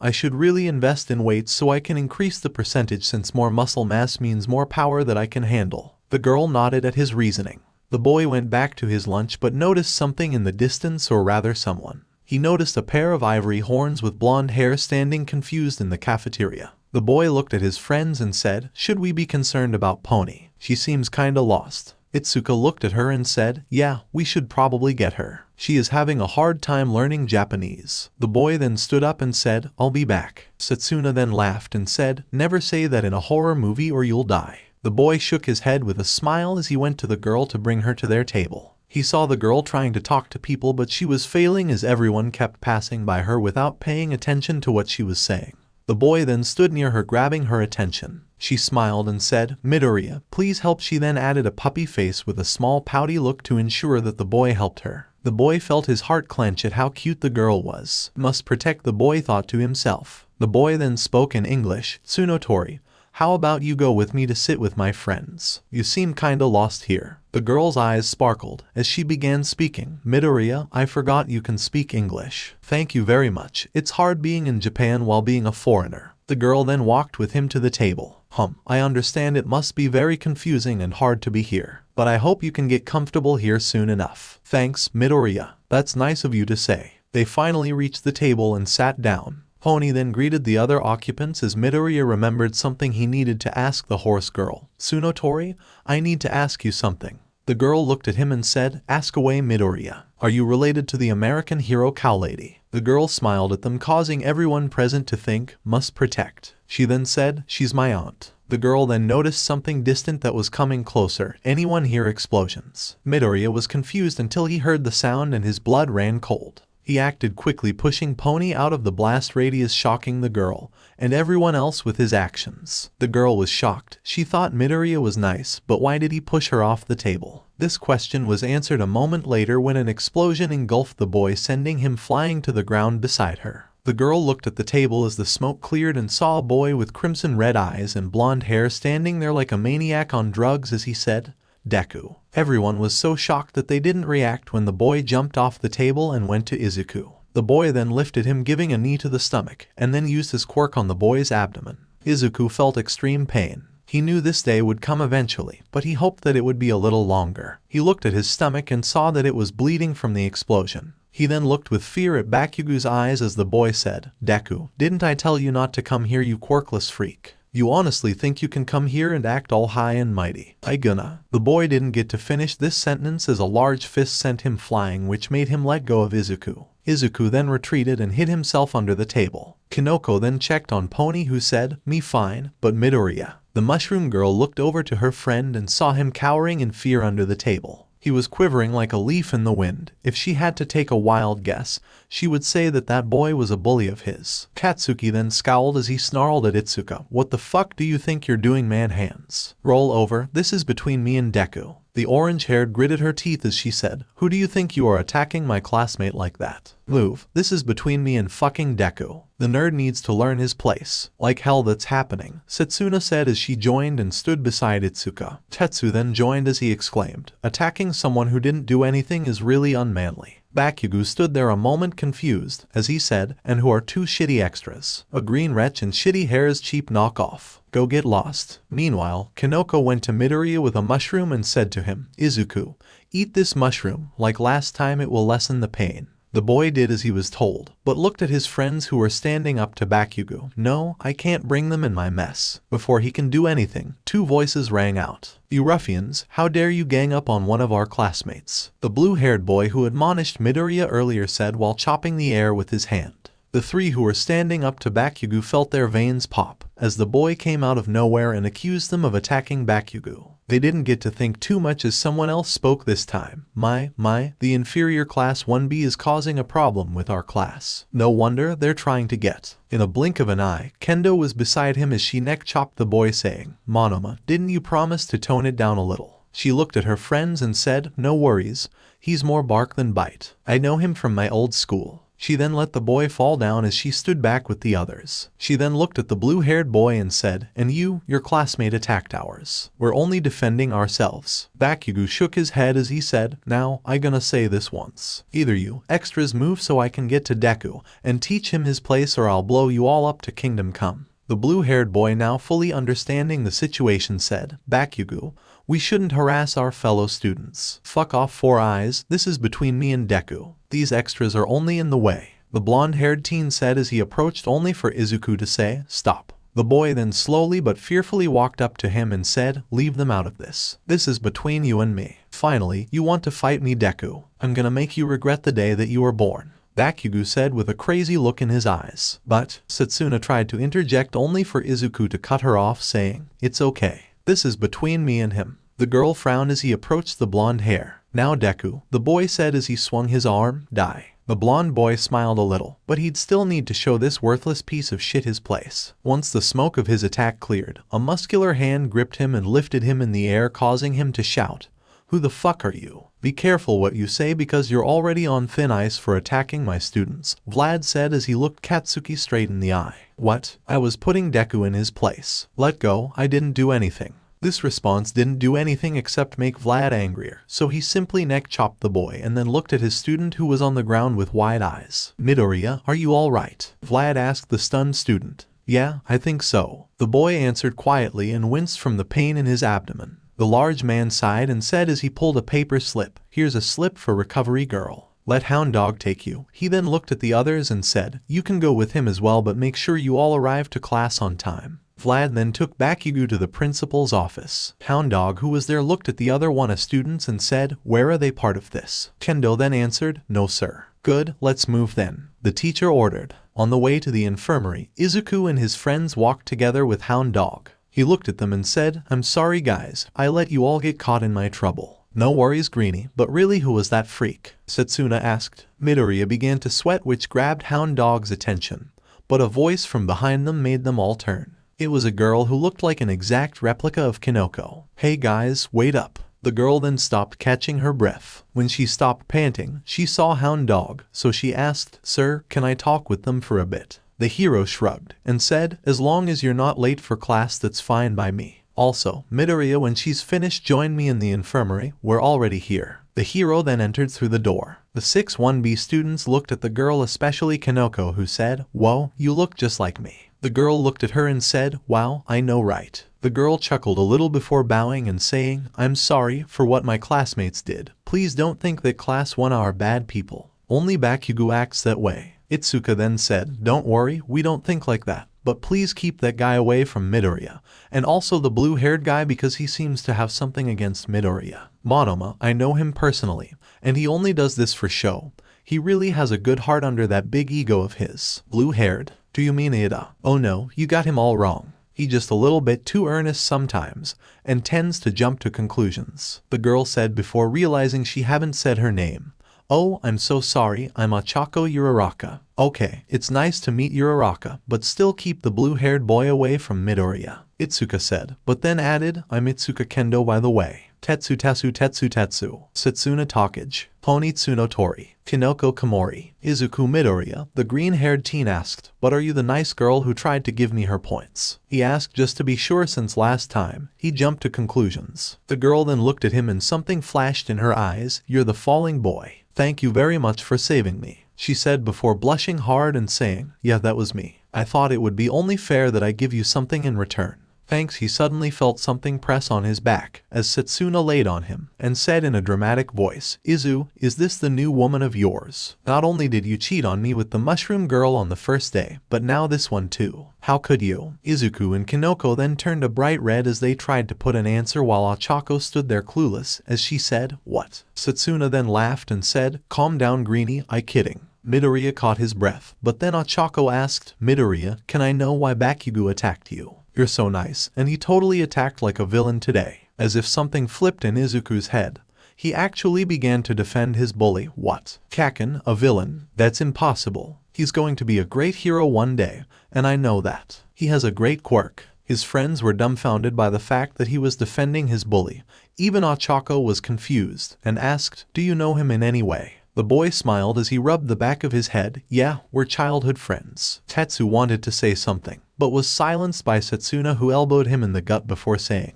I should really invest in weights so I can increase the percentage since more muscle mass means more power that I can handle. The girl nodded at his reasoning. The boy went back to his lunch but noticed something in the distance, or rather someone. He noticed a pair of ivory horns with blonde hair standing confused in the cafeteria. The boy looked at his friends and said, should we be concerned about Pony? She seems kinda lost. Itsuka looked at her and said, yeah, we should probably get her. She is having a hard time learning Japanese. The boy then stood up and said, I'll be back. Setsuna then laughed and said, never say that in a horror movie or you'll die. The boy shook his head with a smile as he went to the girl to bring her to their table. He saw the girl trying to talk to people, but she was failing as everyone kept passing by her without paying attention to what she was saying. The boy then stood near her, grabbing her attention. She smiled and said, Midoriya, please help. She then added a puppy face with a small pouty look to ensure that the boy helped her. The boy felt his heart clench at how cute the girl was. Must protect, the boy thought to himself. The boy then spoke in English. Tsunotori, how about you go with me to sit with my friends? You seem kinda lost here. The girl's eyes sparkled as she began speaking. Midoriya, I forgot you can speak English. Thank you very much. It's hard being in Japan while being a foreigner. The girl then walked with him to the table. I understand it must be very confusing and hard to be here, but I hope you can get comfortable here soon enough. Thanks, Midoriya. That's nice of you to say. They finally reached the table and sat down. Pony then greeted the other occupants as Midoriya remembered something he needed to ask the horse girl. Tsunotori, I need to ask you something. The girl looked at him and said, ask away, Midoriya. Are you related to the American hero cow lady? The girl smiled at them, causing everyone present to think, must protect. She then said, she's my aunt. The girl then noticed something distant that was coming closer. Anyone hear explosions? Midoriya was confused until he heard the sound and his blood ran cold. He acted quickly, pushing Pony out of the blast radius, shocking the girl and everyone else with his actions. The girl was shocked. She thought Midoriya was nice, but why did he push her off the table? This question was answered a moment later when an explosion engulfed the boy, sending him flying to the ground beside her. The girl looked at the table as the smoke cleared and saw a boy with crimson red eyes and blonde hair standing there like a maniac on drugs as he said, Deku. Everyone was so shocked that they didn't react when the boy jumped off the table and went to Izuku. The boy then lifted him, giving a knee to the stomach, and then used his quirk on the boy's abdomen. Izuku felt extreme pain. He knew this day would come eventually, but he hoped that it would be a little longer. He looked at his stomach and saw that it was bleeding from the explosion. He then looked with fear at Bakugo's eyes as the boy said, "Deku, didn't I tell you not to come here, you quirkless freak? You honestly think you can come here and act all high and mighty? I gonna." The boy didn't get to finish this sentence as a large fist sent him flying, which made him let go of Izuku. Izuku then retreated and hid himself under the table. Kinoko then checked on Pony, who said, "Me fine, but Midoriya." The mushroom girl looked over to her friend and saw him cowering in fear under the table. He was quivering like a leaf in the wind. If she had to take a wild guess, she would say that that boy was a bully of his. Katsuki then scowled as he snarled at Itsuka. "What the fuck do you think you're doing, man? Hands. Roll over. This is between me and Deku." The orange-haired gritted her teeth as she said, "Who do you think you are, attacking my classmate like that? Move. This is between me and fucking Deku. The nerd needs to learn his place." "Like hell that's happening," Setsuna said as she joined and stood beside Itsuka. Tetsu then joined as he exclaimed, "Attacking someone who didn't do anything is really unmanly." Bakugo stood there a moment confused, as he said, "And who are two shitty extras? A green wretch and shitty hair's cheap knockoff. Go get lost." Meanwhile, Kinoko went to Midoriya with a mushroom and said to him, "Izuku, eat this mushroom. Like last time, it will lessen the pain." The boy did as he was told, but looked at his friends who were standing up to Bakugo. "No, I can't bring them in my mess." Before he can do anything, two voices rang out. "You ruffians, how dare you gang up on one of our classmates?" The blue-haired boy who admonished Midoriya earlier said while chopping the air with his hand. The three who were standing up to Bakugo felt their veins pop, as the boy came out of nowhere and accused them of attacking Bakugo. They didn't get to think too much as someone else spoke this time. The inferior class 1B is causing a problem with our class. No wonder they're trying to get." In a blink of an eye, Kendo was beside him as she neck-chopped the boy, saying, "Monoma, didn't you promise to tone it down a little?" She looked at her friends and said, "No worries, he's more bark than bite. I know him from my old school." She then let the boy fall down as she stood back with the others. She then looked at the blue-haired boy and said, "And you, your classmate attacked ours. We're only defending ourselves." Bakugo shook his head as he said, "Now, I gonna say this once. Either you extras move so I can get to Deku and teach him his place, or I'll blow you all up to Kingdom Come." The blue-haired boy, now fully understanding the situation, said, "Bakugo, we shouldn't harass our fellow students. Fuck off, Four Eyes. This is between me and Deku. These extras are only in the way." The blonde-haired teen said as he approached, only for Izuku to say, "Stop." The boy then slowly but fearfully walked up to him and said, "Leave them out of this. This is between you and me. Finally, you want to fight me, Deku? I'm gonna make you regret the day that you were born." Bakugo said with a crazy look in his eyes. But Setsuna tried to interject, only for Izuku to cut her off, saying, "It's okay. This is between me and him." The girl frowned as he approached the blonde hair. "Now Deku," the boy said as he swung his arm, "die." The blonde boy smiled a little, but he'd still need to show this worthless piece of shit his place. Once the smoke of his attack cleared, a muscular hand gripped him and lifted him in the air, causing him to shout, "Who the fuck are you? Be careful what you say, because you're already on thin ice for attacking my students," Vlad said as he looked Katsuki straight in the eye. "What? I was putting Deku in his place. Let go, I didn't do anything." This response didn't do anything except make Vlad angrier, so he simply neck-chopped the boy and then looked at his student, who was on the ground with wide eyes. "Midoriya, are you alright?" Vlad asked the stunned student. "Yeah, I think so," the boy answered quietly and winced from the pain in his abdomen. The large man sighed and said as he pulled a paper slip, "Here's a slip for recovery, girl. Let Hound Dog take you." He then looked at the others and said, "You can go with him as well, but make sure you all arrive to class on time." Vlad then took Bakugo to the principal's office. Hound Dog, who was there, looked at the other one of students and said, "Where are they part of this?" Kendo then answered, "No sir." "Good, let's move then," the teacher ordered. On the way to the infirmary, Izuku and his friends walked together with Hound Dog. He looked at them and said, "I'm sorry guys, I let you all get caught in my trouble." "No worries, Greenie, but really who was that freak?" Setsuna asked. Midoriya began to sweat, which grabbed Hound Dog's attention, but a voice from behind them made them all turn. It was a girl who looked like an exact replica of Kinoko. "Hey guys, wait up." The girl then stopped, catching her breath. When she stopped panting, she saw Hound Dog, so she asked, "Sir, can I talk with them for a bit?" The hero shrugged and said, "As long as you're not late for class, that's fine by me." Also, Midoriya, when she's finished, join me in the infirmary. We're already here. The hero then entered through the door. The 6-1B students looked at the girl, especially Kanoko, who said, "Whoa, you look just like me." The girl looked at her and said, "Wow, I know, right?" The girl chuckled a little before bowing and saying, "I'm sorry for what my classmates did. Please don't think that class 1 are bad people. Only Bakugo acts that way." Izuku then said, "Don't worry, we don't think like that. But please keep that guy away from Midoriya, and also the blue-haired guy because he seems to have something against Midoriya. Monoma, I know him personally, and he only does this for show. He really has a good heart under that big ego of his." "Blue-haired? Do you mean Ida?" "Oh no, you got him all wrong. He's just a little bit too earnest sometimes, and tends to jump to conclusions," the girl said before realizing she hadn't said her name. "Oh, I'm so sorry, I'm Ochako Uraraka." "Okay, it's nice to meet Uraraka, but still keep the blue-haired boy away from Midoriya," Itsuka said, but then added, "I'm Itsuka Kendo by the way. Tetsu Tetsu Tetsu Tetsu, Setsuna Takage, Ponitsuno Tori, Kinoko Komori." Izuku Midoriya, the green-haired teen, asked, "But are you the nice girl who tried to give me her points?" He asked just to be sure since last time he jumped to conclusions. The girl then looked at him and something flashed in her eyes. "You're the falling boy. Thank you very much for saving me," she said before blushing hard and saying, "Yeah, that was me. I thought it would be only fair that I give you something in return." "Thanks." He suddenly felt something press on his back as Setsuna laid on him and said in a dramatic voice, "Izu, is this the new woman of yours? Not only did you cheat on me with the mushroom girl on the first day, but now this one too. How could you?" Izuku and Kinoko then turned a bright red as they tried to put an answer while Ochako stood there clueless as she said, "What?" Setsuna then laughed and said, "Calm down, Greenie, I kidding." Midoriya caught his breath, but then Ochako asked, "Midoriya, can I know why Bakugo attacked you? You're so nice, and he totally attacked like a villain today." As if something flipped in Izuku's head, he actually began to defend his bully. "What? Kaken, a villain? That's impossible. He's going to be a great hero one day, and I know that. He has a great quirk." His friends were dumbfounded by the fact that he was defending his bully. Even Ochako was confused and asked, "Do you know him in any way?" The boy smiled as he rubbed the back of his head. "Yeah, we're childhood friends." Tetsu wanted to say something, but was silenced by Setsuna, who elbowed him in the gut before saying,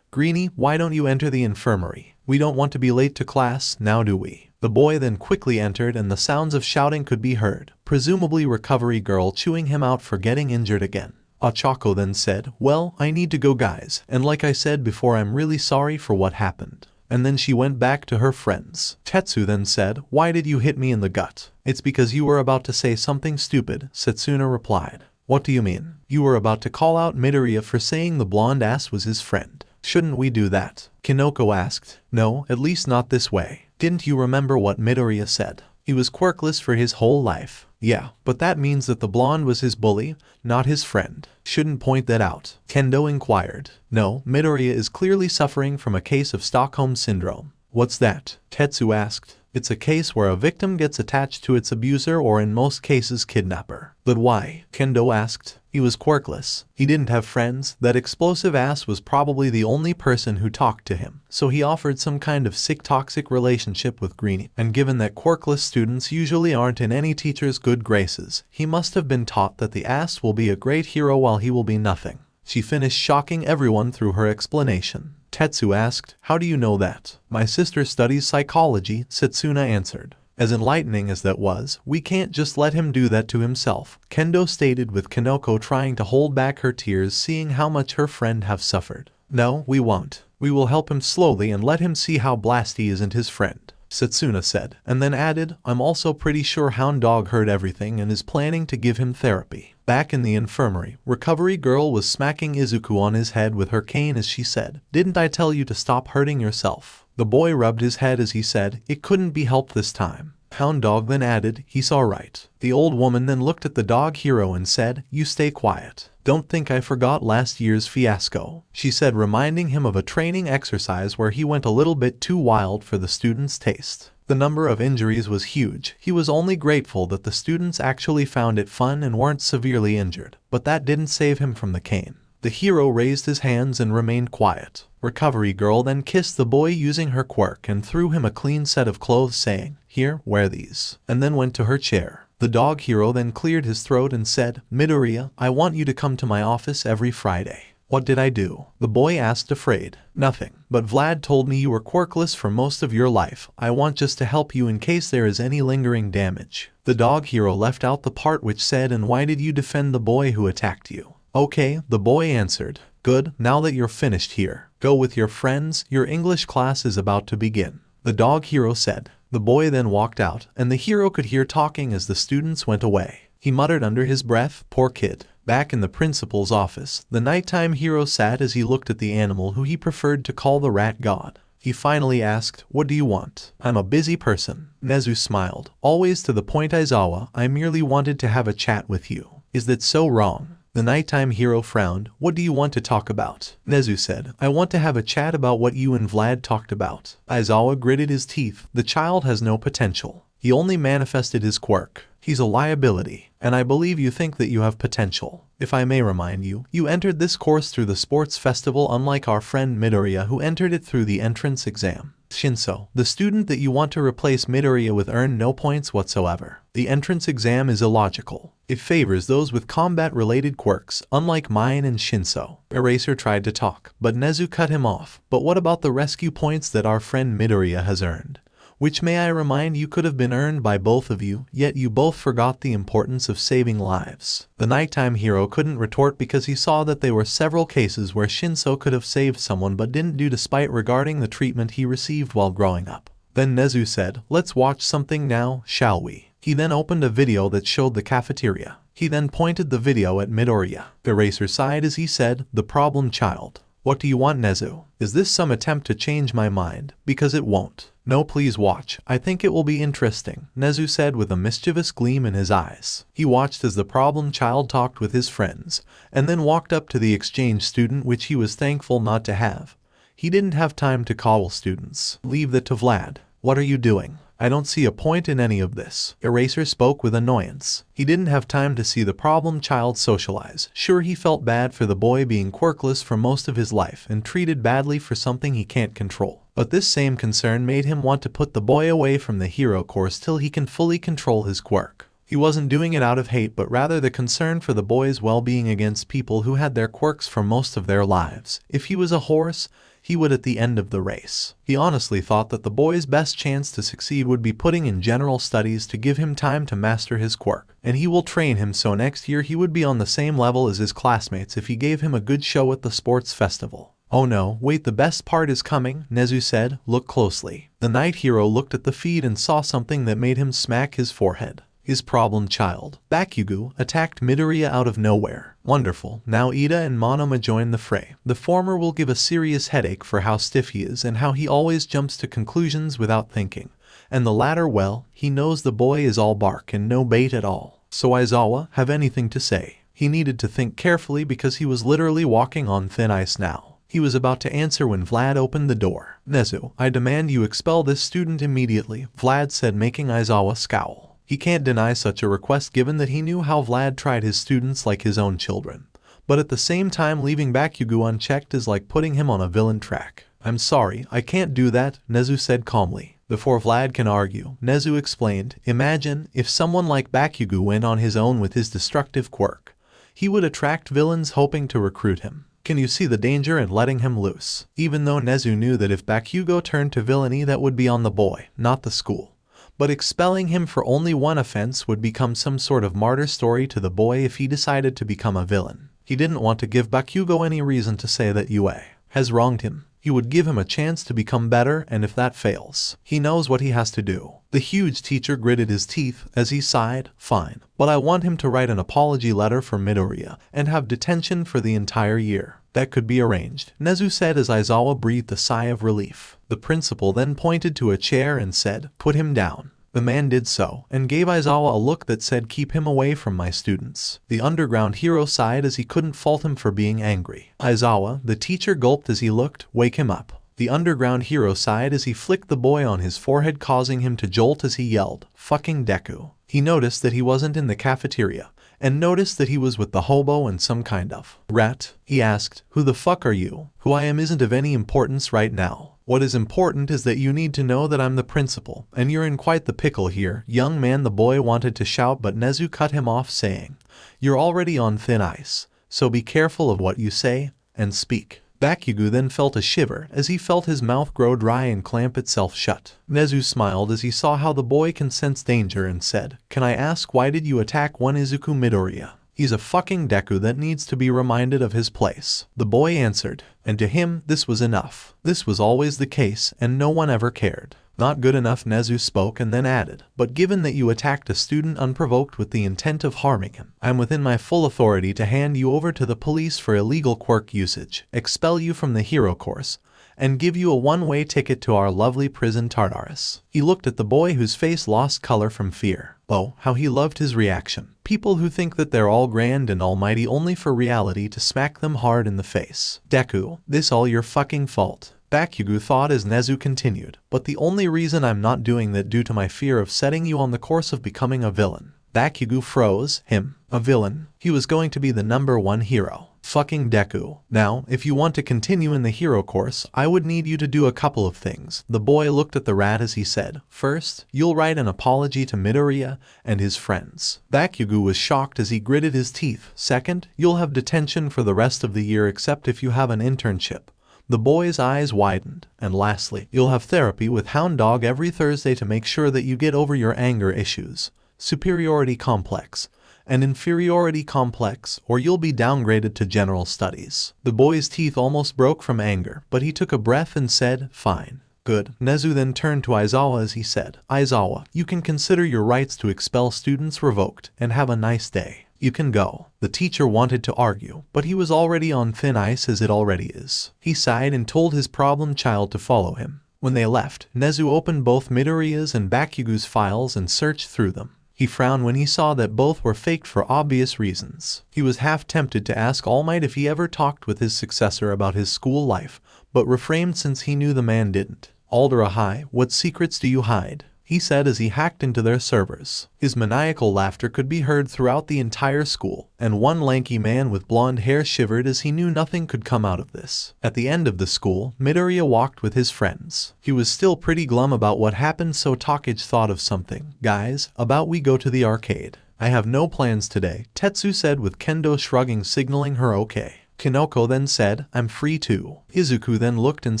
"Greenie, why don't you enter the infirmary? We don't want to be late to class, now do we?" The boy then quickly entered and the sounds of shouting could be heard, presumably Recovery Girl chewing him out for getting injured again. Ochako then said, "Well, I need to go, guys, and like I said before, I'm really sorry for what happened." And then she went back to her friends. Tetsu then said, "Why did you hit me in the gut?" "It's because you were about to say something stupid," Setsuna replied. "What do you mean?" "You were about to call out Midoriya for saying the blonde ass was his friend. Shouldn't we do that?" Kinoko asked. "No, at least not this way. Didn't you remember what Midoriya said? He was quirkless for his whole life." "Yeah, but that means that the blonde was his bully, not his friend. Shouldn't point that out?" Kendo inquired. "No, Midoriya is clearly suffering from a case of Stockholm Syndrome." "What's that?" Tetsu asked. "It's a case where a victim gets attached to its abuser, or in most cases kidnapper." "But why?" Kendo asked. "He was quirkless. He didn't have friends. That explosive ass was probably the only person who talked to him. So he offered some kind of sick toxic relationship with Greenie. And given that quirkless students usually aren't in any teacher's good graces, he must have been taught that the ass will be a great hero while he will be nothing." She finished shocking everyone through her explanation. Tetsu asked, "How do you know that?" "My sister studies psychology," Setsuna answered. "As enlightening as that was, we can't just let him do that to himself," Kendo stated, with Kinoko trying to hold back her tears seeing how much her friend have suffered. "No, we won't. We will help him slowly and let him see how Blasty isn't his friend," Setsuna said, and then added, "I'm also pretty sure Hound Dog heard everything and is planning to give him therapy." Back in the infirmary, Recovery Girl was smacking Izuku on his head with her cane as she said, "Didn't I tell you to stop hurting yourself?" The boy rubbed his head as he said, "It couldn't be helped this time." Hound Dog then added, "He's alright." The old woman then looked at the dog hero and said, "You stay quiet. Don't think I forgot last year's fiasco," she said, reminding him of a training exercise where he went a little bit too wild for the students' taste. The number of injuries was huge. He was only grateful that the students actually found it fun and weren't severely injured, but that didn't save him from the cane. The hero raised his hands and remained quiet. Recovery Girl then kissed the boy using her quirk and threw him a clean set of clothes saying, "Here, wear these," and then went to her chair. The dog hero then cleared his throat and said, "Midoriya, I want you to come to my office every Friday. What did I do? The boy asked, afraid. Nothing. But Vlad told me you were quirkless for most of your life. I want just to help you in case there is any lingering damage. The dog hero left out the part which said, and why did you defend the boy who attacked you? Okay, the boy answered. Good, now that you're finished here, go with your friends, your English class is about to begin. The dog hero said. The boy then walked out, and the hero could hear talking as the students went away. He muttered under his breath, poor kid. Back in the principal's office, the nighttime hero sat as he looked at the animal who he preferred to call the rat god. He finally asked, what do you want? I'm a busy person. Nezu smiled. Always to the point, Aizawa, I merely wanted to have a chat with you. Is that so wrong? The nighttime hero frowned. What do you want to talk about? Nezu said, I want to have a chat about what you and Vlad talked about. Aizawa gritted his teeth. The child has no potential. He only manifested his quirk. He's a liability, and I believe you think that you have potential. If I may remind you, you entered this course through the sports festival unlike our friend Midoriya who entered it through the entrance exam. Shinso, the student that you want to replace Midoriya with earned no points whatsoever. The entrance exam is illogical. It favors those with combat-related quirks, unlike mine and Shinso. Eraser tried to talk, but Nezu cut him off. But what about the rescue points that our friend Midoriya has earned? Which, may I remind you, could have been earned by both of you, yet you both forgot the importance of saving lives. The nighttime hero couldn't retort because he saw that there were several cases where Shinso could have saved someone but didn't do despite regarding the treatment he received while growing up. Then Nezu said, let's watch something now, shall we? He then opened a video that showed the cafeteria. He then pointed the video at Midoriya. Eraser sighed as he said, the problem child. What do you want, Nezu? Is this some attempt to change my mind? Because it won't. No, please watch. I think it will be interesting, Nezu said with a mischievous gleam in his eyes. He watched as the problem child talked with his friends, and then walked up to the exchange student, which he was thankful not to have. He didn't have time to coddle students. Leave that to Vlad. What are you doing? I don't see a point in any of this. Eraser spoke with annoyance. He didn't have time to see the problem child socialize. Sure, he felt bad for the boy being quirkless for most of his life and treated badly for something he can't control. But this same concern made him want to put the boy away from the hero course till he can fully control his quirk. He wasn't doing it out of hate, but rather the concern for the boy's well-being against people who had their quirks for most of their lives. If he was a horse, he would at the end of the race. He honestly thought that the boy's best chance to succeed would be putting in general studies to give him time to master his quirk, and he will train him so next year he would be on the same level as his classmates if he gave him a good show at the sports festival. Oh no, wait, the best part is coming, Nezu said. Look closely. The night hero looked at the feed and saw something that made him smack his forehead. His problem child, Bakugo, attacked Midoriya out of nowhere. Wonderful. Now Ida and Monoma join the fray. The former will give a serious headache for how stiff he is and how he always jumps to conclusions without thinking. And the latter, well, he knows the boy is all bark and no bait at all. So Aizawa, have anything to say? He needed to think carefully because he was literally walking on thin ice now. He was about to answer when Vlad opened the door. Nezu, I demand you expel this student immediately, Vlad said, making Aizawa scowl. He can't deny such a request given that he knew how Vlad tried his students like his own children. But at the same time, leaving Bakugo unchecked is like putting him on a villain track. I'm sorry, I can't do that, Nezu said calmly. Before Vlad can argue, Nezu explained, imagine if someone like Bakugo went on his own with his destructive quirk. He would attract villains hoping to recruit him. Can you see the danger in letting him loose? Even though Nezu knew that if Bakugo turned to villainy, that would be on the boy, not the school. But expelling him for only one offense would become some sort of martyr story to the boy if he decided to become a villain. He didn't want to give Bakugo any reason to say that UA has wronged him. He would give him a chance to become better, and if that fails, he knows what he has to do. The huge teacher gritted his teeth as he sighed, fine, but I want him to write an apology letter for Midoriya and have detention for the entire year. That could be arranged, Nezu said as Aizawa breathed a sigh of relief. The principal then pointed to a chair and said, put him down. The man did so, and gave Aizawa a look that said, keep him away from my students. The underground hero sighed as he couldn't fault him for being angry. Aizawa, the teacher, gulped as he looked, wake him up. The underground hero sighed as he flicked the boy on his forehead, causing him to jolt as he yelled, fucking Deku. He noticed that he wasn't in the cafeteria, and noticed that he was with the hobo and some kind of rat. He asked, who the fuck are you? Who I am isn't of any importance right now. What is important is that you need to know that I'm the principal, and you're in quite the pickle here, young man. The boy wanted to shout, but Nezu cut him off saying, you're already on thin ice, so be careful of what you say, and speak. Bakugo then felt a shiver as he felt his mouth grow dry and clamp itself shut. Nezu smiled as he saw how the boy can sense danger and said, "Can I ask why did you attack one Izuku Midoriya? He's a fucking Deku that needs to be reminded of his place." The boy answered, and to him this was enough. This was always the case and no one ever cared. Not good enough, Nezu spoke and then added, "But given that you attacked a student unprovoked with the intent of harming him, I'm within my full authority to hand you over to the police for illegal quirk usage, expel you from the hero course, and give you a one-way ticket to our lovely prison Tartarus." He looked at the boy whose face lost color from fear. Oh, how he loved his reaction. People who think that they're all grand and almighty only for reality to smack them hard in the face. "Deku, this all your fucking fault," Bakugo thought as Nezu continued, "but the only reason I'm not doing that due to my fear of setting you on the course of becoming a villain." Bakugo froze. Him? A villain? He was going to be the #1 hero. Fucking Deku. "Now, if you want to continue in the hero course, I would need you to do a couple of things." The boy looked at the rat as he said, "First, you'll write an apology to Midoriya and his friends." Bakugo was shocked as he gritted his teeth. "Second, you'll have detention for the rest of the year except if you have an internship." The boy's eyes widened. "And lastly, you'll have therapy with Hound Dog every Thursday to make sure that you get over your anger issues, superiority complex, and inferiority complex, or you'll be downgraded to general studies." The boy's teeth almost broke from anger, but he took a breath and said, "Fine. Good." Nezu then turned to Aizawa as he said, "Aizawa, you can consider your rights to expel students revoked, and have a nice day. You can go." The teacher wanted to argue, but he was already on thin ice as it already is. He sighed and told his problem child to follow him. When they left, Nezu opened both Midoriya's and Bakugo's files and searched through them. He frowned when he saw that both were faked for obvious reasons. He was half tempted to ask All Might if he ever talked with his successor about his school life, but refrained since he knew the man didn't. "Aldera, what secrets do you hide?" he said as he hacked into their servers. His maniacal laughter could be heard throughout the entire school, and one lanky man with blonde hair shivered as he knew nothing could come out of this. At the end of the school, Midoriya walked with his friends. He was still pretty glum about what happened, so Takage thought of something. "Guys, about we go to the arcade?" "I have no plans today," Tetsu said with Kendo shrugging, signaling her okay. Kinoko then said, "I'm free too." Izuku then looked and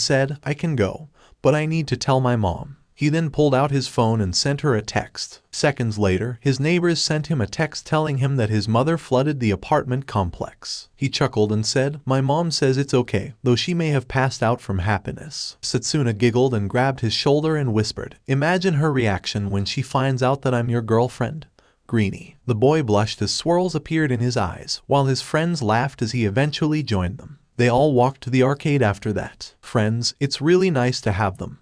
said, "I can go, but I need to tell my mom." He then pulled out his phone and sent her a text. Seconds later, his neighbors sent him a text telling him that his mother flooded the apartment complex. He chuckled and said, "My mom says it's okay, though she may have passed out from happiness." Setsuna giggled and grabbed his shoulder and whispered, "Imagine her reaction when she finds out that I'm your girlfriend." Greenie. The boy blushed as swirls appeared in his eyes, while his friends laughed as he eventually joined them. They all walked to the arcade after that. "Friends, it's really nice to have them,"